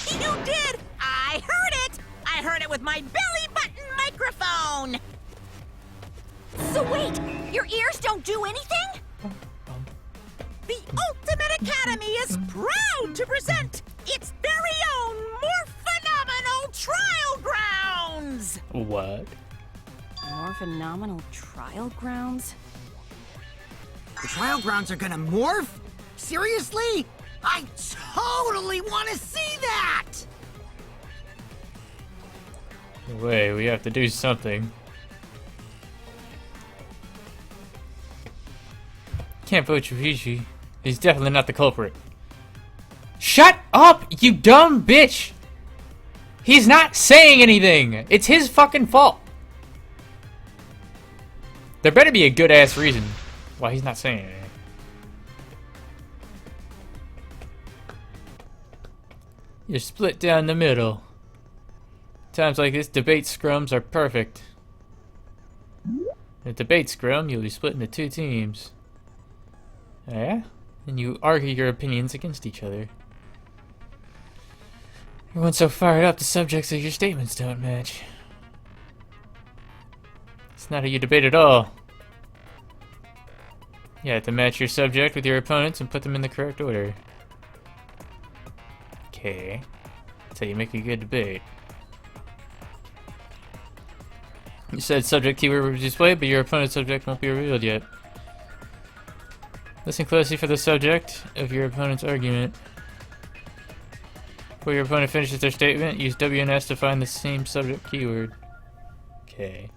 You did! I heard it! I heard it with my belly button microphone! So wait, your ears don't do anything? The Ultimate Academy is proud to present its very own more phenomenal trial grounds! What? More phenomenal trial grounds? The trial grounds are gonna morph? Seriously? I totally want to see that! Wait, we have to do something. Can't vote Shuichi. He's definitely not the culprit. Shut up, you dumb bitch! He's not saying anything! It's his fucking fault! There better be a good-ass reason why he's not saying anything. You're split down the middle. Times like this, debate scrums are perfect. In a debate scrum, you'll be split into 2 teams. Yeah? And you argue your opinions against each other. Everyone's so fired up, the subjects of your statements don't match. It's not how you debate at all. You have to match your subject with your opponents and put them in the correct order. Okay. That's how you make a good debate. You said subject keyword will be displayed, but your opponent's subject won't be revealed yet. Listen closely for the subject of your opponent's argument. Before your opponent finishes their statement, use W and S to find the same subject keyword. Okay.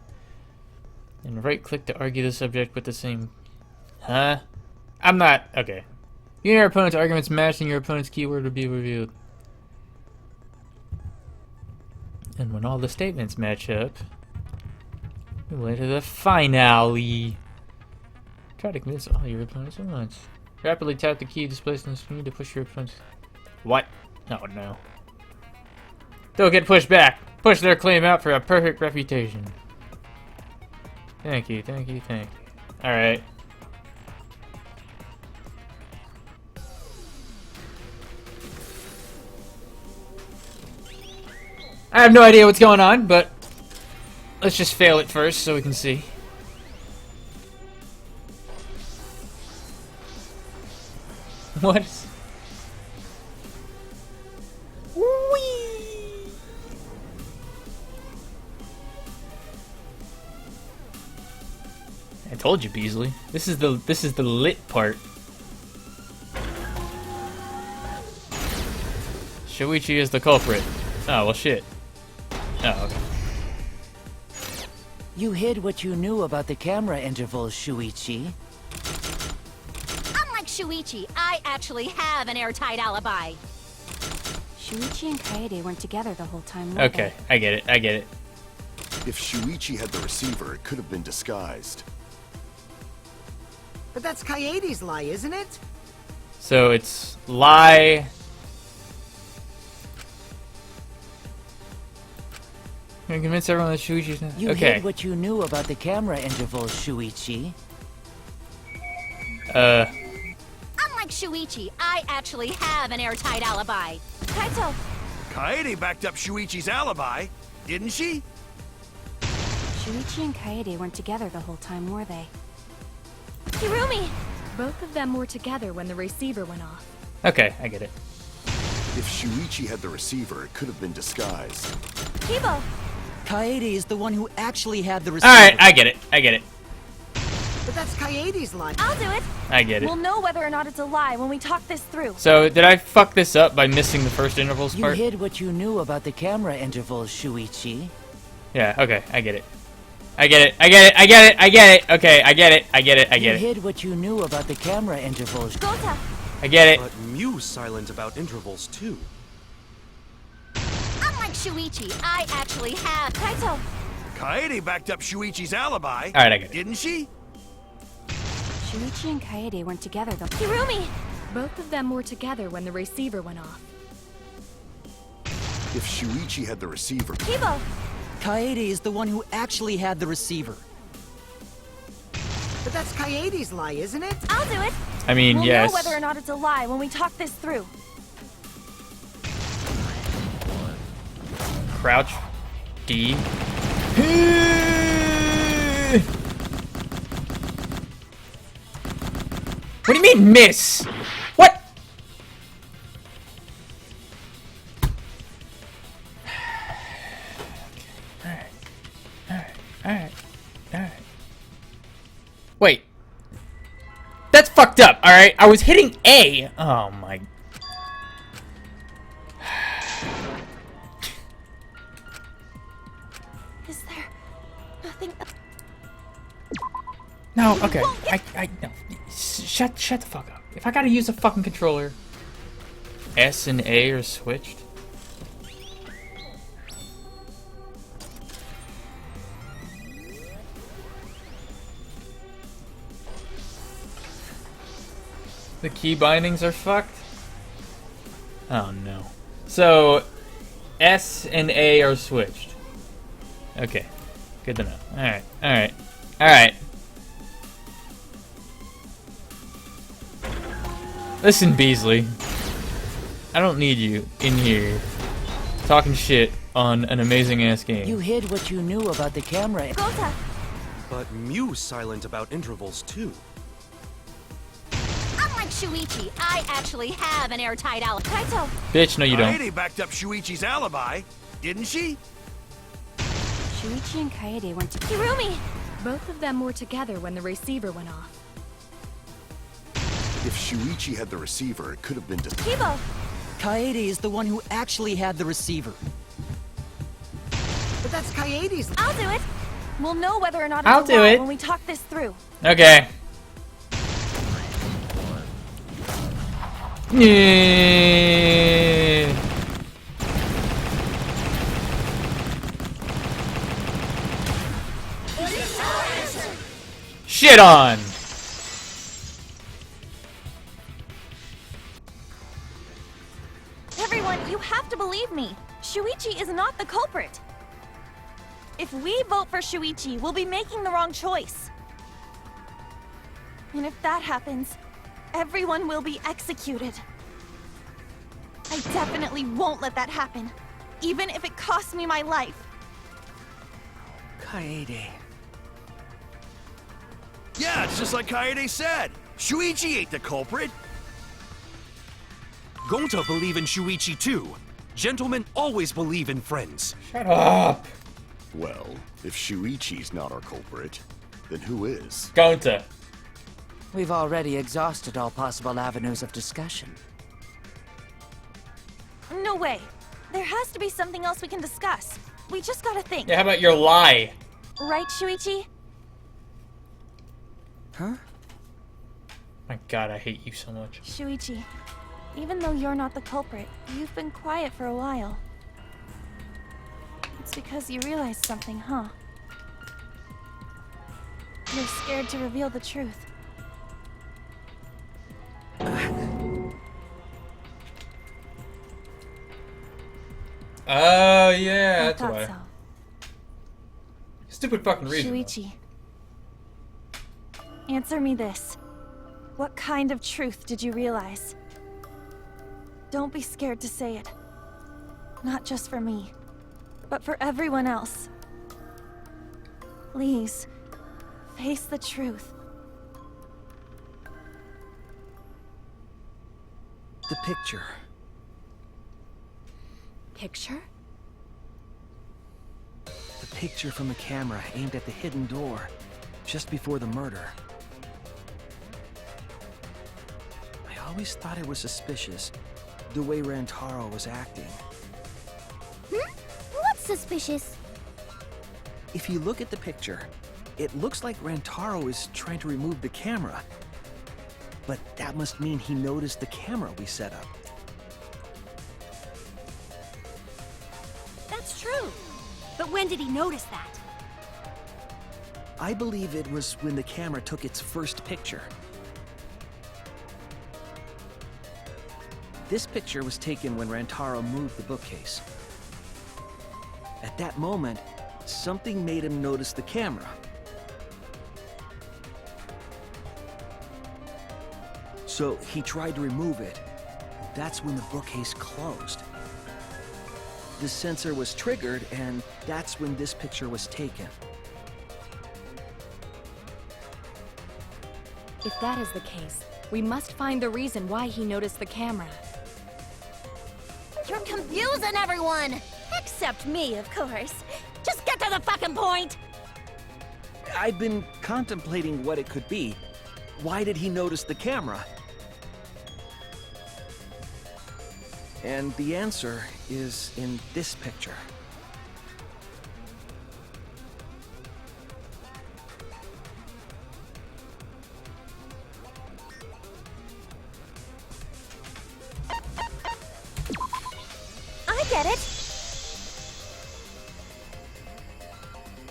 And right-click to argue the subject with the same... Huh? I'm not... Okay. You and your opponent's arguments matching your opponent's keyword will be revealed. And when all the statements match up, we'll enter the finale. Try to convince all your opponents at once. Rapidly tap the key displayed on the screen to push your opponents... What? Oh no. Don't get pushed back. Push their claim out for a perfect reputation. Thank you, thank you, thank you. Alright. I have no idea what's going on, but let's just fail it first so we can see. What? I told you, Beasley. This is the lit part. Shuichi is the culprit. Oh well, shit. Oh, okay. You hid what you knew about the camera intervals, Shuichi. Unlike Shuichi, I actually have an airtight alibi. Shuichi and Kaede weren't together the whole time, were Okay, I get it. I get it. If Shuichi had the receiver, it could have been disguised. But that's Kaede's lie, isn't it? So it's lie. Can convince everyone that Shuichi's not... You okay. hid what you knew about the camera intervals, Shuichi. Unlike Shuichi, I actually have an airtight alibi. Kaito! Kaede backed up Shuichi's alibi, didn't she? Shuichi and Kaede weren't together the whole time, were they? Hirumi! Both of them were together when the receiver went off. Okay, I get it. If Shuichi had the receiver, it could have been disguised. Kibo! Kaede is the one who actually had the receiver. Alright, I get it. I get it. But that's Kaede's lie. I'll do it! I get it. We'll know whether or not it's a lie when we talk this through. So, did I fuck this up by missing the first intervals You part? hid what you knew about the camera intervals, Shuichi. Yeah, okay, I get it. I get it. I get it. I get it. I get it. Okay, I get it. I get it. I get You it. hid what you knew about the camera intervals. Gota! I get it. But Mew's silent about intervals, too. Unlike Shuichi, I actually have... Kaito! Kaede backed up Shuichi's alibi, Alright, I get it. didn't she? Shuichi and Kaede weren't together though. Hirumi! Both of them were together when the receiver went off. If Shuichi had the receiver... Kibo! Kaede is the one who actually had the receiver. But that's Kaede's lie, isn't it? I'll do it! I mean, we'll yes. know whether or not it's a lie when we talk this through. Crouch. D. What do you mean, miss? What? Alright. Wait. That's fucked up, alright? I was hitting A. Oh my... Is there nothing... No, okay. No. Shut the fuck up. If I gotta use a fucking controller... S and A are switched? The key bindings are fucked? Oh no. So, S and A are switched. Okay. Good to know. Alright. Listen, Beasley. I don't need you in here talking shit on an amazing ass game. You hid what you knew about the camera. Gota! But Mew's silent about intervals, too. Unlike Shuichi, I actually have an airtight alibi. Kaito! Bitch, no you don't. Kaede backed up Shuichi's alibi, didn't she? Shuichi and Kaede went to Hirumi! Both of them were together when the receiver went off. If Shuichi had the receiver, it could have been just... Kibo! Kaede is the one who actually had the receiver. But that's Kaede's... I'll do it! We'll know whether or not I'll it's a do lie it. when we talk this through. Okay. Yeah. Shit on. Everyone, you have to believe me. Shuichi is not the culprit. If we vote for Shuichi, we'll be making the wrong choice. And if that happens, everyone will be executed. I definitely won't let that happen, even if it costs me my life. Kaede. Yeah, it's just like Kaede said. Shuichi ain't the culprit. Gonta believe in Shuichi, too. Gentlemen always believe in friends. Shut up. Well, if Shuichi's not our culprit, then who is? Gonta. We've already exhausted all possible avenues of discussion. No way. There has to be something else we can discuss. We just gotta think. Yeah, how about your lie? Right, Shuichi? Huh? My god, I hate you so much. Shuichi, even though you're not the culprit, you've been quiet for a while. It's because you realized something, huh? You're scared to reveal the truth. Oh, yeah, that's I why. thought Stupid fucking so. reason. Shuichi, answer me this. What kind of truth did you realize? Don't be scared to say it. Not just for me, but for everyone else. Please, face the truth. The picture. Picture? The picture from the camera aimed at the hidden door, just before the murder. I always thought it was suspicious, the way Rantaro was acting. What's suspicious? If you look at the picture, it looks like Rantaro is trying to remove the camera. But that must mean he noticed the camera we set up. That's true. But when did he notice that? I believe it was when the camera took its first picture. This picture was taken when Rantaro moved the bookcase. At that moment, something made him notice the camera. So he tried to remove it. That's when the bookcase closed. The sensor was triggered, and that's when this picture was taken. If that is the case, we must find the reason why he noticed the camera. You're confusing everyone! Except me, of course. Just get to the fucking point! I've been contemplating what it could be. Why did he notice the camera? And the answer is in this picture. I get it!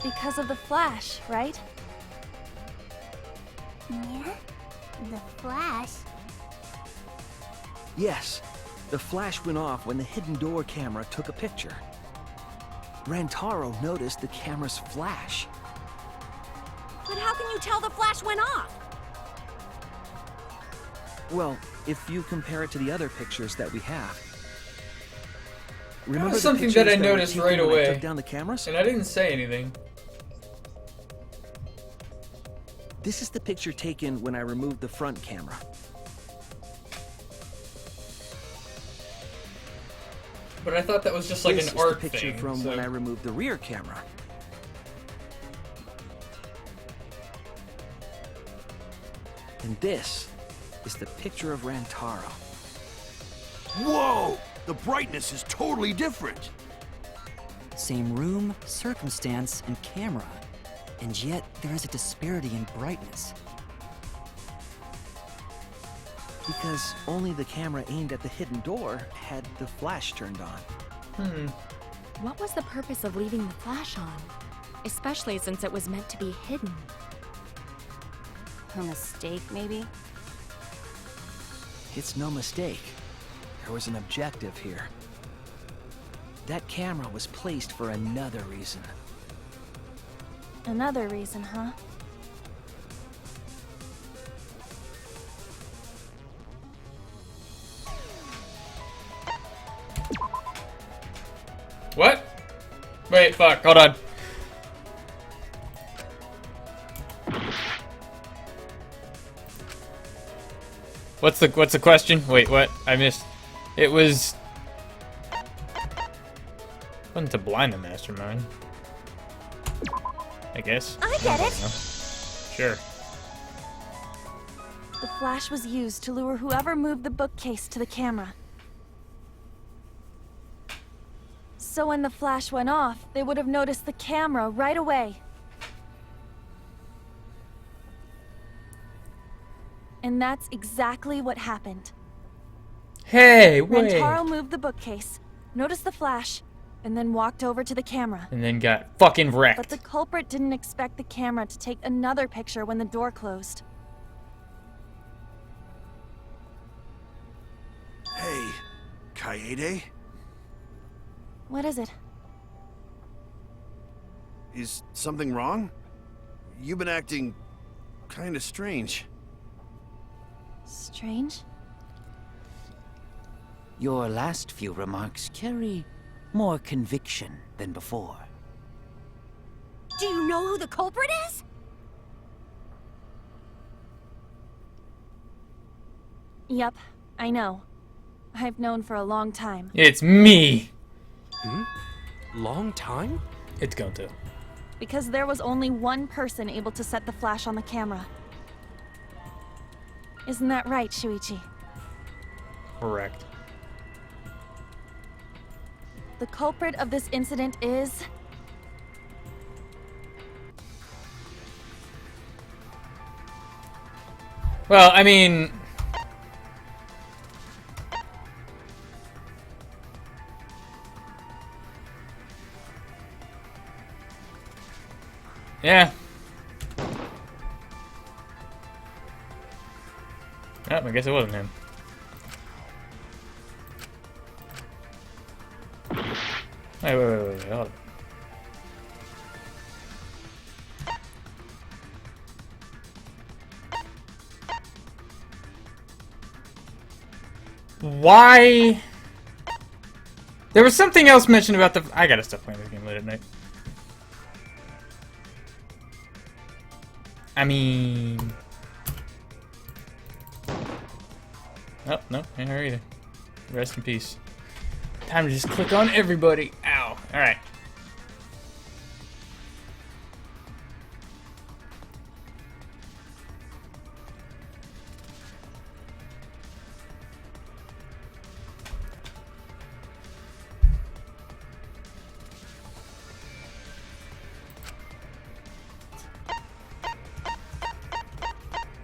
Because of the flash, right? Yeah? The flash? Yes, the flash went off when the hidden door camera took a picture. Rantaro noticed the camera's flash. But how can you tell the flash went off? Well, if you compare it to the other pictures that we have. That Remember was the something that pictures I were noticed taken right when I away. took down the cameras? And I didn't say anything. This is the picture taken when I removed the front camera. But I thought that was just like This an is art the picture thing. from so- when I removed the rear camera. And this is the picture of Rantaro. Whoa! The brightness is totally different. Same room, circumstance, and camera. And yet, there is a disparity in brightness. Because only the camera aimed at the hidden door had the flash turned on. What was the purpose of leaving the flash on? Especially since it was meant to be hidden. A mistake, maybe? It's no mistake. There was an objective here. That camera was placed for another reason. Another reason, huh? What? Wait, fuck, hold on. What's the question? Wait, what? I missed. It was... wasn't to blind the mastermind. I guess. I get it. Sure. The flash was used to lure whoever moved the bookcase to the camera. So when the flash went off, they would have noticed the camera right away. And that's exactly what happened. Hey, wait. Rantaro moved the bookcase, noticed the flash, and then walked over to the camera. And then got fucking wrecked. But the culprit didn't expect the camera to take another picture when the door closed. Hey, Kaede? What is it? Is something wrong? You've been acting kinda strange. Strange? Your last few remarks carry more conviction than before. Do you know who the culprit is? Yep, I know. I've known for a long time. It's me. Long time? It's going to. Because there was only one person able to set the flash on the camera. Isn't that right, Shuichi? Correct. The culprit of this incident is... Well, I mean... yeah. Oh, I guess it wasn't him. Wait, hold on. Why? There was something else mentioned about the... I gotta stop playing this game late at night. I mean... oh, no, ain't her either. Rest in peace. Time to just click on everybody. Ow. Alright.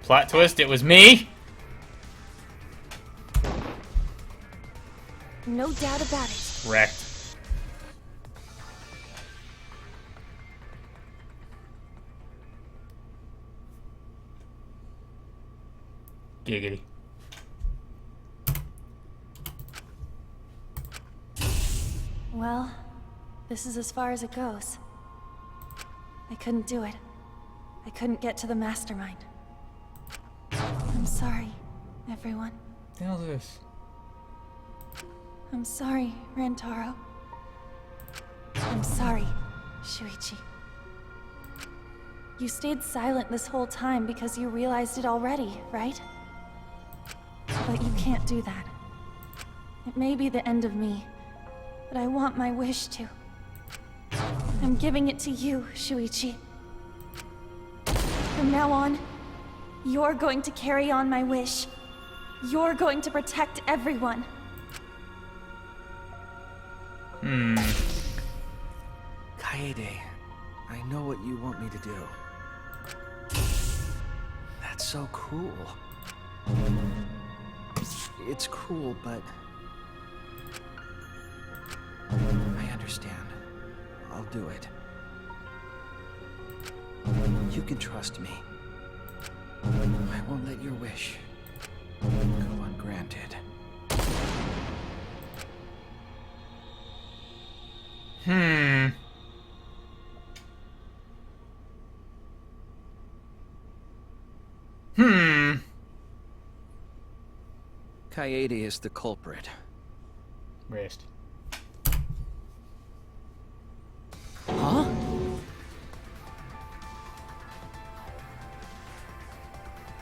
Plot twist, it was me? No doubt about it. Wrecked. Giggity. Well, this is as far as it goes. I couldn't do it. I couldn't get to the mastermind. I'm sorry, everyone. What the hell is this? I'm sorry, Rantaro. I'm sorry, Shuichi. You stayed silent this whole time because you realized it already, right? But you can't do that. It may be the end of me, but I want my wish to. I'm giving it to you, Shuichi. From now on, you're going to carry on my wish. You're going to protect everyone. Kaede, I know what you want me to do. That's so cool. It's cruel, but I understand. I'll do it. You can trust me. I won't let your wish go ungranted. Kaede is the culprit. Rest. Huh?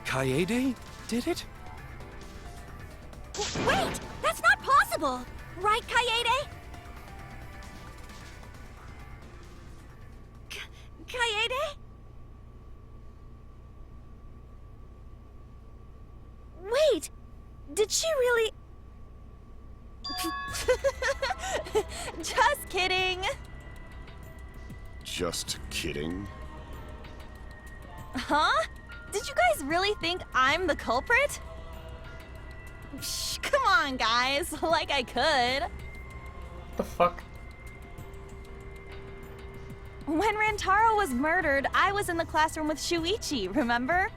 Kaede did it? Wait! That's not possible! Right, Kaede? Kaede? Wait! Did she really... Just kidding! Just kidding. Huh? Did you guys really think I'm the culprit? Psh, come on, guys. Like I could. The fuck? When Rantaro was murdered, I was in the classroom with Shuichi, remember?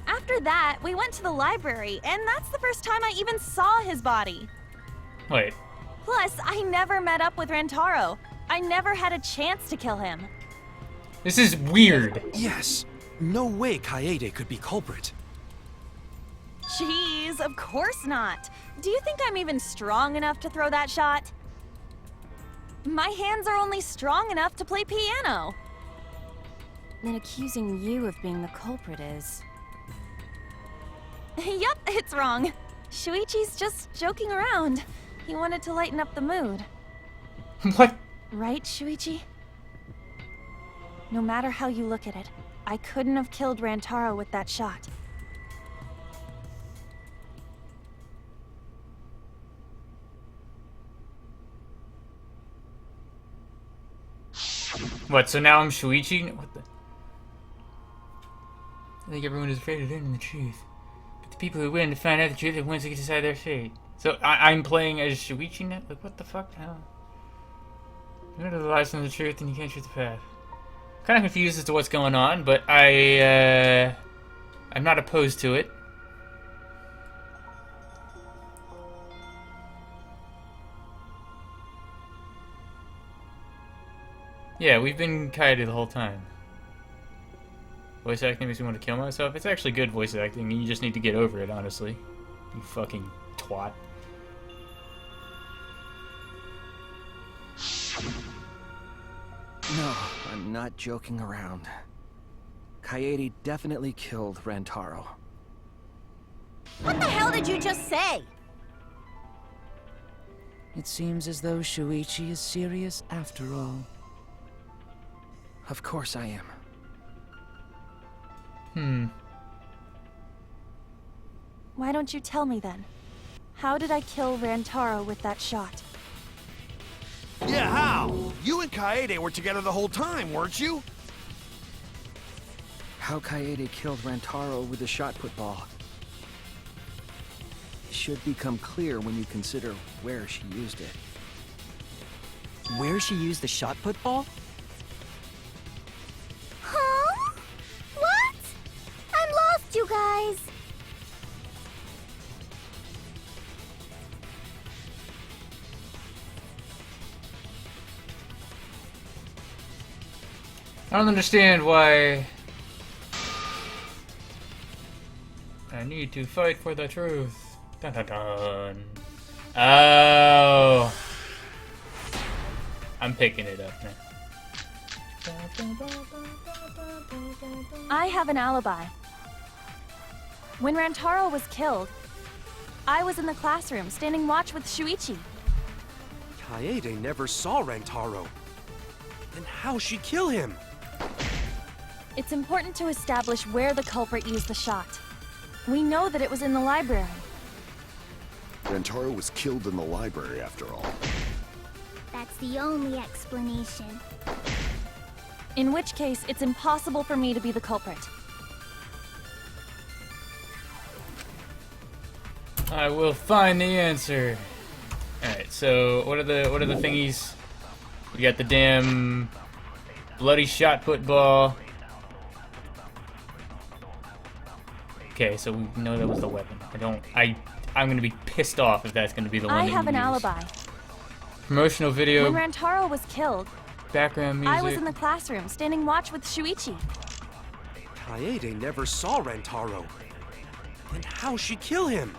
After that, we went to the library, and that's the first time I even saw his body. Wait. Plus, I never met up with Rantaro. I never had a chance to kill him. This is weird. Yes. No way Kaede could be culprit. Jeez, of course not. Do you think I'm even strong enough to throw that shot? My hands are only strong enough to play piano. Then accusing you of being the culprit is... Yup, it's wrong. Shuichi's just joking around. He wanted to lighten up the mood. What? Right, Shuichi? No matter how you look at it, I couldn't have killed Rantaro with that shot. What, so now I'm Shuichi? What the? I think everyone is afraid of learning the truth. But the people who win to find out the truth are the ones who can decide their fate. So I'm playing as Shuichi now? Like, what the fuck? How? You know the lies and the truth, and you can't choose the path. Kind of confused as to what's going on, but I'm not opposed to it. Yeah, we've been Kaede the whole time. Voice acting makes me want to kill myself. It's actually good voice acting, and you just need to get over it, honestly. You fucking twat. No, I'm not joking around. Kaede definitely killed Rantaro. What the hell did you just say? It seems as though Shuichi is serious after all. Of course I am. Why don't you tell me then? How did I kill Rantaro with that shot? Yeah, how? You and Kaede were together the whole time, weren't you? How Kaede killed Rantaro with a shot put ball should become clear when you consider where she used it. Where she used the shot put ball? Huh? What? I'm lost, you guys. I don't understand why I need to fight for the truth. Dun dun dun. Oh. I'm picking it up now. I have an alibi. When Rantaro was killed, I was in the classroom standing watch with Shuichi. Kaede never saw Rantaro. Then how'd she kill him? It's important to establish where the culprit used the shot. We know that it was in the library. Rantaro was killed in the library, after all. That's the only explanation. In which case, it's impossible for me to be the culprit. I will find the answer. Alright, so what are the thingies? We got the damn bloody shot put ball. Okay, so we know that was the weapon. I'm gonna be pissed off if that's gonna be the one I that have you an use. alibi. Promotional video. When Rantaro was killed, Background music. I was in the classroom standing watch with Shuichi. Kaede never saw Rantaro. Then how'd she kill him?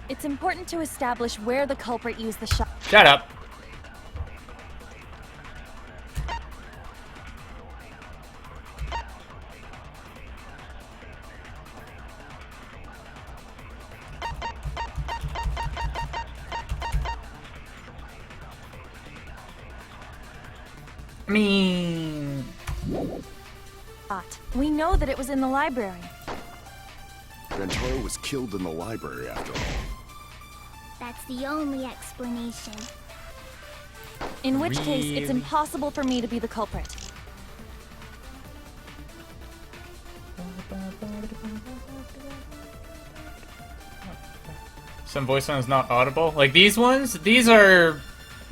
It's important to establish where the culprit used the shot. Shut up. I mean... We know that it was in the library. Rantaro was killed in the library, after all. That's the only explanation. In which case, it's Really? impossible for me to be the culprit. Some voice sounds not audible. Like these ones? These are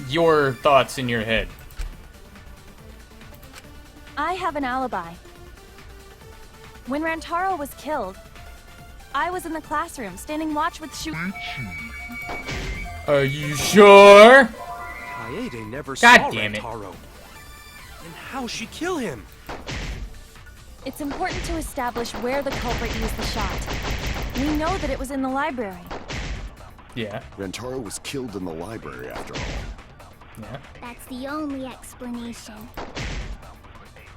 your thoughts in your head. I have an alibi. When Rantaro was killed, I was in the classroom standing watch with Shuichi. Are you sure? Kaede never God saw damn it. Rantaro. Then how'd she kill him? It's important to establish where the culprit used the shot. We know that it was in the library. Yeah. Rantaro was killed in the library, after all. Yeah. That's the only explanation.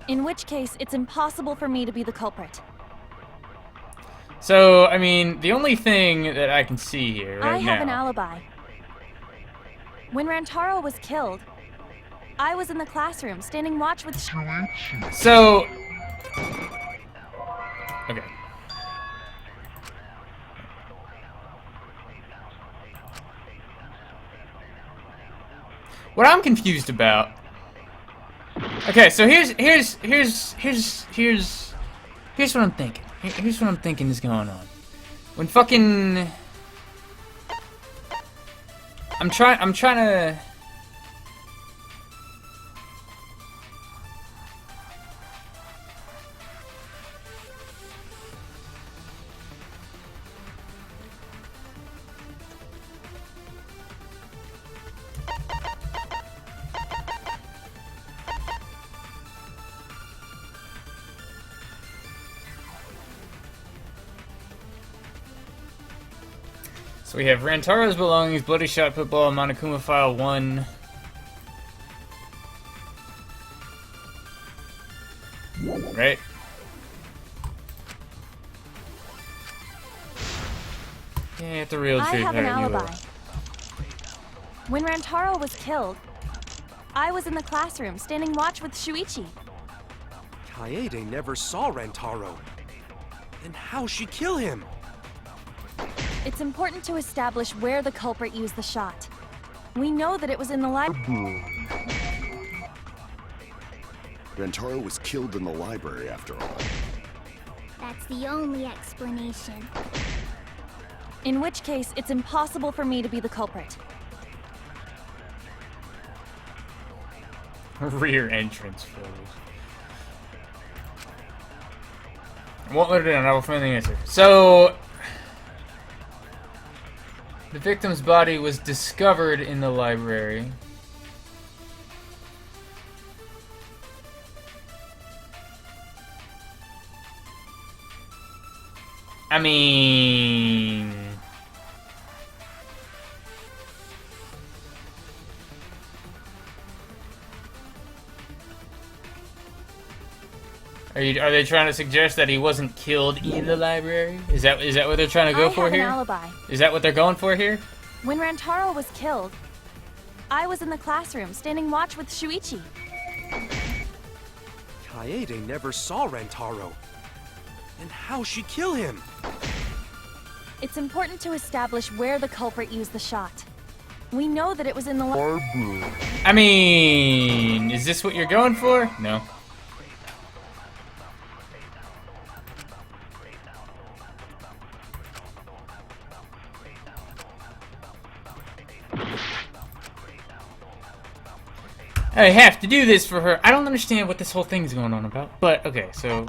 In which case, it's impossible for me to be the culprit. So, I mean, the only thing that I can see here right I have an now... alibi. When Rantaro was killed, I was in the classroom standing watch with Shuichi. So... Okay. What I'm confused about... Okay, so here's what I'm thinking. Here's what I'm thinking is going on. When fucking... I'm trying to... So we have Rantaro's belongings, Bloody Shot Football, Monokuma File 1. Right? Yeah, the real I truth. have an Alright, you alibi. will. When Rantaro was killed, I was in the classroom standing watch with Shuichi. Kaede never saw Rantaro. Then how'd she kill him? It's important to establish where the culprit used the shot. We know that it was in the library. Rantaro was killed in the library, after all. That's the only explanation. In which case, it's impossible for me to be the culprit. Rear entrance photos. Won't let it in, I will find the answer. So... The victim's body was discovered in the library. I mean... Are they trying to suggest that he wasn't killed in the library? Is that what they're trying to go for here? I have an alibi. Is that what they're going for here? When Rantaro was killed, I was in the classroom standing watch with Shuichi. Kaede never saw Rantaro. And how'd she kill him? It's important to establish where the culprit used the shot. We know that it was in the library. I mean, is this what you're going for? No. I have to do this for her. I don't understand what this whole thing's going on about. But, okay, so...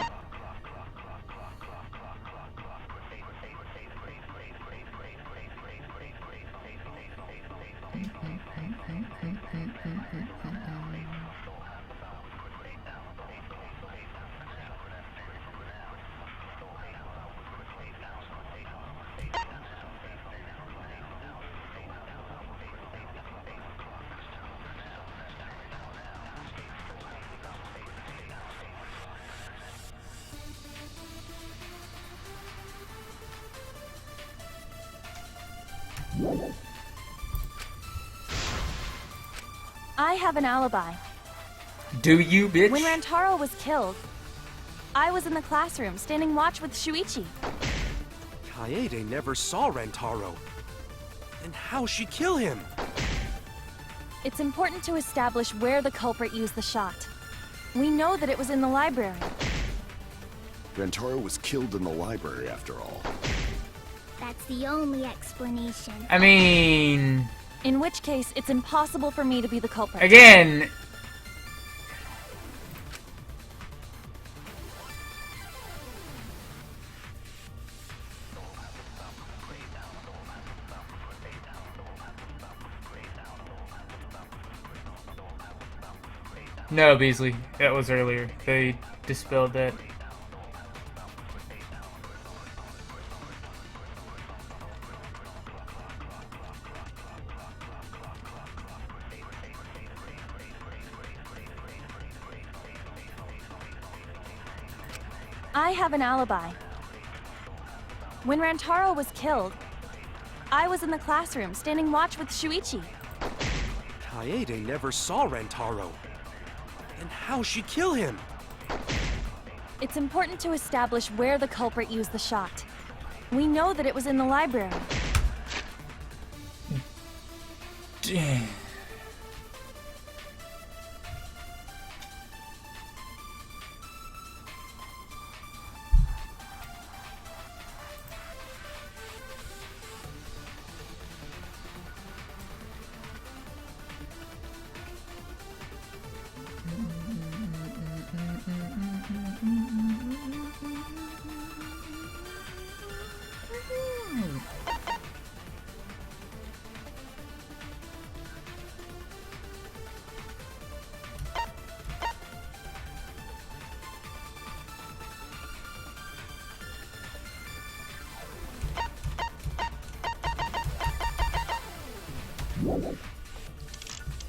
I have an alibi. Do you, bitch? When Rantaro was killed, I was in the classroom standing watch with Shuichi. Kaede never saw Rantaro. And how'd she kill him? It's important to establish where the culprit used the shot. We know that it was in the library. Rantaro was killed in the library, after all. That's the only explanation. I mean... In which case, it's impossible for me to be the culprit. Again... No, Beasley. That was earlier. They dispelled that. I have an alibi. When Rantaro was killed, I was in the classroom standing watch with Shuichi. Kaede never saw Rantaro. And how'd she kill him? It's important to establish where the culprit used the shot. We know that it was in the library. Damn.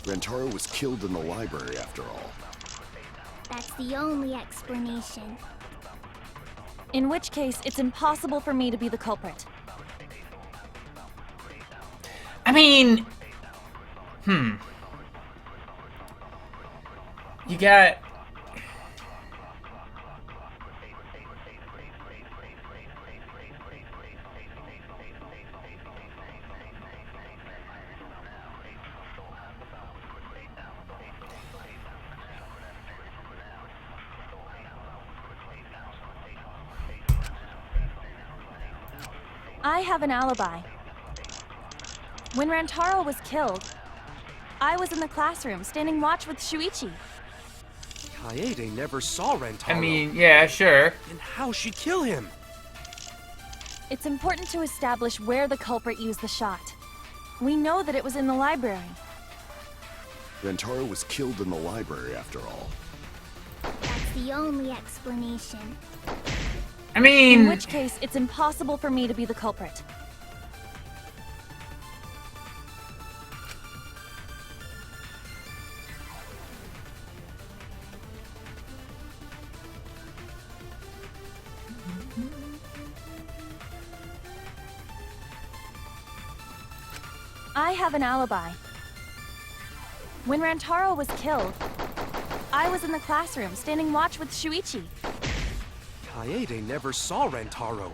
Rantaro was killed in the library, after all. That's the only explanation. In which case, it's impossible for me to be the culprit. I mean... You got... I have an alibi. When Rantaro was killed, I was in the classroom standing watch with Shuichi. Kaede never saw Rantaro. I mean, yeah, sure. And how'd she kill him? It's important to establish where the culprit used the shot. We know that it was in the library. Rantaro was killed in the library, after all. That's the only explanation. I mean... In which case, it's impossible for me to be the culprit. have an alibi. When Rantaro was killed, I was in the classroom standing watch with Shuichi. Kaede never saw Rantaro.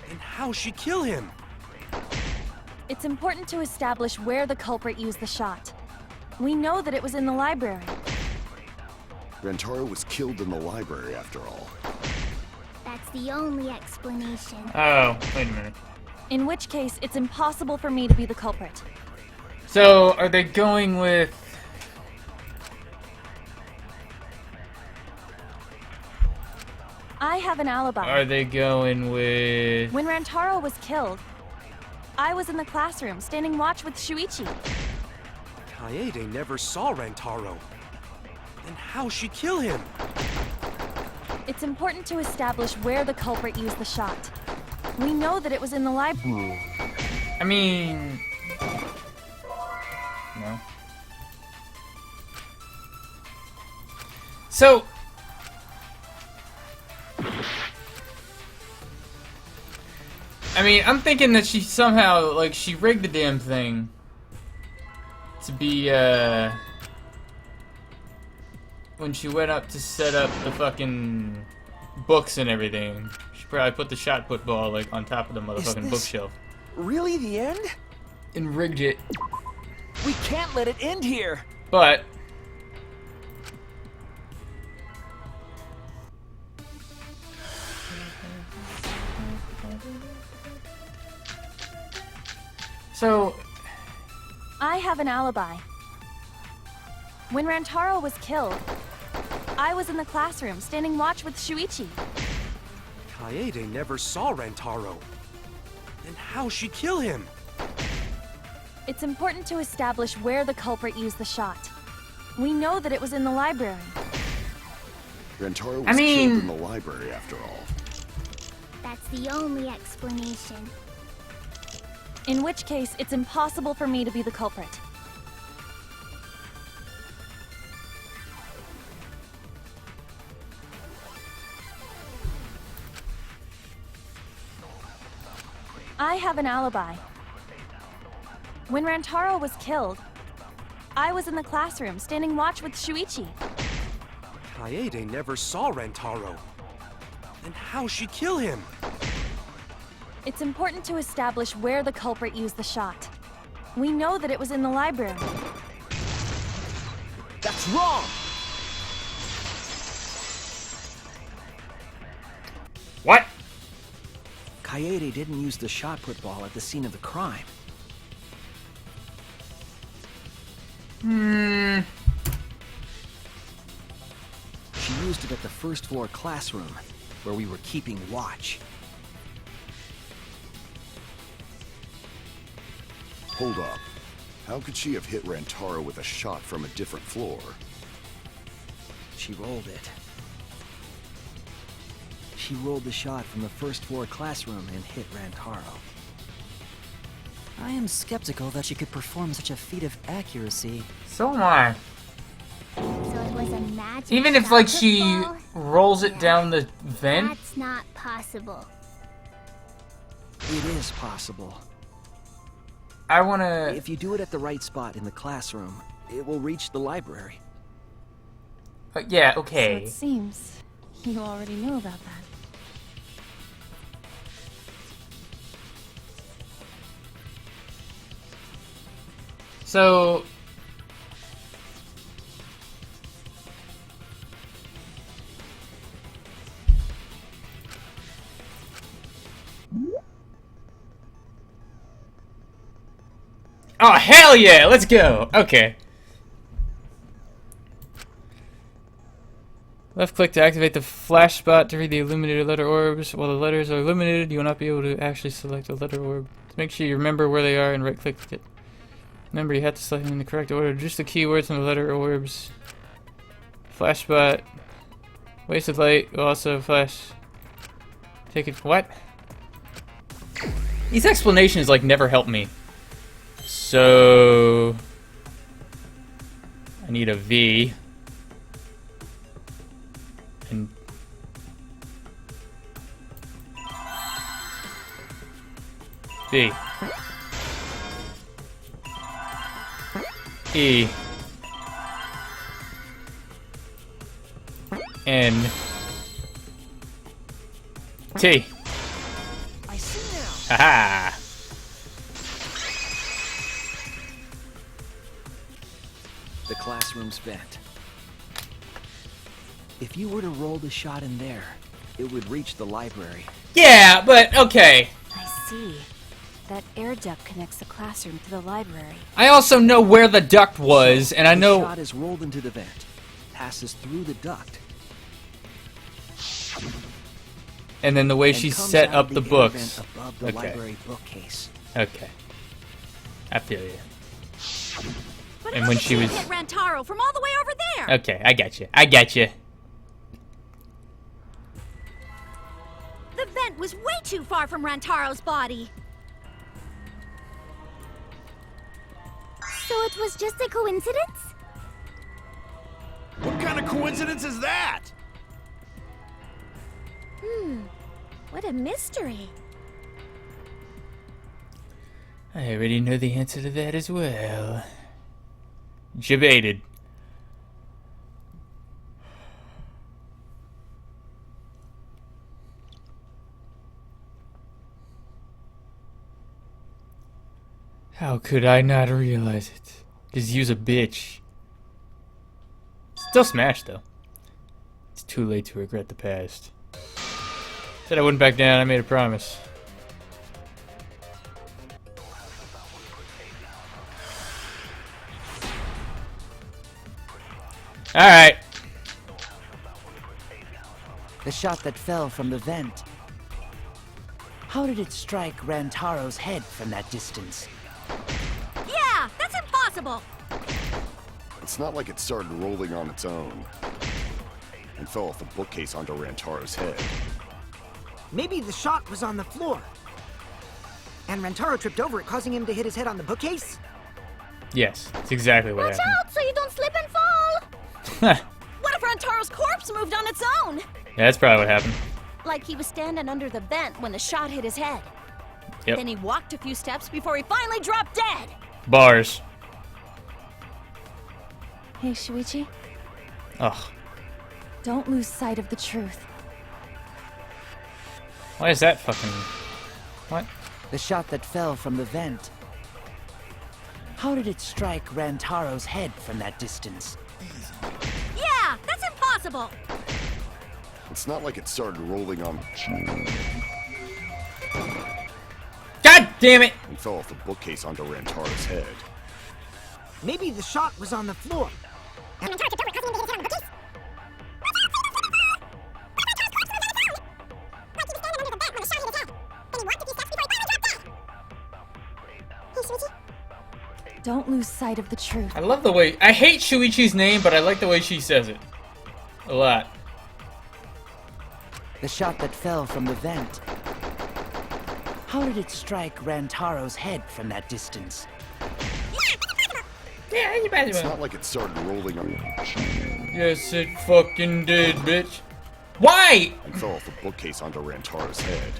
Then how'd she kill him? It's important to establish where the culprit used the shot. We know that it was in the library. Rantaro was killed in the library, after all. That's the only explanation. Oh, wait a minute. In which case, it's impossible for me to be the culprit. So, are they going with... I have an alibi. Are they going with... When Rantaro was killed, I was in the classroom standing watch with Shuichi. Kaede never saw Rantaro. Then how'd she kill him? It's important to establish where the culprit used the shot. We know that it was in the library. I mean... No. So... I mean, I'm thinking that she somehow, like, she rigged the damn thing to be, when she went up to set up the fucking books and everything. She probably put the shot put ball, like, on top of the motherfucking bookshelf. Really the end? And rigged it. We can't let it end here. But... So... I have an alibi. When Rantaro was killed, I was in the classroom standing watch with Shuichi. Kaede never saw Rantaro. Then how'd she kill him? It's important to establish where the culprit used the shot. We know that it was in the library. Rantaro was killed in the library, after all. That's the only explanation. In which case, it's impossible for me to be the culprit. I have an alibi. When Rantaro was killed, I was in the classroom standing watch with Shuichi. Kaede never saw Rantaro. Then how'd she kill him? It's important to establish where the culprit used the shot. We know that it was in the library. That's wrong! What? Kaede didn't use the shot put ball at the scene of the crime. She used it at the first floor classroom, where we were keeping watch. Hold up. How could she have hit Rantaro with a shot from a different floor? She rolled it. She rolled the shot from the first floor classroom and hit Rantaro. I am skeptical that she could perform such a feat of accuracy. So am I. So it was a magic Even if, shot like, put she ball? rolls it down the vent? That's not possible. It is possible. I wanna... If you do it at the right spot in the classroom, it will reach the library. yeah, okay. So it seems you already knew about that. So... Oh, hell yeah! Let's go! Okay. Left click to activate the flash spot to read the illuminated letter orbs. While the letters are illuminated, you will not be able to actually select a letter orb. To make sure you remember where they are and right click it. Remember, you have to select them in the correct order. Just the keywords from the letter orbs. Flash spot. Wasted light will also flash. Take it. What? These explanations, like, never help me. So... I need a V. And... V. E. N. T. I see now. Haha. The classroom's vent. If you were to roll the shot in there, it would reach the library. Yeah, but okay. I see. That air duct connects the classroom to the library. I also know where the duct was, and I know. The shot is rolled into the vent, passes through the duct, And then the way and she comes set out up of the air books. vent above the Okay. library bookcase. Okay. I feel you. But And how when did she was. hit Rantaro from all the way over there? Okay, I got you. I got you. The vent was way too far from Rantaro's body. So it was just a coincidence? What kind of coincidence is that? What a mystery. I already know the answer to that as well. Debated. How could I not realize it? Just use a bitch. Still smash though. It's too late to regret the past. Said I wouldn't back down, I made a promise. Alright. The shot that fell from the vent. How did it strike Rantaro's head from that distance? Yeah, that's impossible. It's not like it started rolling on its own and fell off the bookcase onto Rantaro's head. Maybe the shot was on the floor. And Rantaro tripped over it, causing him to hit his head on the bookcase? Yes, that's exactly what Watch happened. out so you don't slip and fall. What if Rantaro's corpse moved on its own? Yeah, that's probably what happened. Like he was standing under the vent when the shot hit his head. Yep. Then he walked a few steps before he finally dropped dead. Bars. Hey, Shuichi, Ugh. don't lose sight of the truth. Why is that fucking... What? The shot that fell from the vent. How did it strike Rantaro's head from that distance? Yeah, that's impossible. It's not like it started rolling on God damn it! and fell off the bookcase onto Rantaro's head. Maybe the shot was on the floor. And Rantaro tripped over it, causing him to hit his head on the bookcase. Like he was standing under the vent when the shot hit his head. Then he walked a few steps before he finally dropped dead. Hey, Shuichi. Don't lose sight of the truth. I love the way... I hate Shuichi's name, but I like the way she says it. A lot. The shot that fell from the vent. How did it strike Rantaro's head from that distance? Yeah, It's not like it started rolling on Yes, it fucking did, bitch. Why? and fell off the bookcase onto Rantaro's head.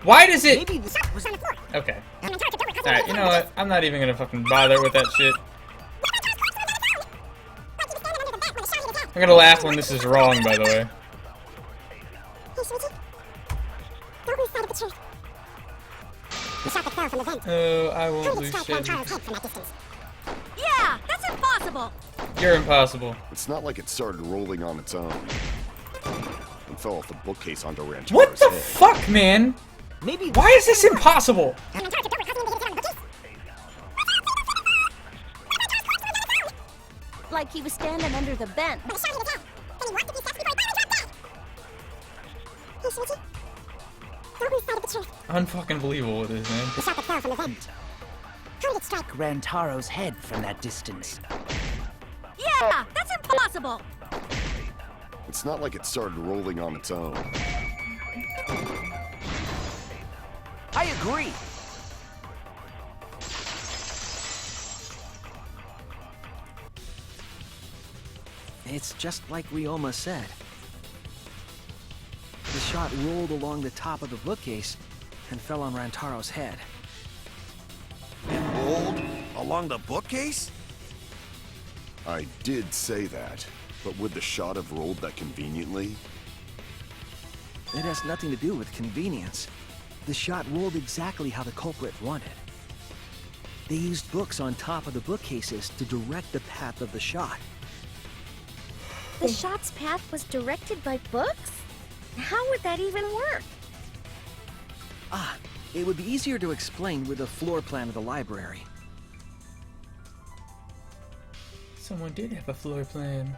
Why does it... Maybe the shot was on the floor. Okay. And Rantaro tripped over it, causing him to Alright, hit you his know head on the what? I'm not even gonna fucking bother with that shit. I'm gonna laugh when this is wrong, by the way. Hey, Shuichi. Don't lose sight of the truth. The shot that fell from the vent. Oh, I How won't did it lose strike shit. Rantaro's head from that distance? Yeah, that's impossible. You're impossible. It's not like it started rolling on its own and fell off the bookcase onto Rantaro's What the head. fuck, man? Maybe Why is this impossible? And Rantaro tripped over it, causing him to hit his head on the bookcase. Like he was standing under the vent. When the shot hit his head. Then he walked a few steps before he finally dropped dead. Hey, Shuichi. Don't lose sight of the truth. Unfucking believable with this, man. The shot that fell from the vent. How did it strike? Rantaro's head from that distance. Yeah, that's impossible. It's not like it started rolling on its own. I agree. It's just like Ryoma said. The shot rolled along the top of the bookcase and fell on Rantaro's head. It rolled along the bookcase? I did say that, but would the shot have rolled that conveniently? It has nothing to do with convenience. The shot rolled exactly how the culprit wanted. They used books on top of the bookcases to direct the path of the shot. The shot's path was directed by books? How would that even work? Ah, it would be easier to explain with a floor plan of the library. Someone did have a floor plan.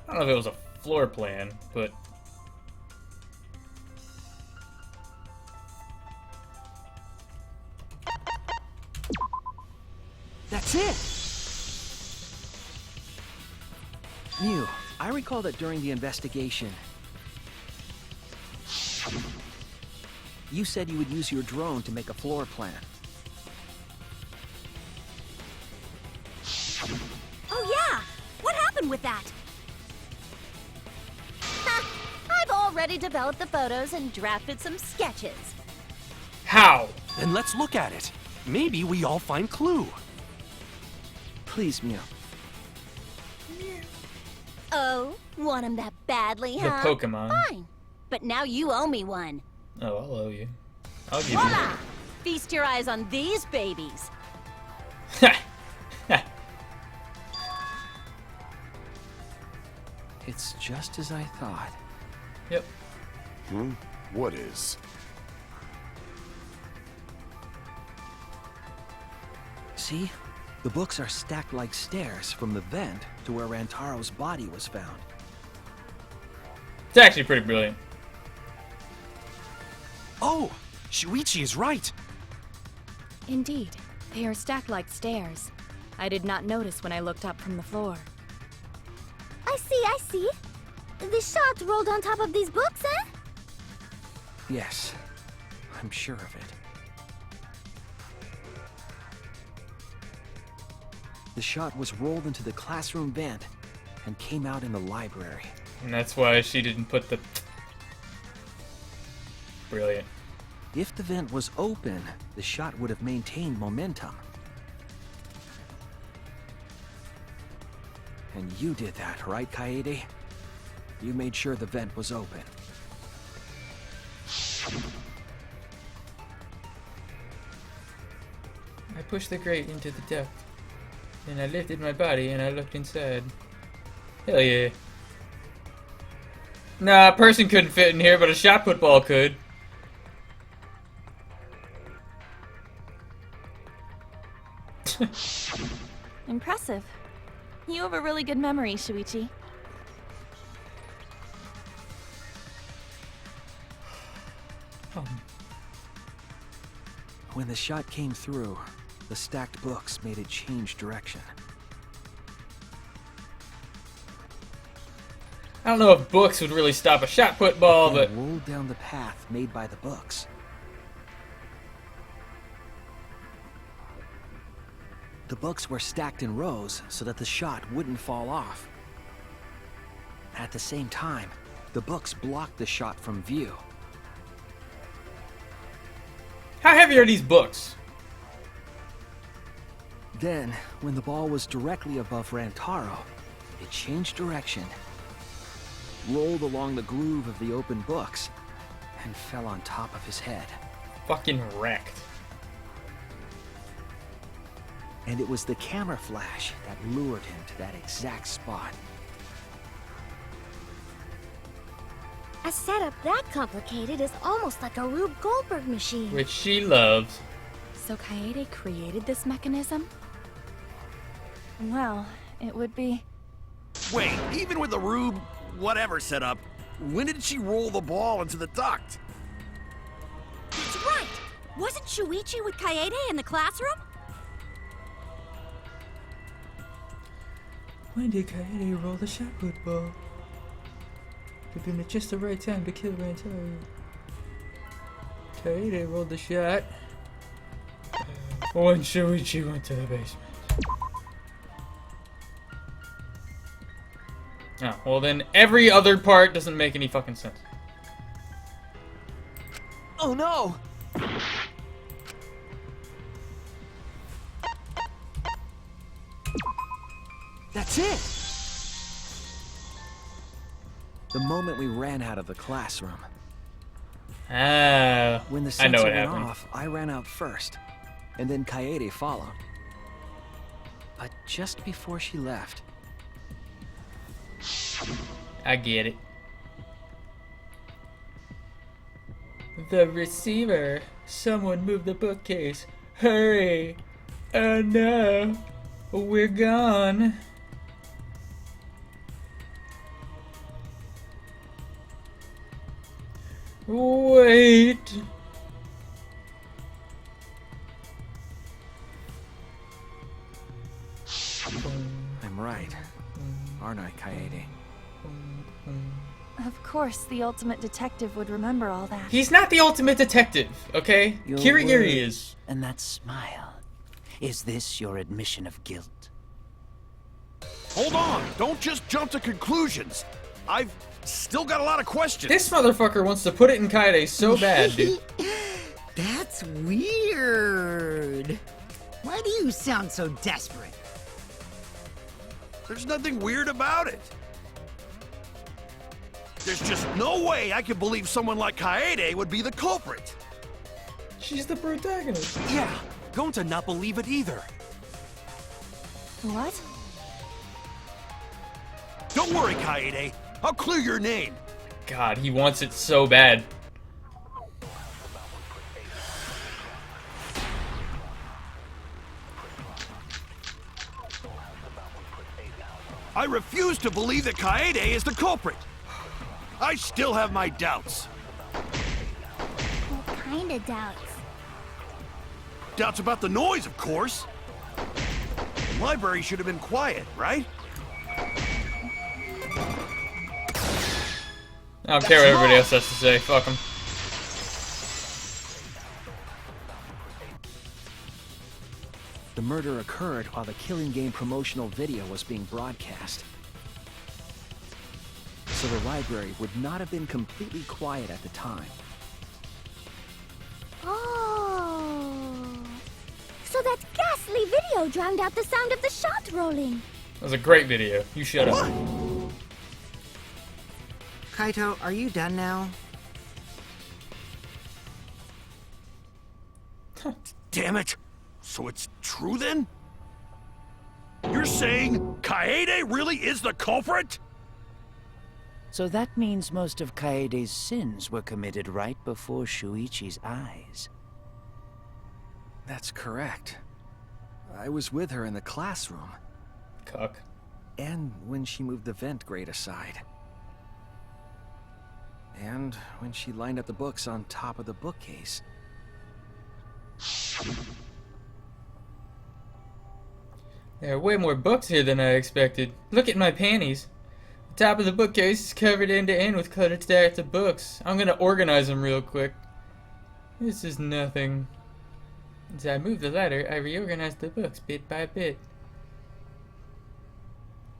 I don't know if it was a floor plan, but... That's it! Mew, I recall that during the investigation, you said you would use your drone to make a floor plan. Oh yeah! What happened with that? Ha! I've already developed the photos and drafted some sketches. How? Then let's look at it. Maybe we all find clue. Please, Mew. Oh, want him that badly, The huh? Pokemon. Fine. But now you owe me one. Oh, I'll owe you. I'll give you Voila! Feast your eyes on these babies. It's just as I thought. Yep. What is? See? The books are stacked like stairs from the vent to where Rantaro's body was found. It's actually pretty brilliant. Oh! Shuichi is right! Indeed, they are stacked like stairs. I did not notice when I looked up from the floor. I see. The shot rolled on top of these books, eh? Yes, I'm sure of it. The shot was rolled into the classroom vent and came out in the library. And that's why she didn't put the... Brilliant. If the vent was open, the shot would have maintained momentum. And you did that, right, Kaede? You made sure the vent was open. I pushed the grate into the depth. And I lifted my body and I looked inside. Hell yeah. Nah, a person couldn't fit in here, but a shot put ball could. Impressive. You have a really good memory, Shuichi. When the shot came through, the stacked books made it change direction. I don't know if books would really stop a shot put ball, And but... rolled down the path made by the books. The books were stacked in rows so that the shot wouldn't fall off. At the same time, the books blocked the shot from view. How heavy are these books? Then, when the ball was directly above Rantaro, it changed direction, rolled along the groove of the open books, and fell on top of his head. Fucking wrecked. And it was the camera flash that lured him to that exact spot. A setup that complicated is almost like a Rube Goldberg machine. Which she loves. So Kaede created this mechanism? Well, it would be... Wait, even with the Rube whatever setup, when did she roll the ball into the duct? That's right! Wasn't Shuichi with Kaede in the classroom? When did Kaede roll the shot put ball? Would have been at just the right time to kill Rantaro. Kaede rolled the shot. When Shuichi went to the basement. Oh, well then every other part doesn't make any fucking sense. Oh no! That's That's it! The moment we ran out of the classroom. Ah, When the I sensor know what went happened. off, I ran out first, and then Kaede followed. But just before she left, I get it. The receiver. Someone move the bookcase. Hurry. Oh no. We're gone. Wait. I'm right, aren't I, Kaede? Of course, the ultimate detective would remember all that. He's not the ultimate detective, okay? Your Kirigiri words is. And that smile. Is this your admission of guilt? Hold on! Don't just jump to conclusions! I've still got a lot of questions! This motherfucker wants to put it in Kaede so bad, dude. That's weird. Why do you sound so desperate? There's nothing weird about it. There's just no way I can believe someone like Kaede would be the culprit. She's the protagonist. Yeah, going to not believe it either. What? Don't worry, Kaede. I'll clear your name. God, he wants it so bad. I refuse to believe that Kaede is the culprit. I still have my doubts. What kind of doubts? Doubts about the noise, of course. The library should have been quiet, right? I don't care what everybody else has to say. Fuck them. The murder occurred while the Killing Game promotional video was being broadcast. So the library would not have been completely quiet at the time. Oh. So that ghastly video drowned out the sound of the shot rolling. That was a great video. You shut up. Kaito, are you done now? Damn it! So it's true then? You're saying Kaede really is the culprit? So that means most of Kaede's sins were committed right before Shuichi's eyes. That's correct. I was with her in the classroom. Cuck. And when she moved the vent grate aside. And when she lined up the books on top of the bookcase. There are way more books here than I expected. Look at my panties. The top of the bookcase is covered end to end with cluttered stacks of books. I'm gonna organize them real quick. This is nothing. As I move the ladder, I reorganize the books bit by bit.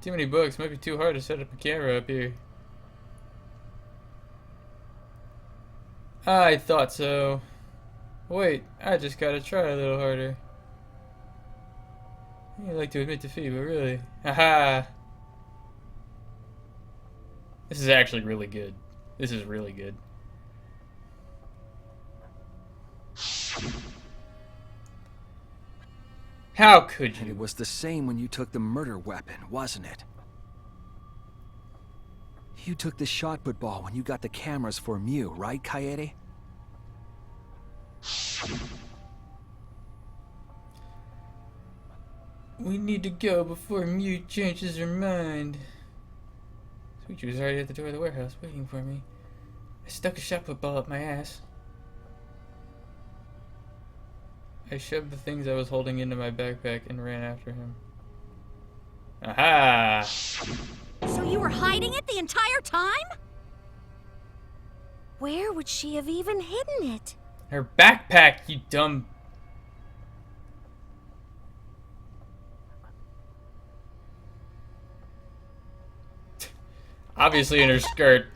Too many books. Might be too hard to set up a camera up here. I thought so. Wait, I just gotta try a little harder. I like to admit defeat, but really. Haha! This is actually really good. This is really good. How could you? And it was the same when you took the murder weapon, wasn't it? You took the shot put ball when you got the cameras for Mew, right, Kaede? We need to go before Mew changes her mind. Sweetie was already at the door of the warehouse waiting for me. I stuck a shot put ball up my ass. I shoved the things I was holding into my backpack and ran after him. Aha! So you were hiding it the entire time? Where would she have even hidden it? Her backpack, you dumb... Obviously in her skirt.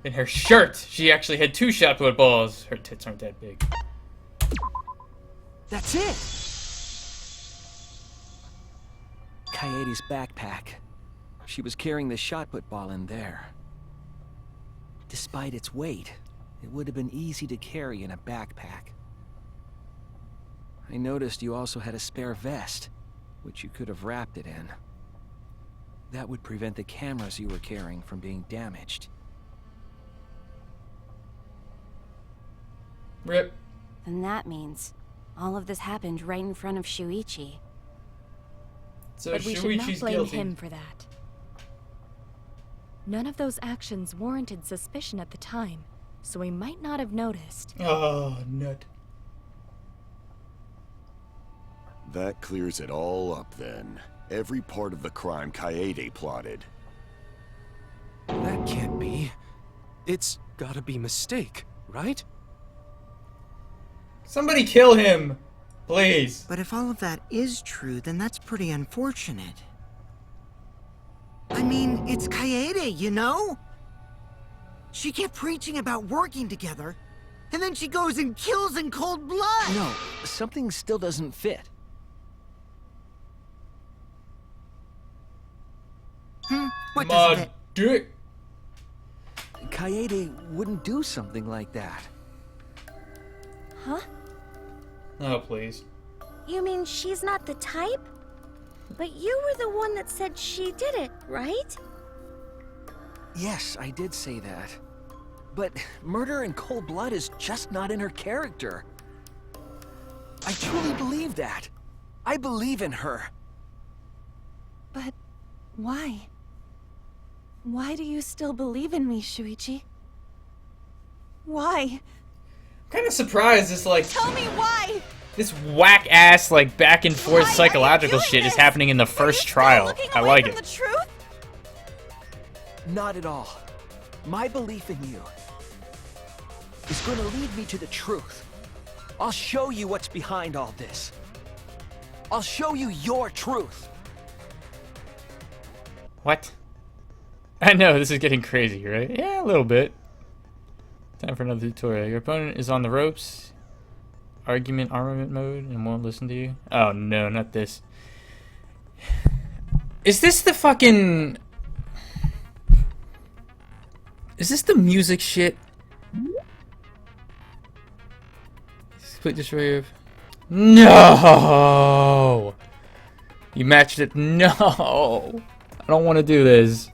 In her shirt! She actually had 2 shot put balls. Her tits aren't that big. That's it! Kaede's backpack. She was carrying the shot put ball in there. Despite its weight, it would have been easy to carry in a backpack. I noticed you also had a spare vest, which you could have wrapped it in. That would prevent the cameras you were carrying from being damaged. Rip. Then that means all of this happened right in front of Shuichi. So But we should not Shuichi's blame guilty. him for that. None of those actions warranted suspicion at the time, so we might not have noticed. Oh, nut. That clears it all up then. Every part of the crime Kaede plotted. That can't be. It's gotta be mistake, right? Somebody kill him, please. But if all of that is true, then that's pretty unfortunate. I mean, it's Kaede, you know? She kept preaching about working together, and then she goes and kills in cold blood! No, something still doesn't fit. What doesn't fit? Dick. Kaede wouldn't do something like that. Huh? Oh, please. You mean she's not the type? But you were the one that said she did it, right? Yes, I did say that. But murder in cold blood is just not in her character. I truly believe that. I believe in her. But why? Why do you still believe in me, Shuichi? Why? Kind of surprised this Tell me why! this whack ass back and forth Why are you psychological doing shit is this? happening in the first trial. I like it. The truth? Not at all. My belief in you is going to lead me to the truth. I'll show you what's behind all this. I'll show you your truth. What? I know, this is getting crazy, right? Yeah, a little bit. Time for another tutorial. Your opponent is on the ropes. Argument armament mode and won't listen to you. Oh no, not this. Is this the fucking... Is this the music shit? Split destroyer of... No! You matched it. No! I don't want to do this.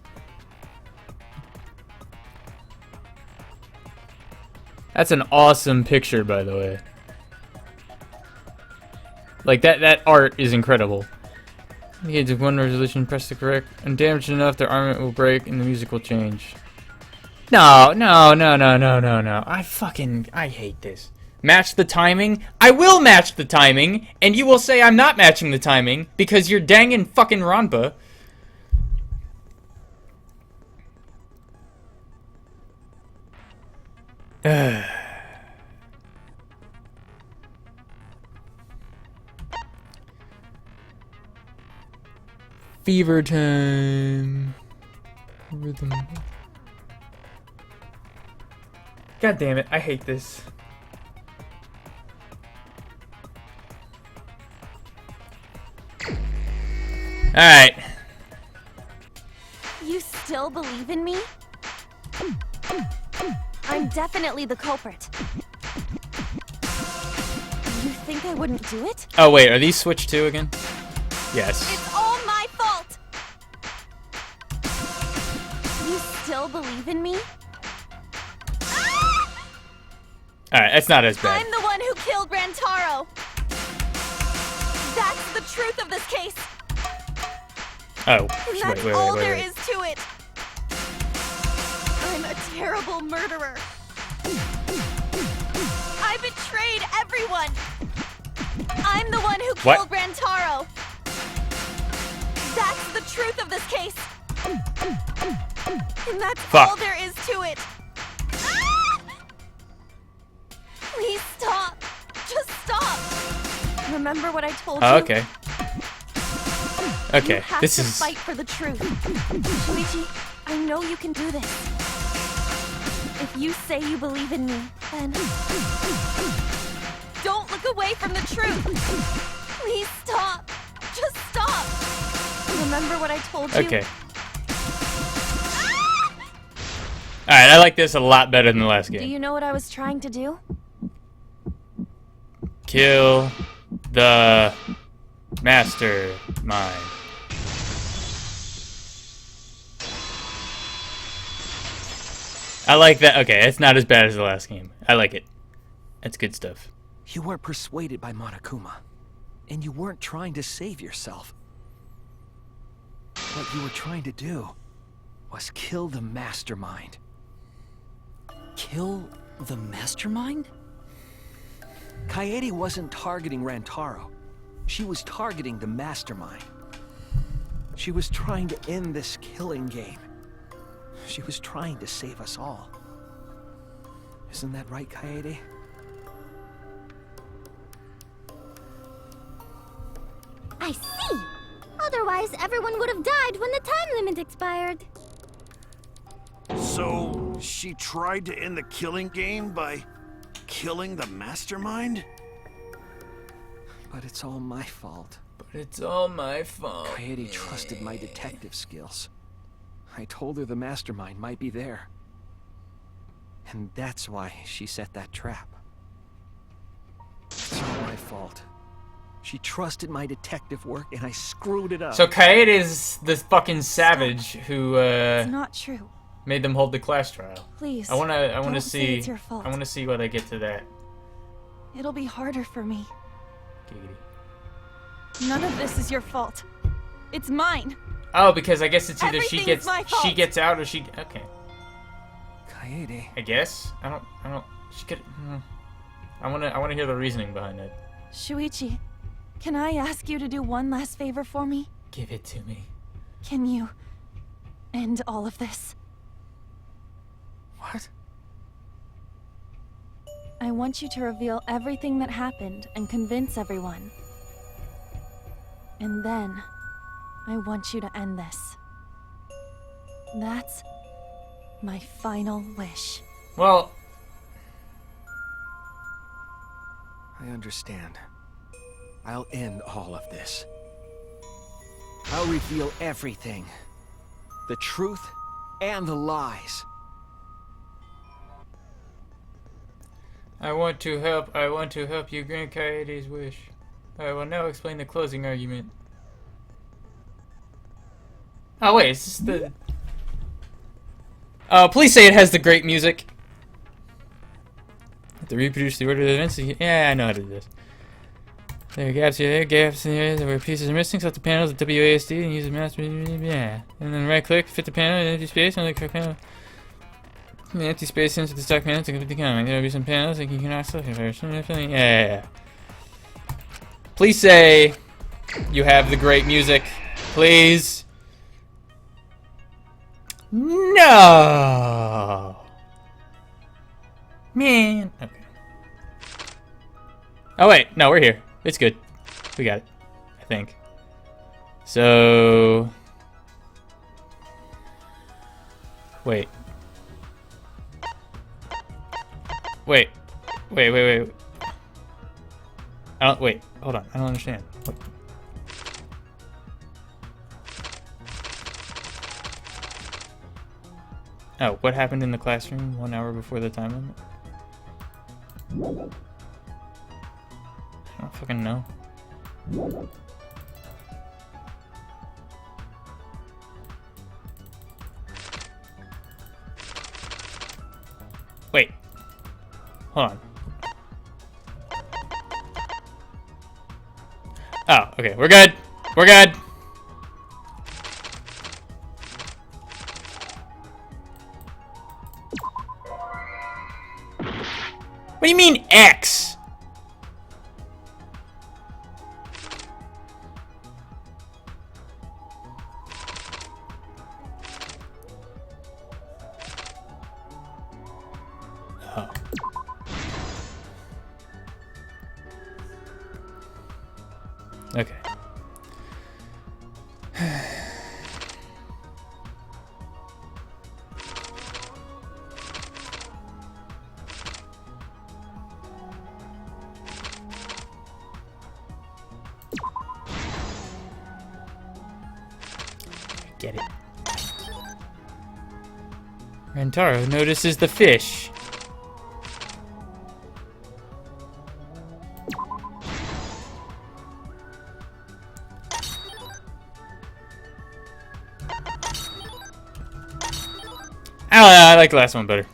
That's an awesome picture, by the way. That art is incredible. You get to one resolution, press the correct, and damaged enough, their armament will break and the music will change. No. I hate this. Match the timing? I will match the timing, and you will say I'm not matching the timing because you're Danganronpa. Fever time. Rhythm. God damn it, I hate this. Alright. You still believe in me? I'm definitely the culprit. You think I wouldn't do it? Oh wait, are these switched too again? Yes. It's all my fault! You still believe in me? Alright, that's not as bad. I'm the one who killed Rantaro! That's the truth of this case! Oh, And that's all there is to it! I'm a terrible murderer! I betrayed everyone! I'm the one who killed Rantaro! That's the truth of this case! And that's all there is to it! Please stop! Just stop! Remember what I told you? Oh, okay. Okay, You have this to is... fight for the truth. Shuichi, I know you can do this. If you say you believe in me, then... Don't look away from the truth! Please stop! Just stop! Remember what I told you? Okay. Alright, I like this a lot better than the last Do game. you know what I was trying to do? Kill the mastermind. I like that. Okay, it's not as bad as the last game. I like it. That's good stuff. You weren't persuaded by Monokuma, and you weren't trying to save yourself. What you were trying to do was kill the mastermind. Kill the mastermind? Kaede wasn't targeting Rantaro. She was targeting the mastermind. She was trying to end this killing game. She was trying to save us all. Isn't that right, Kaede? I see. Otherwise, everyone would have died when the time limit expired. So, she tried to end the killing game by killing the mastermind? But it's all my fault. But it's all my fault. Kaede trusted my detective skills. I told her the mastermind might be there. And that's why she set that trap. It's all my fault. She trusted my detective work, and I screwed it up. So Kaede is this fucking savage who It's not true. made them hold the class trial. Please. I wanna don't see. say it's your fault. I wanna see what I get to that. It'll be harder for me. Giggity. None of this is your fault. It's mine. Oh, because I guess it's either Everything she is my gets fault. out or she. Okay. Kaede. I guess. I don't. She could. I wanna hear the reasoning behind it. Shuichi, can I ask you to do one last favor for me? Give it to me. Can you end all of this? What? I want you to reveal everything that happened and convince everyone. And then, I want you to end this. That's my final wish. Well, I understand. I'll end all of this. I'll reveal everything. The truth and the lies. I want to help you grant Kaede's wish. I will now explain the closing argument. Oh wait, is this the... Oh, please say it has the great music. Have to reproduce the order of events. Yeah, I know how to do this. There are gaps here, gaps in here where pieces are missing. Select the panels with WASD and use the mouse. Yeah. And then right click, fit the panel in empty space, and then click panel. The empty space into the stock panel to complete the comment. There will be some panels that you cannot select. Yeah. Please say you have the great music. Please. No. Man. Okay. Oh wait, no, we're here. It's good. We got it. I think. So. Wait. Wait. I don't. Wait. Hold on. I don't understand. What? Oh, what happened in the classroom 1 hour before the time limit? I don't fucking know. Wait. Hold on. Oh, okay. We're good. We're good. What do you mean X? Oh. Okay. Get it. Rentaro notices the fish. I like the last one better.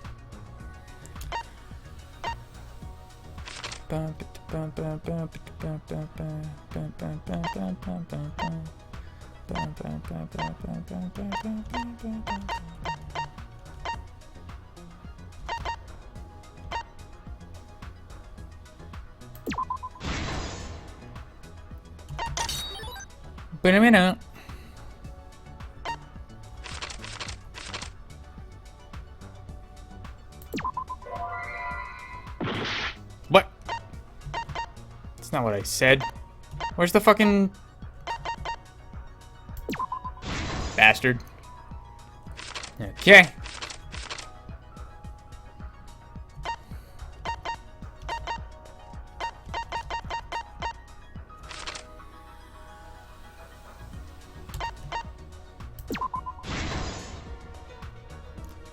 Wait a minute. What? That's not what I said. Where's the fucking bastard? Okay.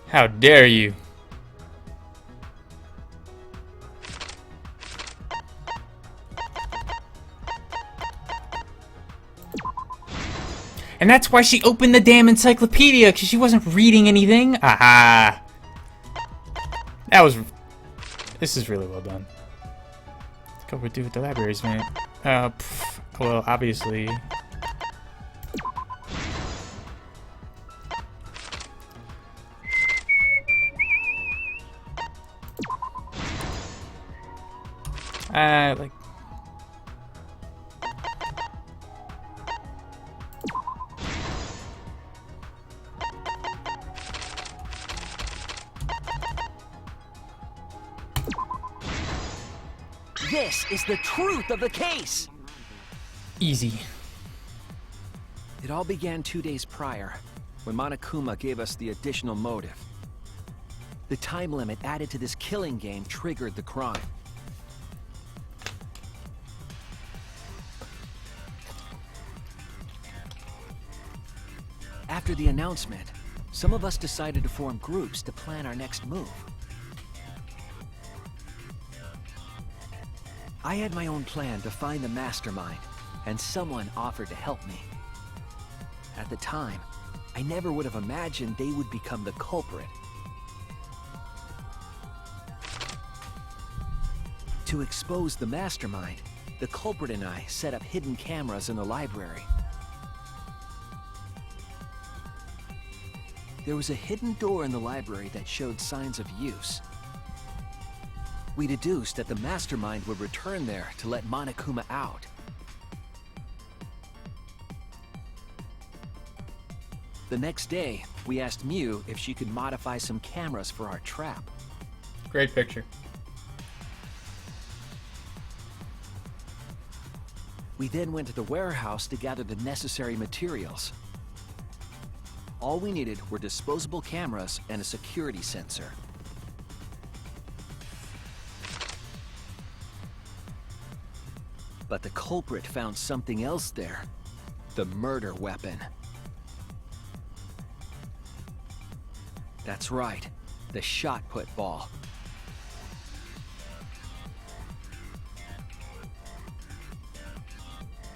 How dare you? And that's why she opened the damn encyclopedia, because she wasn't reading anything. Aha! This is really well done. Let's go do with the libraries, man. Well, obviously. Like. This is the truth of the case! Easy. It all began 2 days prior, when Monokuma gave us the additional motive. The time limit added to this killing game triggered the crime. After the announcement, some of us decided to form groups to plan our next move. I had my own plan to find the mastermind, and someone offered to help me. At the time, I never would have imagined they would become the culprit. To expose the mastermind, the culprit and I set up hidden cameras in the library. There was a hidden door in the library that showed signs of use. We deduced that the mastermind would return there to let Monokuma out. The next day, we asked Mew if she could modify some cameras for our trap. Great picture. We then went to the warehouse to gather the necessary materials. All we needed were disposable cameras and a security sensor. But the culprit found something else there. The murder weapon. That's right, the shot put ball.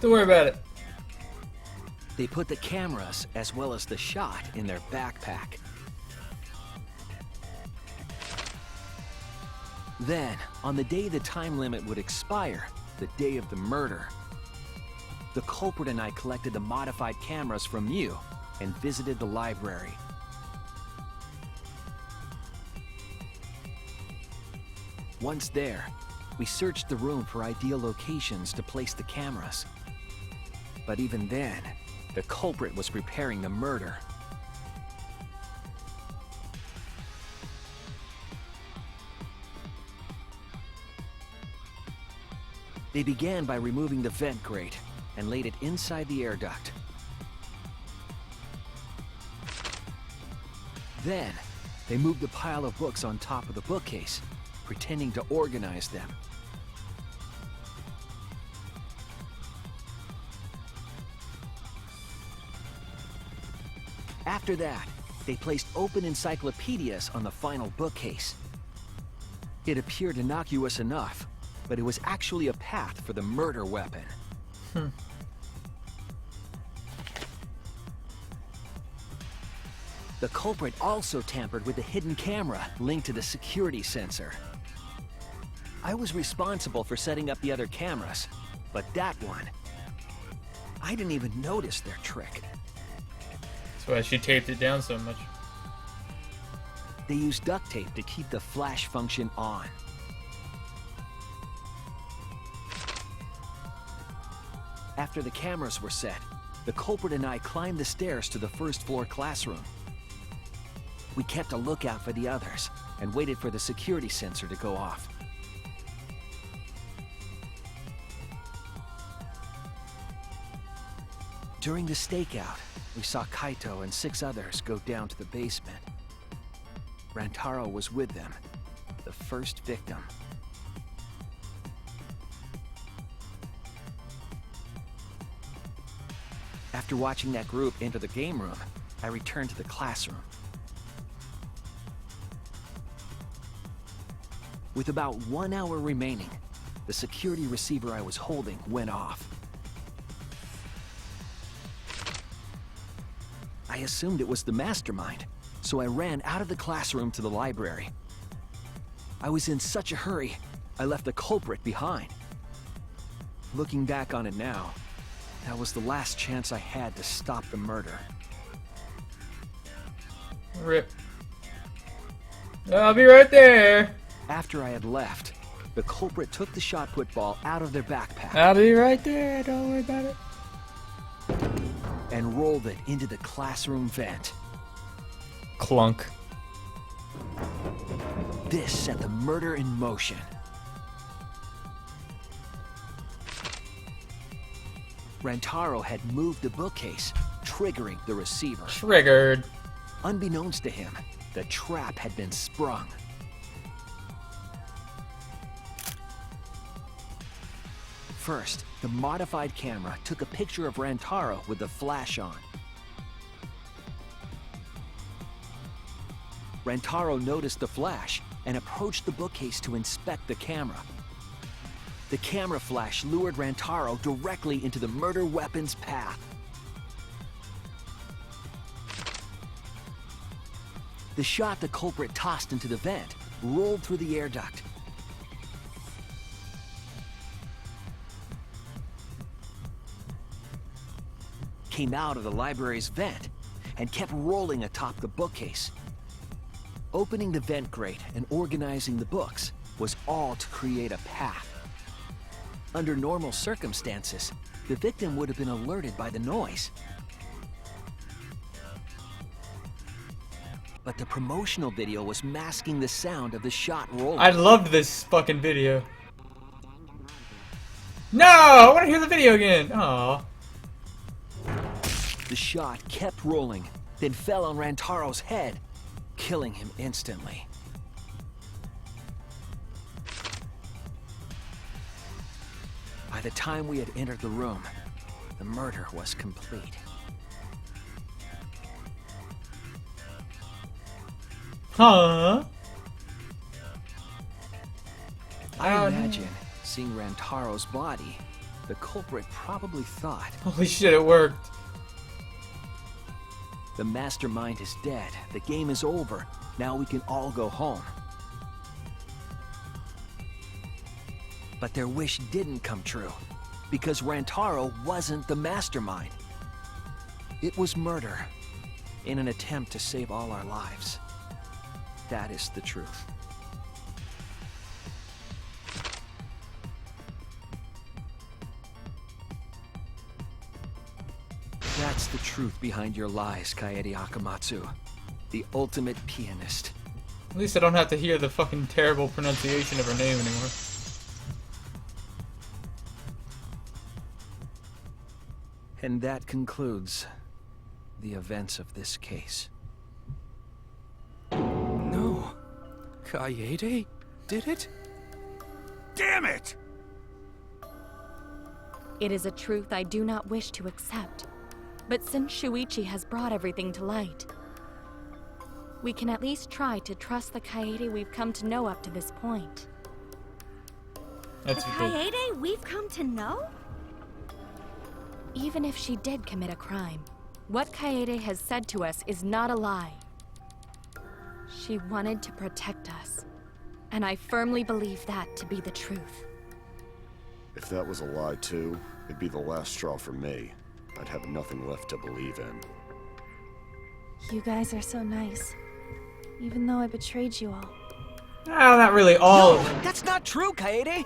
Don't worry about it. They put the cameras as well as the shot in their backpack. Then, on the day the time limit would expire, the day of the murder, the culprit and I collected the modified cameras from Mew and visited the library. Once there, we searched the room for ideal locations to place the cameras. But even then, the culprit was preparing the murder. They began by removing the vent grate and laid it inside the air duct. Then, they moved the pile of books on top of the bookcase, pretending to organize them. After that, they placed open encyclopedias on the final bookcase. It appeared innocuous enough, but it was actually a path for the murder weapon. The culprit also tampered with the hidden camera linked to the security sensor. I was responsible for setting up the other cameras, but that one, I didn't even notice their trick. That's why she taped it down so much. They used duct tape to keep the flash function on. After the cameras were set, the culprit and I climbed the stairs to the first-floor classroom. We kept a lookout for the others and waited for the security sensor to go off. During the stakeout, we saw Kaito and 6 others go down to the basement. Rantaro was with them, the first victim. After watching that group enter the game room, I returned to the classroom. With about 1 hour remaining, the security receiver I was holding went off. I assumed it was the mastermind, so I ran out of the classroom to the library. I was in such a hurry, I left the culprit behind. Looking back on it now, that was the last chance I had to stop the murder. Rip. I'll be right there. After I had left, the culprit took the shot put ball out of their backpack. I'll be right there, don't worry about it. And rolled it into the classroom vent. Clunk. This set the murder in motion. Rantaro had moved the bookcase, triggering the receiver. Triggered. Unbeknownst to him, the trap had been sprung. First, the modified camera took a picture of Rantaro with the flash on. Rantaro noticed the flash and approached the bookcase to inspect the camera. The camera flash lured Rantaro directly into the murder weapon's path. The shot the culprit tossed into the vent rolled through the air duct. Came out of the library's vent and kept rolling atop the bookcase. Opening the vent grate and organizing the books was all to create a path. Under normal circumstances, the victim would have been alerted by the noise. But the promotional video was masking the sound of the shot rolling. I loved this fucking video. No! I want to hear the video again! Aww. The shot kept rolling, then fell on Rantaro's head, killing him instantly. By the time we had entered the room, the murder was complete. Huh? I imagine, seeing Rantaro's body, the culprit probably thought, holy shit, it worked. The mastermind is dead, the game is over, now we can all go home. But their wish didn't come true, because Rantaro wasn't the mastermind. It was murder, in an attempt to save all our lives. That is the truth. That's the truth behind your lies, Kaede Akamatsu. The ultimate pianist. At least I don't have to hear the fucking terrible pronunciation of her name anymore. And that concludes the events of this case. No. Kaede did it? Damn it! It is a truth I do not wish to accept. But since Shuichi has brought everything to light, we can at least try to trust the Kaede we've come to know up to this point. That's The ridiculous. Kaede we've come to know? Even if she did commit a crime, what Kaede has said to us is not a lie. She wanted to protect us, and I firmly believe that to be the truth. If that was a lie too, it'd be the last straw for me. I'd have nothing left to believe in. You guys are so nice. Even though I betrayed you all. Ah, not really all. No, that's not true, Kaede.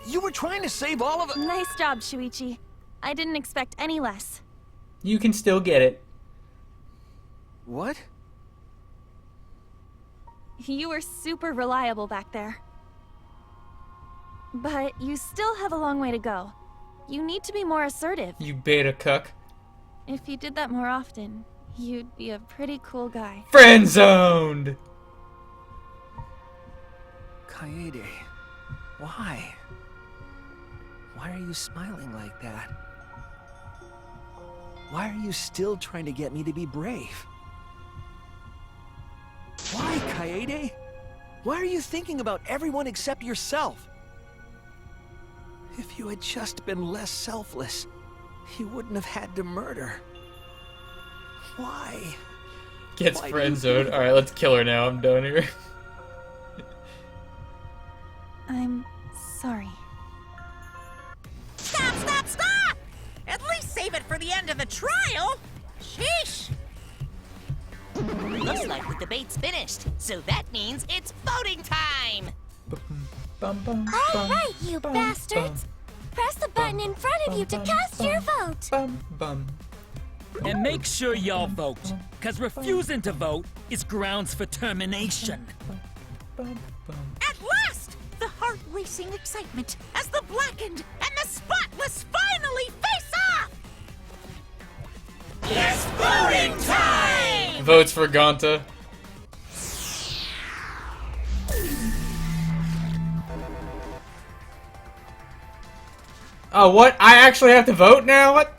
You were trying to save all of it. Nice job, Shuichi. I didn't expect any less. You can still get it. What? You were super reliable back there. But you still have a long way to go. You need to be more assertive. You beta cuck. If you did that more often, you'd be a pretty cool guy. Friend zoned. Kaede, why? Why are you smiling like that? Why are you still trying to get me to be brave? Why, Kaede? Why are you thinking about everyone except yourself? If you had just been less selfless, you wouldn't have had to murder. Why? Gets Why do friend you zoned. do- Alright, let's kill her now. I'm done here. I'm sorry. Stop, stop, stop! At least save it for the end of the trial. Sheesh. Looks like the debate's finished, so that means it's voting time. Bum, bum, All right, you bastards! Press the button in front of you to cast your vote! Bum, bum. And make sure y'all vote, cause refusing to vote is grounds for termination. At last, the heart-racing excitement as the Blackened and the Spotless finally face off. It's voting time! Votes for Gonta. Oh, what? I actually have to vote now? What?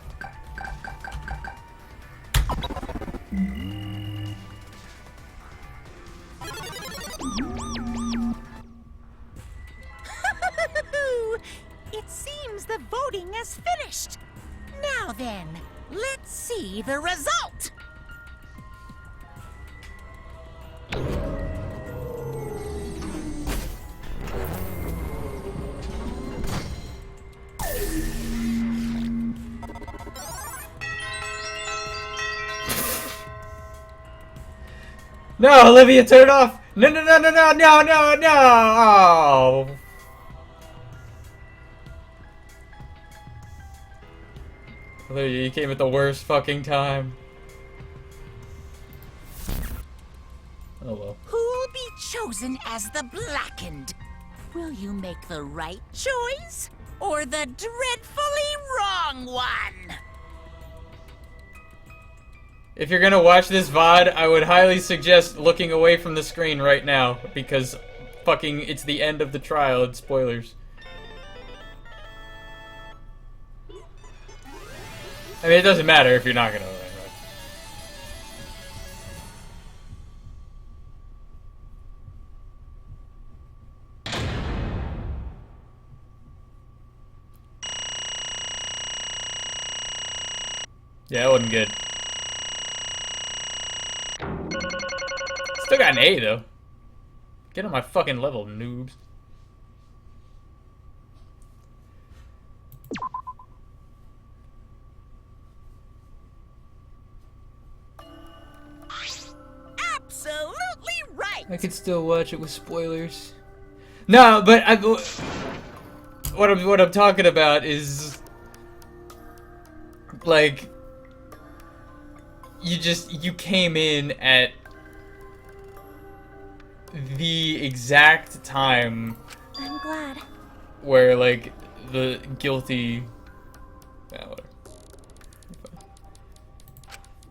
It seems the voting has finished. Now then, let's see the result. No, Olivia, turn it off! No, no, no, no, no, no, no, no! Oh. Olivia, you came at the worst fucking time. Oh well. Who'll be chosen as the Blackened? Will you make the right choice or the dreadfully wrong one? If you're gonna watch this VOD, I would highly suggest looking away from the screen right now, because fucking it's the end of the trial, it's spoilers. I mean, it doesn't matter if you're not gonna. Yeah, that wasn't good. Still got an A, though. Get on my fucking level, noobs. Absolutely right. I could still watch it with spoilers. No, but what I'm talking about is like you came in at the exact time I'm glad. where like the guilty. Yeah, whatever.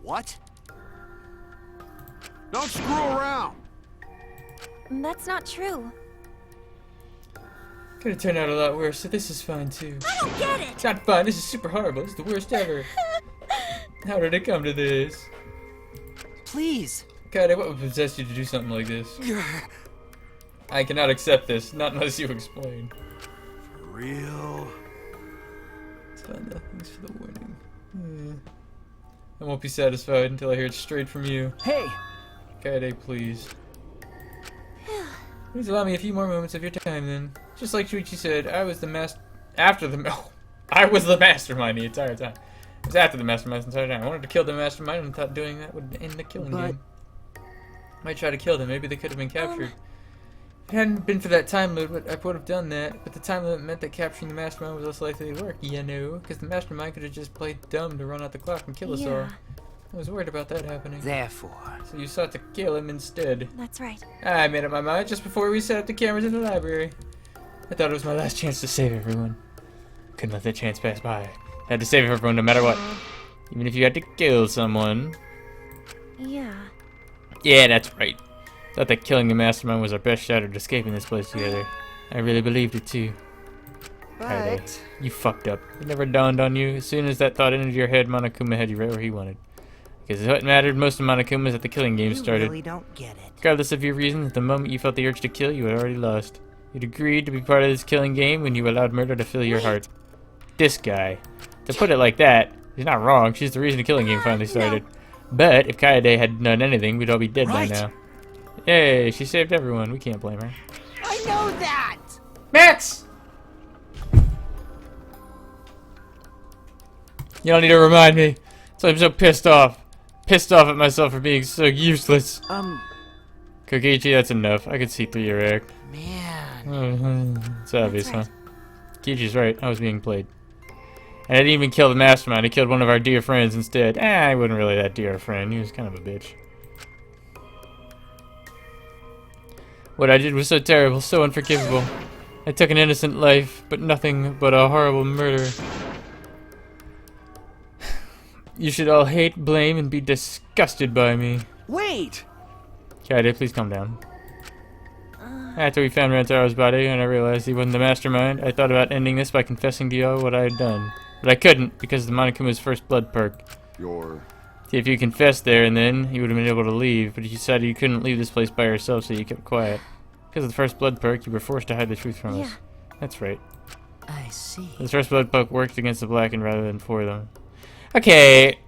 What? Don't screw around! That's not true. Could have turned out a lot worse, so this is fine too. I don't get it. It's not fun. This is super horrible. This is the worst ever. How did it come to this? Please. God, what would possess you to do something like this? I cannot accept this, not unless you explain. For real? It's fine though. Thanks for the warning. I won't be satisfied until I hear it straight from you. Hey! Kaede, please. Please allow me a few more moments of your time then. Just like Shuichi said, I was the I was the mastermind the entire time. It was after the mastermind the entire time. I wanted to kill the mastermind and thought doing that would end the killing game. Might try to kill them. Maybe they could have been captured. If it hadn't been for that time limit, I would have done that. But the time limit meant that capturing the mastermind was less likely to work, you know? Because the mastermind could have just played dumb to run out the clock and kill us all. I was worried about that happening. Therefore. So you sought to kill him instead. That's right. I made up my mind just before we set up the cameras in the library. I thought it was my last chance to save everyone. Couldn't let that chance pass by. I had to save everyone no matter what. Even if you had to kill someone. Yeah. Yeah, that's right. Thought that killing the mastermind was our best shot at escaping this place together. I really believed it too. But you fucked up. It never dawned on you. As soon as that thought entered your head, Monokuma had you right where he wanted. Because what mattered most to Monokuma is that the killing game started. You really don't get it. Regardless of your reasons, the moment you felt the urge to kill, you had already lost. You'd agreed to be part of this killing game when you allowed murder to fill your heart. This guy. To put it like that, he's not wrong. She's the reason the killing game finally started. But if Kaede hadn't done anything, we'd all be dead by now. Yay, she saved everyone. We can't blame her. I know that! Max! You don't need to remind me. So I'm so pissed off. Pissed off at myself for being so useless. Kokichi, that's enough. I could see through your act. Man. It's obvious, huh? Kichi's right. I was being played. And I didn't even kill the mastermind. I killed one of our dear friends instead. I wasn't really that dear a friend. He was kind of a bitch. What I did was so terrible, so unforgivable. I took an innocent life, but nothing but a horrible murder. You should all hate, blame, and be disgusted by me. Wait! Kaede, please calm down. After we found Rantaro's body and I realized he wasn't the mastermind, I thought about ending this by confessing to you all what I had done. But I couldn't, because of the Monokuma's first blood perk. See, if you confessed there and then, you would have been able to leave, but you decided you couldn't leave this place by yourself, so you kept quiet. Because of the first blood perk, you were forced to hide the truth from us. That's right. I see. The first blood perk worked against the Blackened rather than for them. Okay.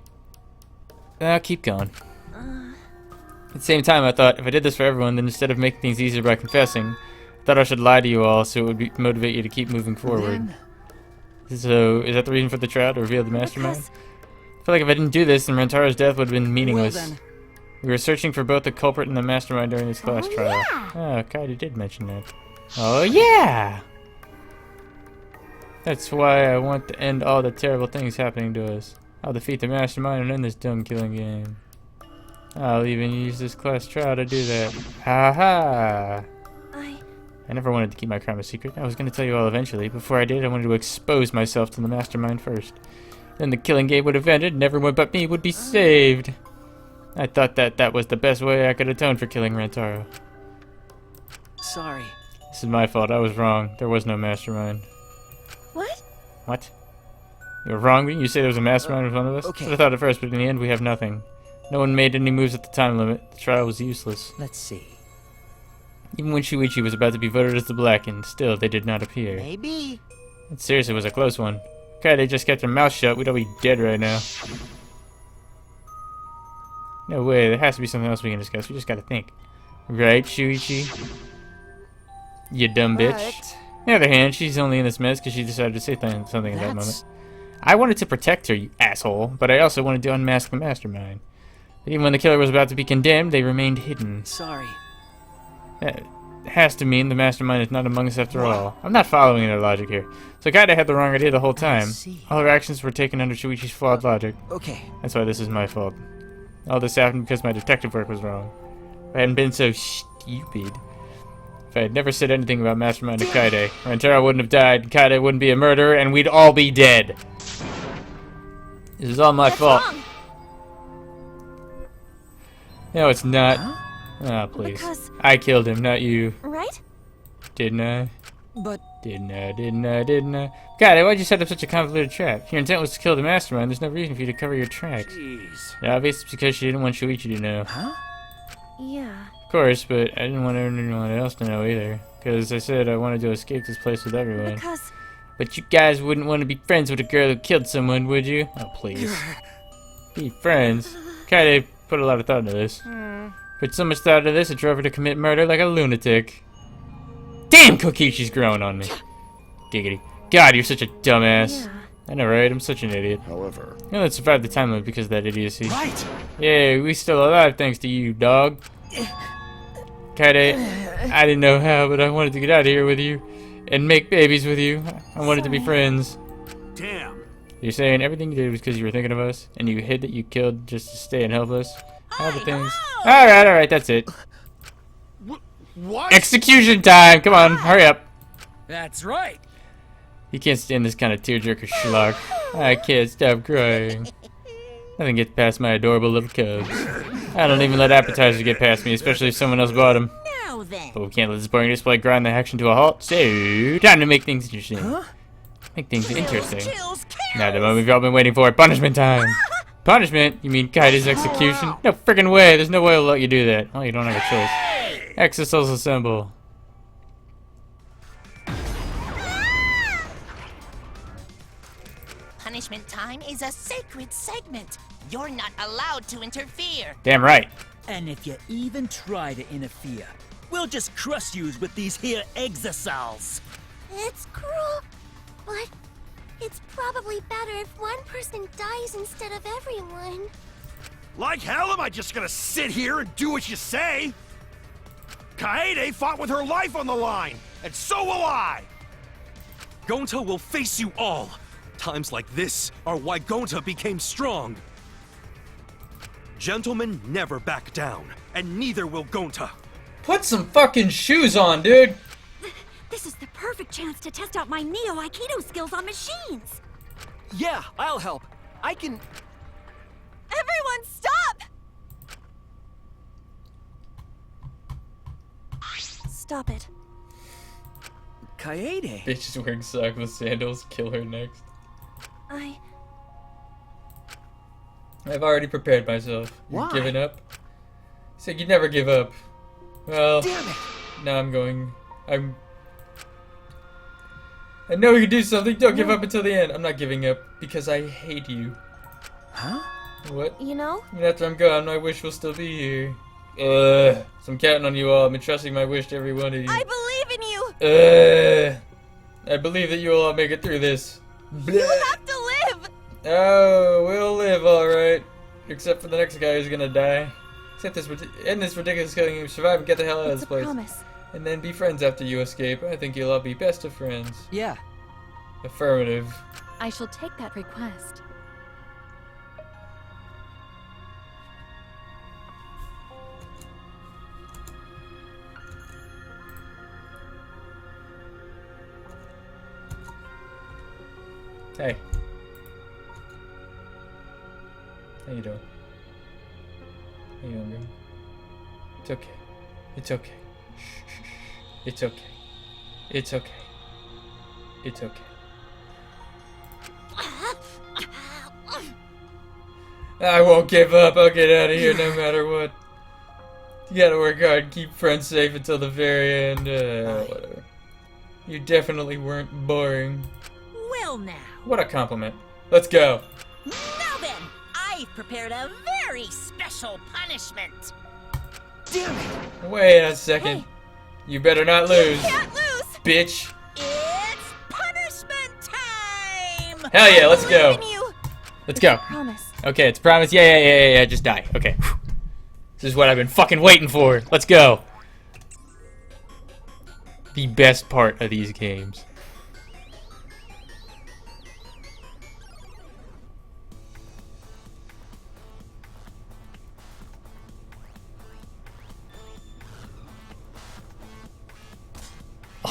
I'll keep going. At the same time, I thought, if I did this for everyone, then instead of making things easier by confessing, I thought I should lie to you all so it would motivate you to keep moving forward. So, is that the reason for the trial, to reveal the mastermind? I feel like if I didn't do this, then Rantaro's death would have been meaningless. We were searching for both the culprit and the mastermind during this class trial. Oh, Kaede did mention that. Oh, yeah! That's why I want to end all the terrible things happening to us. I'll defeat the mastermind and end this dumb killing game. I'll even use this class trial to do that. Ha ha! I never wanted to keep my crime a secret. I was going to tell you all eventually. Before I did, I wanted to expose myself to the mastermind first. Then the killing game would have ended and everyone but me would be saved. I thought that was the best way I could atone for killing Rantaro. Sorry. This is my fault. I was wrong. There was no mastermind. What? What? You were wrong? You say there was a mastermind in front of us? Okay. That's what I thought at first, but in the end we have nothing. No one made any moves at the time limit. The trial was useless. Let's see. Even when Shuichi was about to be voted as the Blackened, still they did not appear. Maybe. It seriously was a close one. Kaede just kept her mouth shut, we'd all be dead right now. No way, there has to be something else we can discuss. We just gotta think. Right, Shuichi? You dumb bitch. On the other hand, she's only in this mess because she decided to say something at that moment. I wanted to protect her, you asshole, but I also wanted to unmask the mastermind. But even when the killer was about to be condemned, they remained hidden. Sorry. That has to mean the mastermind is not among us after all. I'm not following their logic here. So Kaede had the wrong idea the whole time. All her actions were taken under Shuichi's flawed logic. Okay. That's why this is my fault. All this happened because my detective work was wrong. If I hadn't been so stupid. If I had never said anything about Mastermind to Kaede, Rantaro wouldn't have died, Kaede wouldn't be a murderer, and we'd all be dead. This is all my fault. Wrong? No, it's not. Huh? Ah, please. Because... I killed him, not you. Right? Didn't I? But Didn't I? God, why'd you set up such a convoluted trap? Your intent was to kill the mastermind. There's no reason for you to cover your tracks. Jeez. Obviously, it's because she didn't want Shuichi to know. Huh? Yeah. Of course, but I didn't want anyone else to know either. Because I said I wanted to escape this place with everyone. Because... But you guys wouldn't want to be friends with a girl who killed someone, would you? Oh, please. Be friends? Kaede put a lot of thought into this. Put so much thought into this, it drove her to commit murder like a lunatic. Damn, Kokichi's growing on me. Giggity. God, you're such a dumbass. Yeah. I know, right? I'm such an idiot. However, You only survived the time limit because of that idiocy. Right. Yeah, we still alive thanks to you, dog. Kaede, I didn't know how, but I wanted to get out of here with you and make babies with you. I wanted to be friends. Damn. You're saying everything you did was because you were thinking of us, and you hid that you killed just to stay and help us? How the things? Alright, that's it. What? Execution time! Come on, hurry up. That's right. You can't stand this kind of tearjerker schlock. I can't stop crying. Nothing gets past my adorable little cubs. I don't even let appetizers get past me, especially if someone else bought them. Now then. But we can't let this boring display grind the action to a halt. So, time to make things interesting. Make things interesting. Now the moment we've all been waiting for. Punishment time. Punishment? You mean Kaide's execution? No friggin' way. There's no way I'll let you do that. Oh, you don't have a choice. Exosoul's assemble. Punishment time is a sacred segment. You're not allowed to interfere. Damn right. And if you even try to interfere, we'll just crush you with these here exosols. It's cruel, but it's probably better if one person dies instead of everyone. Like hell am I just gonna sit here and do what you say? Kaede fought with her life on the line, and so will I! Gonta will face you all. Times like this are why Gonta became strong. Gentlemen never back down, and neither will Gonta. Put some fucking shoes on, dude. This is the perfect chance to test out my Neo Aikido skills on machines. Yeah, I'll help. I can... Everyone, stop! Stop it. Kaede. Bitch is wearing sockless sandals. Kill her next. I've already prepared myself. You're Why? giving up? You said you'd never give up. Well, Damn it. now I know you can do something. Don't give up until the end. I'm not giving up because I hate you. Huh? What? You know? Even after I'm gone, my wish will still be here. So I'm counting on you all. I'm entrusting my wish to every one of you. I believe in you! I believe that you will all make it through this. You have to live! Oh, we'll live, alright. Except for the next guy who's gonna die. End this ridiculous killing, you survive and get the hell out of It's this a place. promise. And then be friends after you escape. I think you'll all be best of friends. Yeah. Affirmative. I shall take that request. Hey. How you doing? How you doing, girl? It's okay. It's okay. Shh, shh, shh. It's okay. It's okay. It's okay. I won't give up. I'll get out of here no matter what. You gotta work hard and keep friends safe until the very end. Whatever. You definitely weren't boring. Well now. What a compliment. Let's go. Now then, I've prepared a very special punishment. Damn it! Wait a second. You better not lose. You can't lose! Bitch. It's punishment time! Hell yeah, let's go. I believe in you. Let's go. Promise. Okay, it's a promise. Yeah. Just die. Okay. This is what I've been fucking waiting for. Let's go. The best part of these games.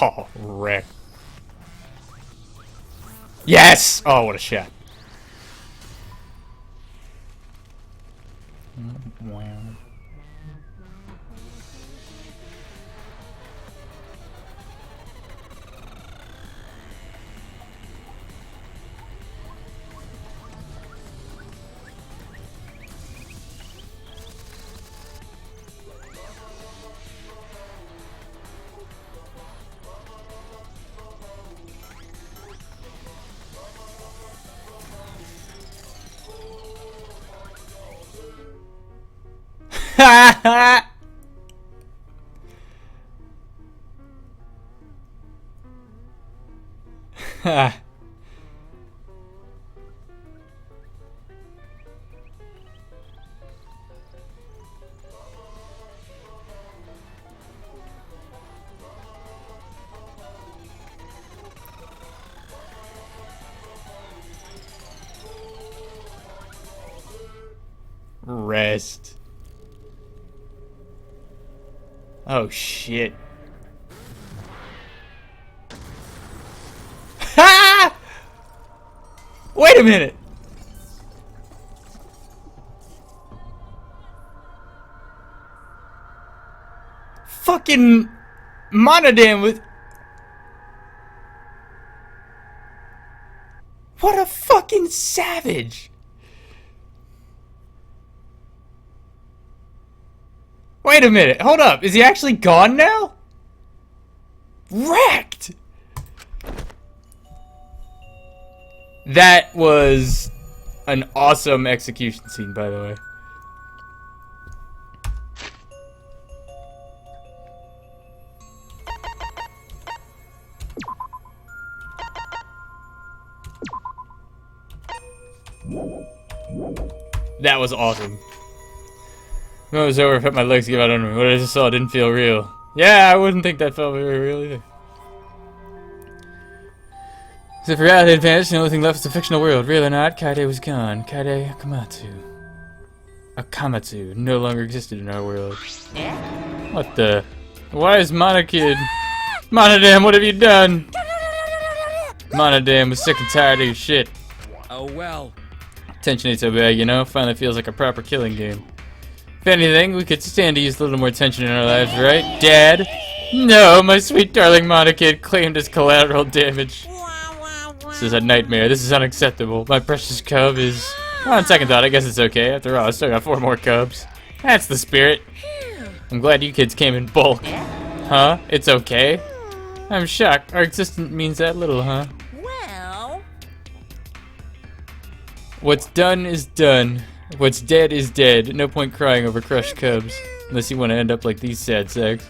Oh, wreck. Yes! Oh, what a shot. Wow. Rest. Oh shit. Ha! Wait a minute. Fucking Monodam with. What a fucking savage. Wait a minute, hold up. Is he actually gone now? Wrecked! That was an awesome execution scene, by the way. That was awesome. When it was over, I felt my legs give out under me. What I just saw didn't feel real. Yeah, I wouldn't think that felt very real either. So if reality had vanished, the only thing left was the fictional world. Real or not, Kaede was gone. Kaede Akamatsu no longer existed in our world. What the? Why is Monokid? Monodam, what have you done? Monodam was sick and tired of your shit. Oh well. Tension ain't so bad, you know? Finally feels like a proper killing game. If anything, we could stand to use a little more tension in our lives, right? Dad? No, my sweet darling Monokid claimed as collateral damage. This is a nightmare. This is unacceptable. My precious cub is... On second thought, I guess it's okay. After all, I still got 4 more cubs. That's the spirit. I'm glad you kids came in bulk. Huh? It's okay? I'm shocked. Our existence means that little, huh? Well... What's done is done. What's dead is dead. No point crying over crushed cubs. Unless you want to end up like these sad sacks.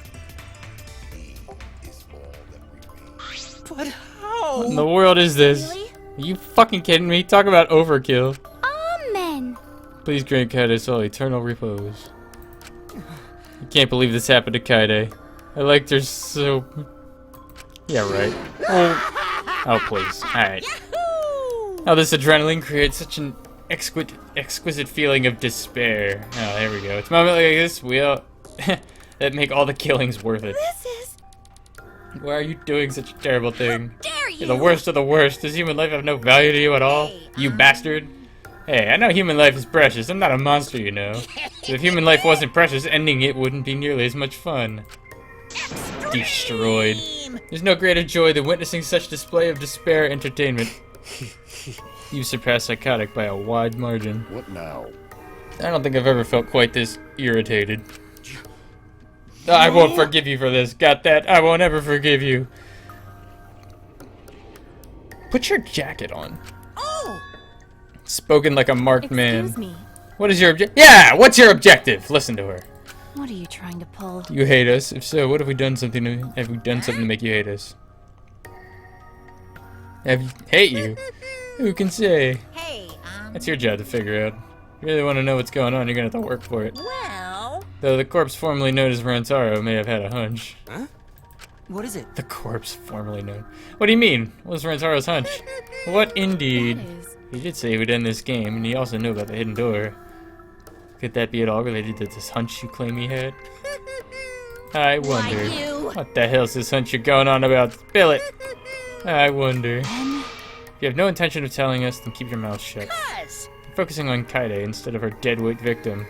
But how? What in the world is this? Really? Are you fucking kidding me? Talk about overkill. Amen. Please grant Kaede soul eternal repose. I can't believe this happened to Kaede. I liked her so... Yeah, right. Oh please. Alright. Oh, this adrenaline creates such an exquisite feeling of despair. Oh, there we go. It's moments like this that make all the killings worth it. This is... Why are you doing such a terrible thing? Dare you? You're the worst of the worst. Does human life have no value to you at all? You bastard. Hey, I know human life is precious. I'm not a monster, you know. But if human life wasn't precious, ending it wouldn't be nearly as much fun. Destroyed. There's no greater joy than witnessing such display of despair entertainment. You surpass psychotic by a wide margin. What now? I don't think I've ever felt quite this irritated. I won't forgive you for this. Got that? I won't ever forgive you. Put your jacket on. Oh! Spoken like a marked man. Excuse me. What is your Yeah! What's your objective? Listen to her. What are you trying to pull? You hate us? If so, what have we done something to make you hate us? Hate you? Who can say? Hey, That's your job to figure out. If you really want to know what's going on, you're gonna have to work for it. well... Though the corpse formerly known as Rantaro may have had a hunch. Huh? What is it? The corpse formerly known. What do you mean? What was Rantaro's hunch? What indeed? He did say he would end this game, and he also knew about the hidden door. Could that be at all related to this hunch you claim he had? I wonder. What the hell's this hunch you're going on about? Spill it! I wonder. If you have no intention of telling us, then keep your mouth shut. You're focusing on Kaede instead of her deadweight victim.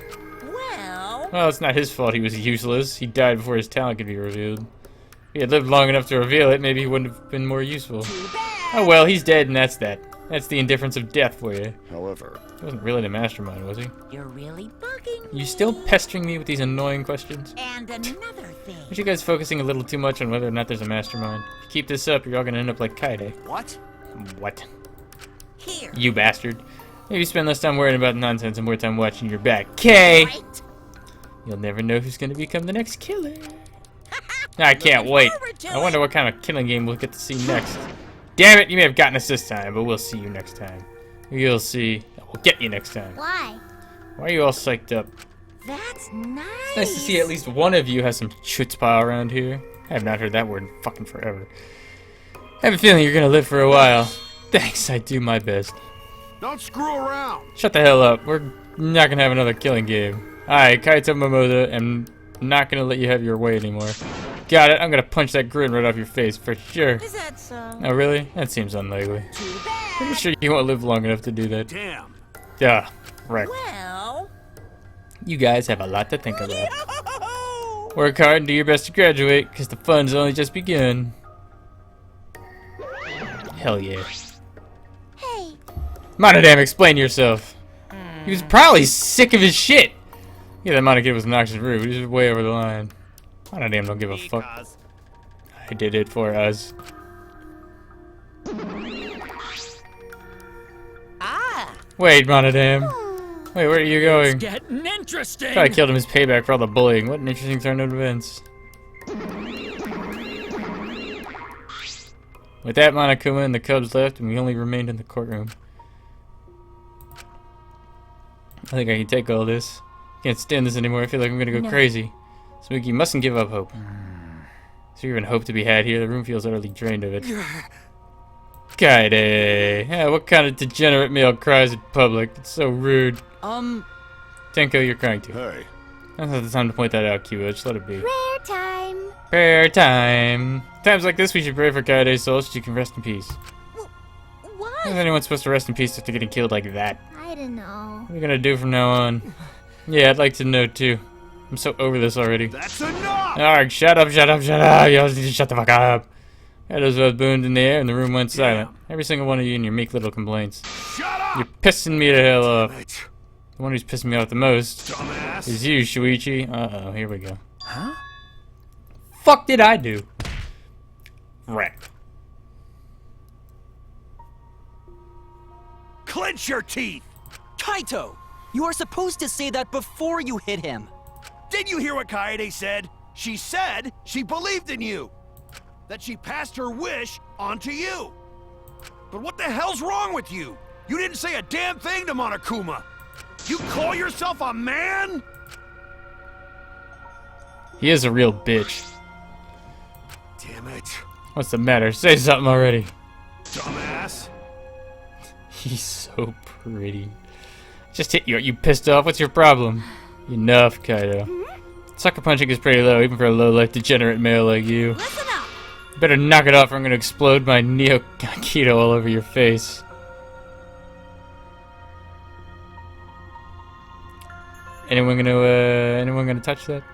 Well, it's not his fault he was useless. He died before his talent could be revealed. If he had lived long enough to reveal it, maybe he wouldn't have been more useful. Oh well, he's dead and that's that. That's the indifference of death for you. However... He wasn't really the mastermind, was he? You're really bugging You still pestering me with these annoying questions? And another thing. Aren't you guys focusing a little too much on whether or not there's a mastermind? If you keep this up, you're all gonna end up like Kaede. What? What? Here. You bastard. Maybe spend less time worrying about nonsense and more time watching your back. K. You You'll never know who's gonna become the next killer. I can't wait. I wonder what kind of killing game we'll get to see next. Damn it, you may have gotten us this time, but we'll see you next time. You'll see. We'll get you next time. Why? Why are you all psyched up? That's nice. It's nice to see at least one of you has some chutzpah around here. I have not heard that word in fucking forever. I have a feeling you're gonna live for a while. Thanks, I do my best. Don't screw around. Shut the hell up. We're not gonna have another killing game. Alright, Kaito Momoda, I'm not gonna let you have your way anymore. Got it. I'm gonna punch that grin right off your face for sure. Is that so? Oh, really? That seems unlikely. Too bad. Pretty sure you won't live long enough to do that. Damn. Yeah, right. Well. You guys have a lot to think about. Work hard and do your best to graduate, because the fun's only just begun. Hell yeah. Hey. Monodam, explain yourself. He was probably sick of his shit. Yeah, that Mono kid was obnoxious rude. He was way over the line. Monodam don't give a fuck. I did it for us. Wait, Monodam. Wait, where are you going? It's getting interesting. I killed him as payback for all the bullying. What an interesting turn of events. With that, Monokuma and the Cubs left, and we only remained in the courtroom. I think I can take all this. Can't stand this anymore. I feel like I'm gonna go crazy. Smokey mustn't give up hope. Is there even hope to be had here? The room feels utterly drained of it. Kaede. Yeah, what kind of degenerate male cries in public? It's so rude. Tenko, you're crying too. Hey. That's not the time to point that out, Kyo. Just let it be. Prayer time. Prayer time. Times like this, we should pray for Kaede's soul so she can rest in peace. What? How is anyone supposed to rest in peace after getting killed like that? I don't know. What are we gonna do from now on? Yeah, I'd like to know too. I'm so over this already. That's enough! Alright, shut up, shut up, shut up! You all need to shut the fuck up! Those both boomed in the air and the room went silent. Every single one of you and your meek little complaints. Shut up! You're pissing me the hell off. The one who's pissing me off the most is you, Shuichi. Uh-oh, here we go. Huh? Fuck did I do? Right. Clench your teeth! Kaito! You are supposed to say that before you hit him. Did you hear what Kaede said? She said she believed in you. That she passed her wish on to you. But what the hell's wrong with you? You didn't say a damn thing to Monokuma. You call yourself a man? He is a real bitch. Damn it. What's the matter? Say something already. Dumbass. He's so pretty. Just hit you. Are you pissed off? What's your problem? Enough, Kaito. Sucker punching is pretty low, even for a low-life degenerate male like you. Listen up. You better knock it off or I'm gonna explode my Neo Keto all over your face. Anyone gonna touch that?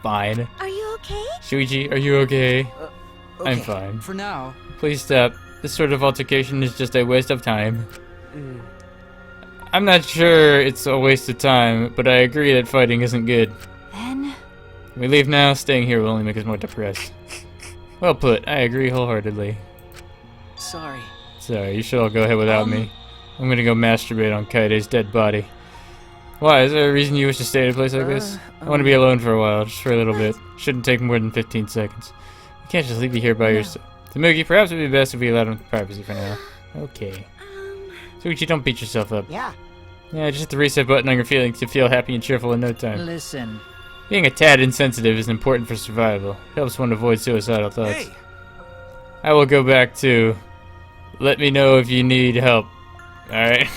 Fine. Are you okay? Shuichi, are you okay? Okay, I'm fine. For now. Please stop. This sort of altercation is just a waste of time. I'm not sure it's a waste of time, but I agree that fighting isn't good. Then... If we leave now, staying here will only make us more depressed. Well put. I agree wholeheartedly. Sorry. Sorry, you should all go ahead without me. I'm gonna go masturbate on Kaede's dead body. Why? Is there a reason you wish to stay at a place like this? I want to be alone for a while, just for a little bit. Shouldn't take more than 15 seconds. I can't just leave you here by yourself. Tamuki, perhaps it would be best if we allowed him privacy for now. Okay. Shuichi, don't beat yourself up. Yeah. Yeah, just hit the reset button on your feelings to feel happy and cheerful in no time. Listen. Being a tad insensitive is important for survival. Helps one avoid suicidal thoughts. Hey. I will go back to... Let me know if you need help. Alright?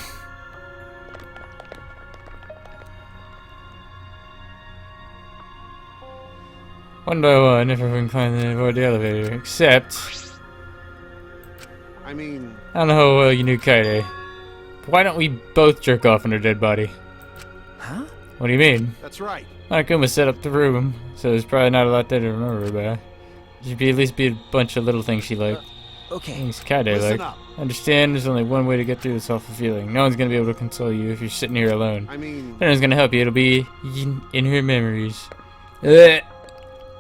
One by one, everyone climbed and avoid the elevator, except... I mean... I don't know how well you knew Kaede. Why don't we both jerk off in her dead body? Huh? What do you mean? That's right. Monokuma set up the room, so there's probably not a lot there to remember about. Should be at least be a bunch of little things she liked. Okay. Things Kaede Listen liked. up. Understand, there's only one way to get through this awful feeling. No one's gonna be able to console you if you're sitting here alone. I mean... No one's gonna help you, it'll be in her memories. Ugh.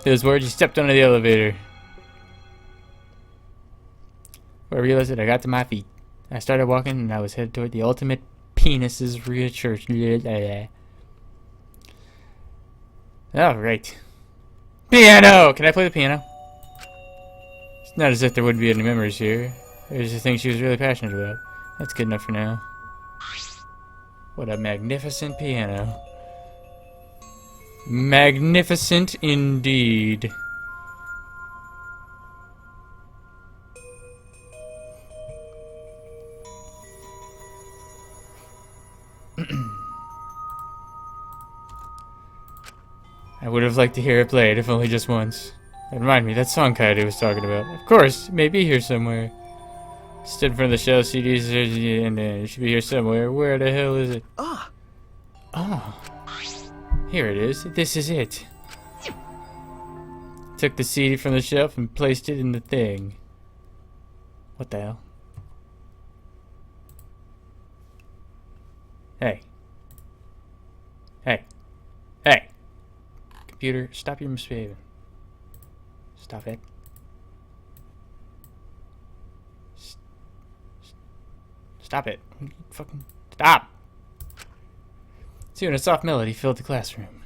Those words, you stepped onto the elevator. I realized that I got to my feet. I started walking and I was headed toward the ultimate penises real church. Alright. Piano! Can I play the piano? It's not as if there wouldn't be any memories here. There's a thing she was really passionate about. That's good enough for now. What a magnificent piano. Magnificent indeed. I would have liked to hear it played, if only just once. That reminded me, that song Kaede was talking about. Of course, it may be here somewhere. Stood in front of the shell CDs, and it should be here somewhere. Where the hell is it? Ah! Oh. Here it is. This is it. Took the CD from the shelf and placed it in the thing. What the hell? Hey. Hey. Hey. Computer, stop your misbehaving. Stop it. Stop it. Fucking stop. Soon a soft melody filled the classroom.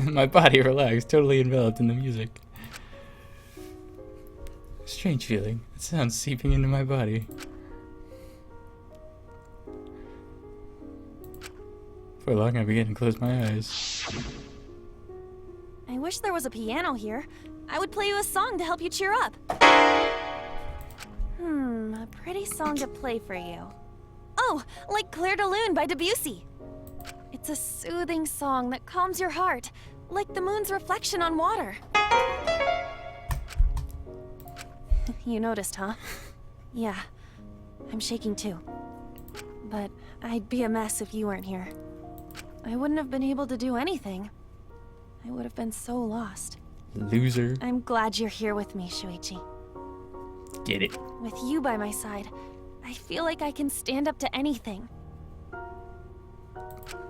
My body relaxed, totally enveloped in the music. Strange feeling. It sounds seeping into my body. For long I began to close my eyes. I wish there was a piano here. I would play you a song to help you cheer up. A pretty song to play for you. Oh, like Clair de Lune by Debussy. It's a soothing song that calms your heart, like the moon's reflection on water. You noticed, huh? Yeah, I'm shaking too. But I'd be a mess if you weren't here. I wouldn't have been able to do anything. I would have been so lost. Loser. I'm glad you're here with me, Shuichi. Get it? With you by my side, I feel like I can stand up to anything.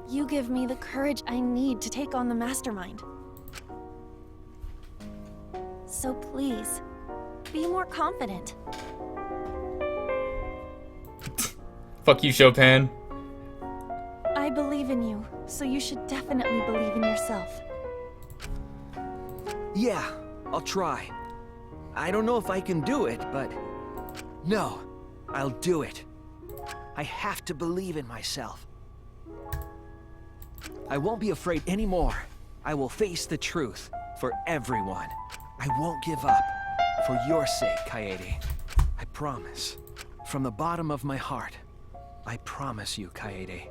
You give me the courage I need to take on the Mastermind. So please, be more confident. Fuck you, Chopin. I believe in you, so you should definitely believe in yourself. Yeah, I'll try. I don't know if I can do it, but... No, I'll do it. I have to believe in myself. I won't be afraid anymore. I will face the truth for everyone. I won't give up. For your sake, Kaede. I promise. From the bottom of my heart. I promise you, Kaede.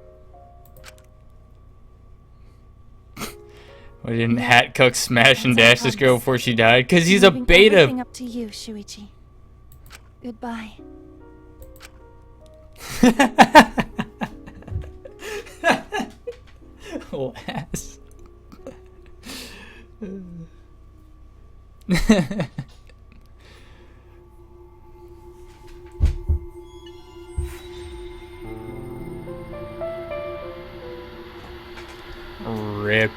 Why didn't Hat Cook smash and dash this girl before she died? Because he's a Leaving beta. everything up to you, Shuichi. Goodbye. Oh, ass. RIP.